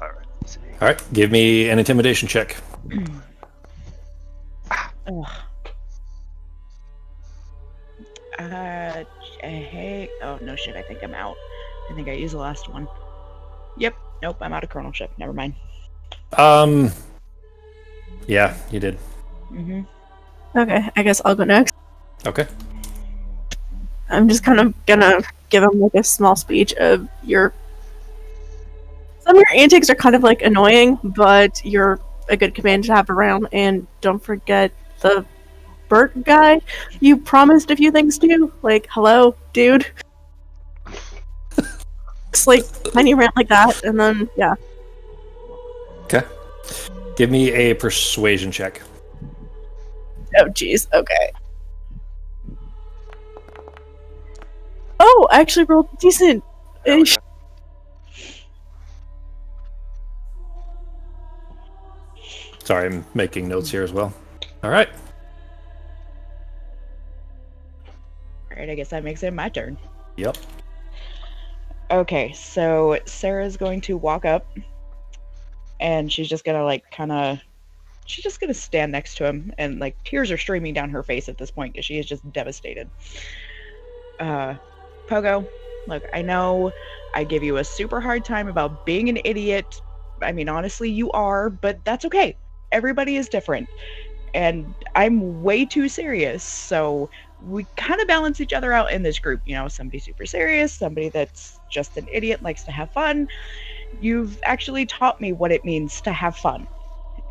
All right. Let's see. All right. Give me an intimidation check. Ugh. Hey. Oh, no shit. I think I'm out. I think I used the last one. Yep. Nope. I'm out of colonelship. Never mind. Yeah, you did. Mm-hmm. Okay, I guess I'll go next. Okay. I'm just kind of gonna give him like a small speech of your. Some of your antics are kind of like annoying, but you're a good companion to have around. And don't forget the Bert guy you promised a few things to. Like, hello, dude. Just like tiny rant like that, and then yeah. Okay. Give me a persuasion check. Oh, jeez. Okay. Oh, I actually rolled decent. Ish. Sorry, I'm making notes here as well. All right. Alright, I guess that makes it my turn. Yep. Okay, so Sarah's going to walk up and she's just gonna like she's just gonna stand next to him, and like tears are streaming down her face at this point because she is just devastated. Pogo, look, I know I give you a super hard time about being an idiot. I mean, honestly, you are, but that's okay. Everybody is different. And I'm way too serious, so we kind of balance each other out in this group. You know, somebody super serious, somebody that's just an idiot, likes to have fun. You've actually taught me what it means to have fun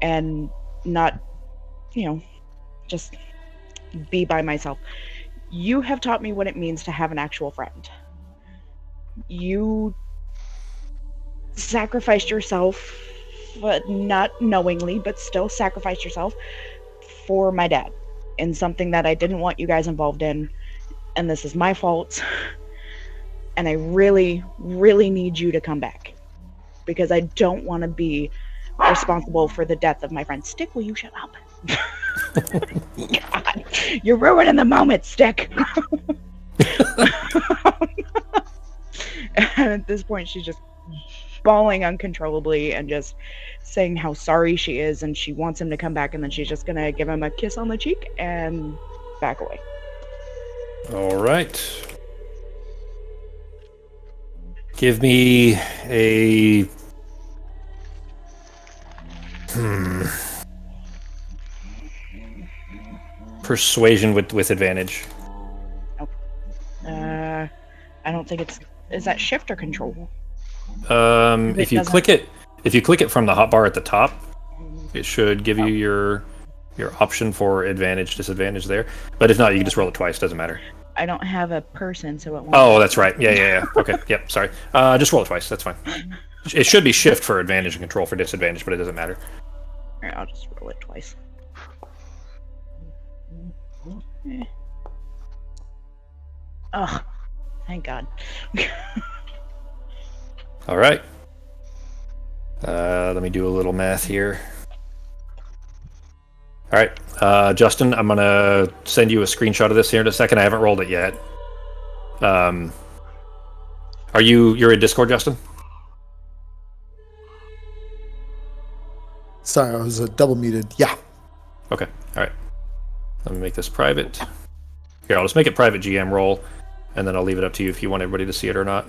and not, just be by myself. You have taught me what it means to have an actual friend. You sacrificed yourself, but not knowingly, but still sacrificed yourself for my dad in something that I didn't want you guys involved in, and this is my fault. And I really, really need you to come back because I don't want to be responsible for the death of my friend. Stick, will you shut up? God, you're ruining the moment, Stick. And at this point, she's just bawling uncontrollably and just saying how sorry she is and she wants him to come back, and then she's just gonna give him a kiss on the cheek and back away. All right. Give me a... Persuasion with advantage. I don't think it's... Is that shift or control? If you click it from the hotbar at the top, it should give you your option for advantage, disadvantage there. But if not, you can just roll it twice. Doesn't matter. I don't have a person, so it won't. Oh, that's right. Yeah. Okay. Yep. Sorry. Just roll it twice. That's fine. It should be shift for advantage and control for disadvantage, but it doesn't matter. Alright, I'll just roll it twice. Oh, thank God. All right. Let me do a little math here. All right, Justin, I'm gonna send you a screenshot of this here in a second. I haven't rolled it yet. You're in Discord, Justin? Sorry, I was double muted. Yeah. Okay. All right. Let me make this private. Here, I'll just make it private GM roll, and then I'll leave it up to you if you want everybody to see it or not.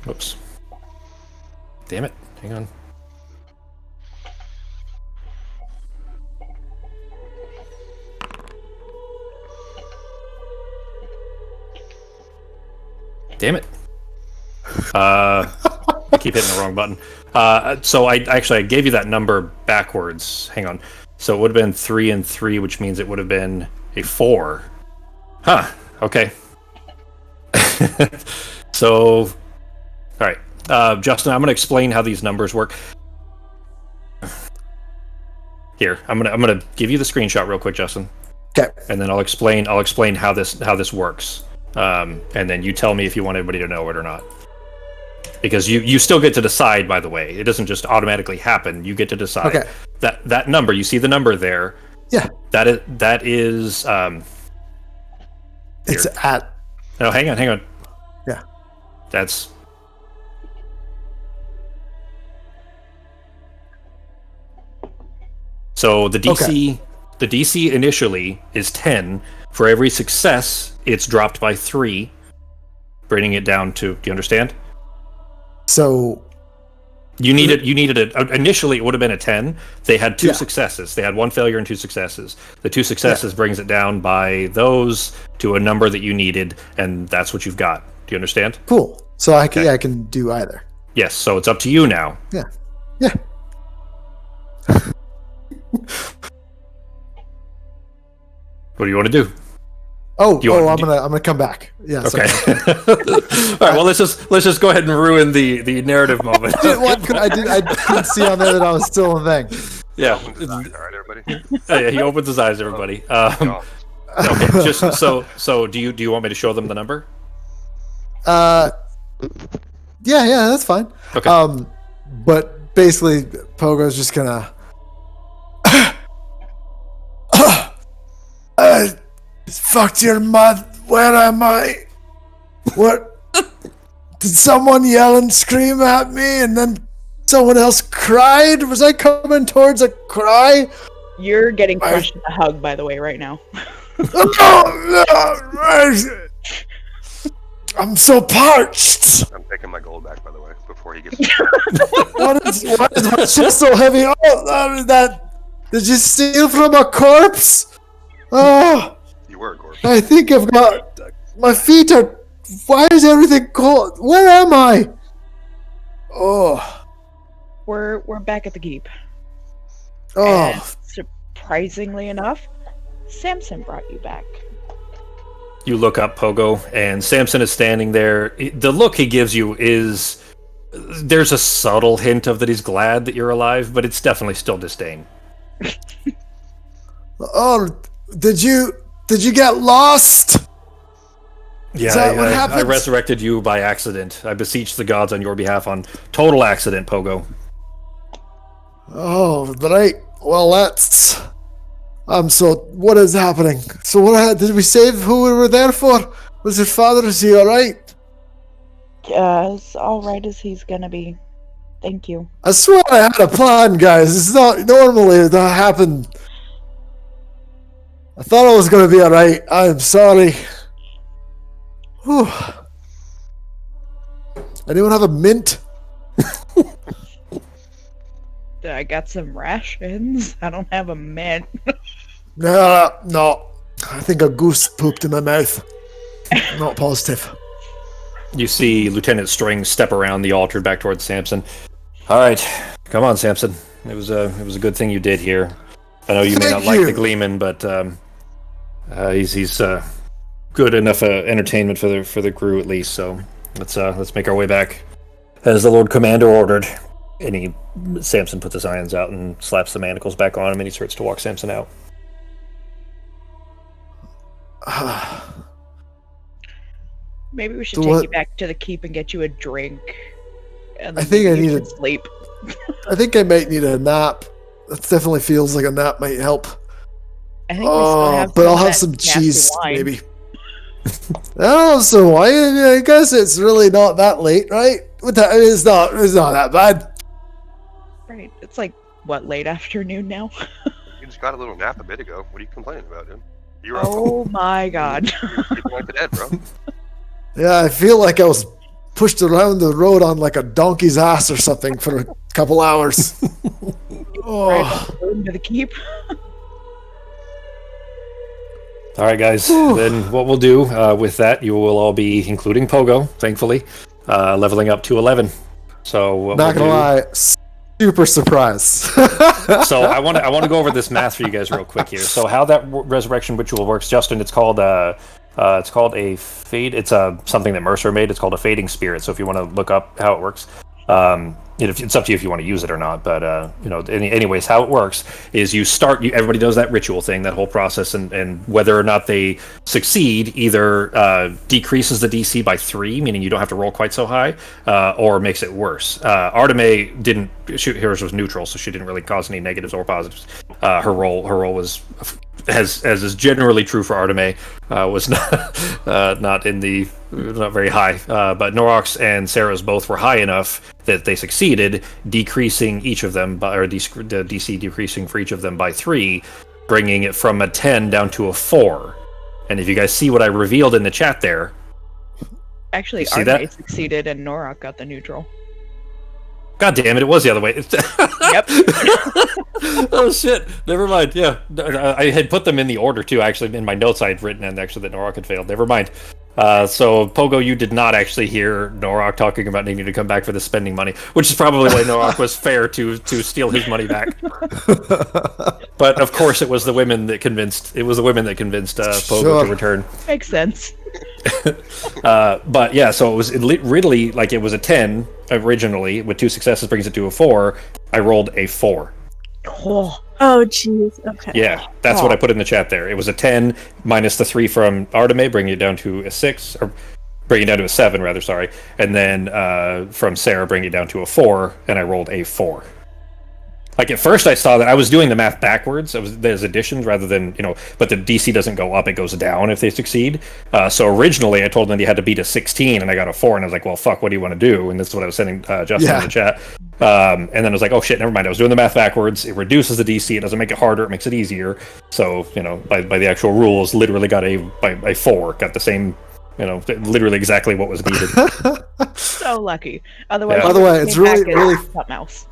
Whoops. Damn it. Hang on. Damn it. I keep hitting the wrong button. So I gave you that number backwards. Hang on. So it would have been 3 and 3, which means it would have been a 4. Huh. Okay. So, all right. Justin, I'm going to explain how these numbers work. Here, I'm gonna give you the screenshot real quick, Justin. Okay. And then I'll explain how this works. And then you tell me if you want everybody to know it or not. Because you still get to decide, by the way. It doesn't just automatically happen. You get to decide. Okay. That number, you see the number there, Yeah. That is. It's Here. at. No, hang on. Yeah. That's. So the DC, the DC initially is 10. For every success, it's dropped by 3, bringing it down to. Do you understand? So. You needed initially it would have been a 10. They had 2 successes. They had 1 failure and 2 successes. The 2 successes brings it down by those to a number that you needed, and that's what you've got. Do you understand? Cool. So I can do either. Yes. So it's up to you now. Yeah. Yeah. What do you want to do? I'm gonna come back. Yeah. Okay. All right. Well, let's just go ahead and ruin the narrative moment. I couldn't see on there that I was still a thing. Yeah. All right, everybody. Yeah. He opens his eyes, everybody. Okay. Just so do you want me to show them the number? Yeah, that's fine. Okay. But basically, Pogo's just gonna. Fucked your mother. Where am I? What? Did someone yell and scream at me, and then someone else cried? Was I coming towards a cry? You're getting crushed in a hug, by the way, right now. I'm so parched. I'm taking my gold back, by the way, before he gets. Why is my chest so heavy? Oh, did you steal from a corpse? Oh. You were, Gorp. I think I've got my feet are. Why is everything cold? Where am I? Oh, We're back at the keep. oh, And surprisingly enough, Samson brought you back. You look up, Pogo, and Samson is standing there. The look he gives you is. There's a subtle hint of that he's glad that you're alive, but it's definitely still disdain. oh! Did you get lost? Yeah, Is that what I happens? resurrected you by accident. I beseech the gods on your behalf on total accident, Pogo. Oh, right. Well, that's. So what is happening? So did we save who we were there for? Was your father? Is he all right? As all right as he's gonna be. Thank you. I swear I had a plan, guys. It's not normally that happened. I thought I was going to be alright. I'm sorry. Whew. Anyone have a mint? I got some rations. I don't have a mint. No. I think a goose pooped in my mouth. Not positive. You see Lieutenant String step around the altar back towards Samson. All right, come on, Samson. It was a good thing you did here. I know you may not like the Gleeman, but he's good enough entertainment for the crew at least. So let's make our way back as the Lord Commander ordered. And Samson puts his irons out and slaps the manacles back on him, and he starts to walk Samson out. Maybe we should take you back to the keep and get you a drink. And I think I need to sleep. I think I might need a nap. That definitely feels like a nap might help. I think we still have but I'll have that some nasty cheese, wine. maybe. Oh, so I guess it's really not that late, right? It's not that bad. Right. It's like, what, late afternoon now? You just got a little nap a bit ago. What are you complaining about, dude? You're Oh my god. You're like the dead, bro. Yeah, I feel like I was pushed around the road on like a donkey's ass or something for a couple hours. Right into the keep. All right, guys. Then what we'll do with that, you will all be, including Pogo, thankfully, leveling up to 11. So what Not gonna lie, super surprised. So I want to go over this math for you guys real quick here. So how that resurrection ritual works, Justin, it's called a fade. It's something that Mercer made. It's called a fading spirit. So if you want to look up how it works, it's up to you if you want to use it or not. But anyways, how it works is you start. Everybody does that ritual thing, that whole process, and whether or not they succeed, either decreases the DC by 3, meaning you don't have to roll quite so high, or makes it worse. Arteme didn't. Hers was neutral, so she didn't really cause any negatives or positives. Her role was, as is generally true for Arteme, was not very high. But Norox and Sarah's both were high enough that they succeeded, decreasing each of them the DC decreasing for each of them by 3, bringing it from a 10 down to a 4. And if you guys see what I revealed in the chat there, Actually, see Arme that? succeeded and Norak got the neutral. God damn it, it was the other way. Yep. Oh shit, never mind. Yeah, I had put them in the order too. Actually, in my notes I had written and actually that Norak had failed. Never mind. So Pogo, you did not actually hear Norak talking about needing to come back for the spending money, which is probably why Norak was fair to steal his money back. But of course, it was the women that convinced Pogo Sure. to return. Makes sense. But yeah, so it was really like it was a 10 originally with 2 successes brings it to a 4. I rolled a 4. Oh, Oh, jeez. Okay. Yeah, that's what I put in the chat there. It was a 10 minus the 3 from Arteme, bringing it down to a 6, or bringing it down to a 7, rather, sorry. And then from Sarah, bringing it down to a 4, and I rolled a 4. Like, at first I saw that I was doing the math backwards. There's additions rather than, but the DC doesn't go up, it goes down if they succeed. So originally I told them you had to beat a 16, and I got a 4, and I was like, well, fuck, what do you want to do? And this is what I was sending Justin in the chat. And then I was like, oh shit, never mind. I was doing the math backwards. It reduces the DC, it doesn't make it harder, it makes it easier. So, by the actual rules, literally got a 4, got the same, literally exactly what was needed. so lucky. Otherwise, Yeah. By the way, it's really something else.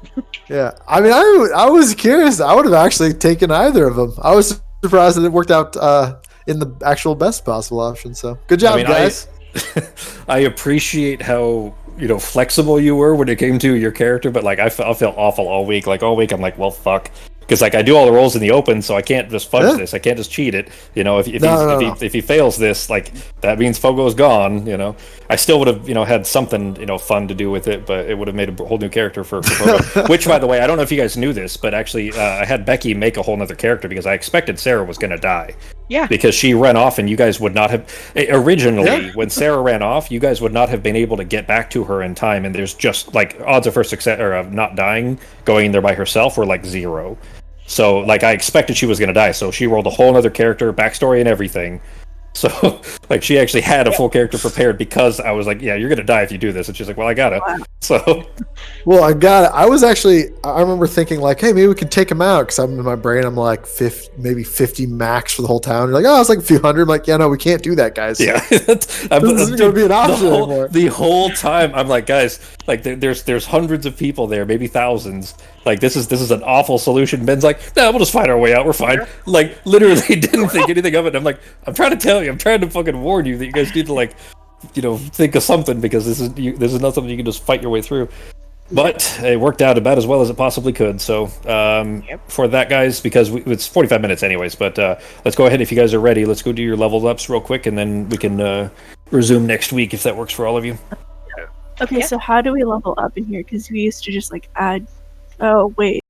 Yeah, I mean, I was curious. I would have actually taken either of them. I was surprised that it worked out in the actual best possible option. So good job, guys. I appreciate how flexible you were when it came to your character, but like I felt awful all week. Like all week, I'm like, well, fuck. Because like I do all the rolls in the open, so I can't just fudge this. I can't just cheat it. If he fails this, like that means Fogo's gone. I still would have had something fun to do with it, but it would have made a whole new character for Fogo. Which, by the way, I don't know if you guys knew this, but actually I had Becky make a whole other character because I expected Sarah was going to die. Yeah. Because she ran off, and you guys would not have originally when Sarah ran off, you guys would not have been able to get back to her in time. And there's just like odds of her success or of not dying going in there by herself were like 0. So, like, I expected she was going to die, so she rolled a whole other character, backstory, and everything. So, like, she actually had a full character prepared because I was like, yeah, you're going to die if you do this. And she's like, well, I gotta. Wow. So, Well, I got it. I remember thinking, like, hey, maybe we can take him out. Because I'm in my brain, I'm like, maybe 50 max for the whole town. You're like, oh, it's like a few hundred. I'm like, yeah, no, we can't do that, guys. yeah. This isn't going to be an option anymore. The whole time, I'm like, guys, like, there's hundreds of people there, maybe thousands. Like, this is an awful solution. Ben's like, no, we'll just find our way out. We're fine. Like, literally didn't think anything of it. I'm like, I'm trying to tell you. I'm trying to fucking warn you that you guys need to, like, think of something because this is not something you can just fight your way through. But it worked out about as well as it possibly could. So for that, guys, because it's 45 minutes anyways, but let's go ahead. If you guys are ready, let's go do your level ups real quick, and then we can resume next week if that works for all of you. Okay, so how do we level up in here? Because we used to just like add. Oh wait.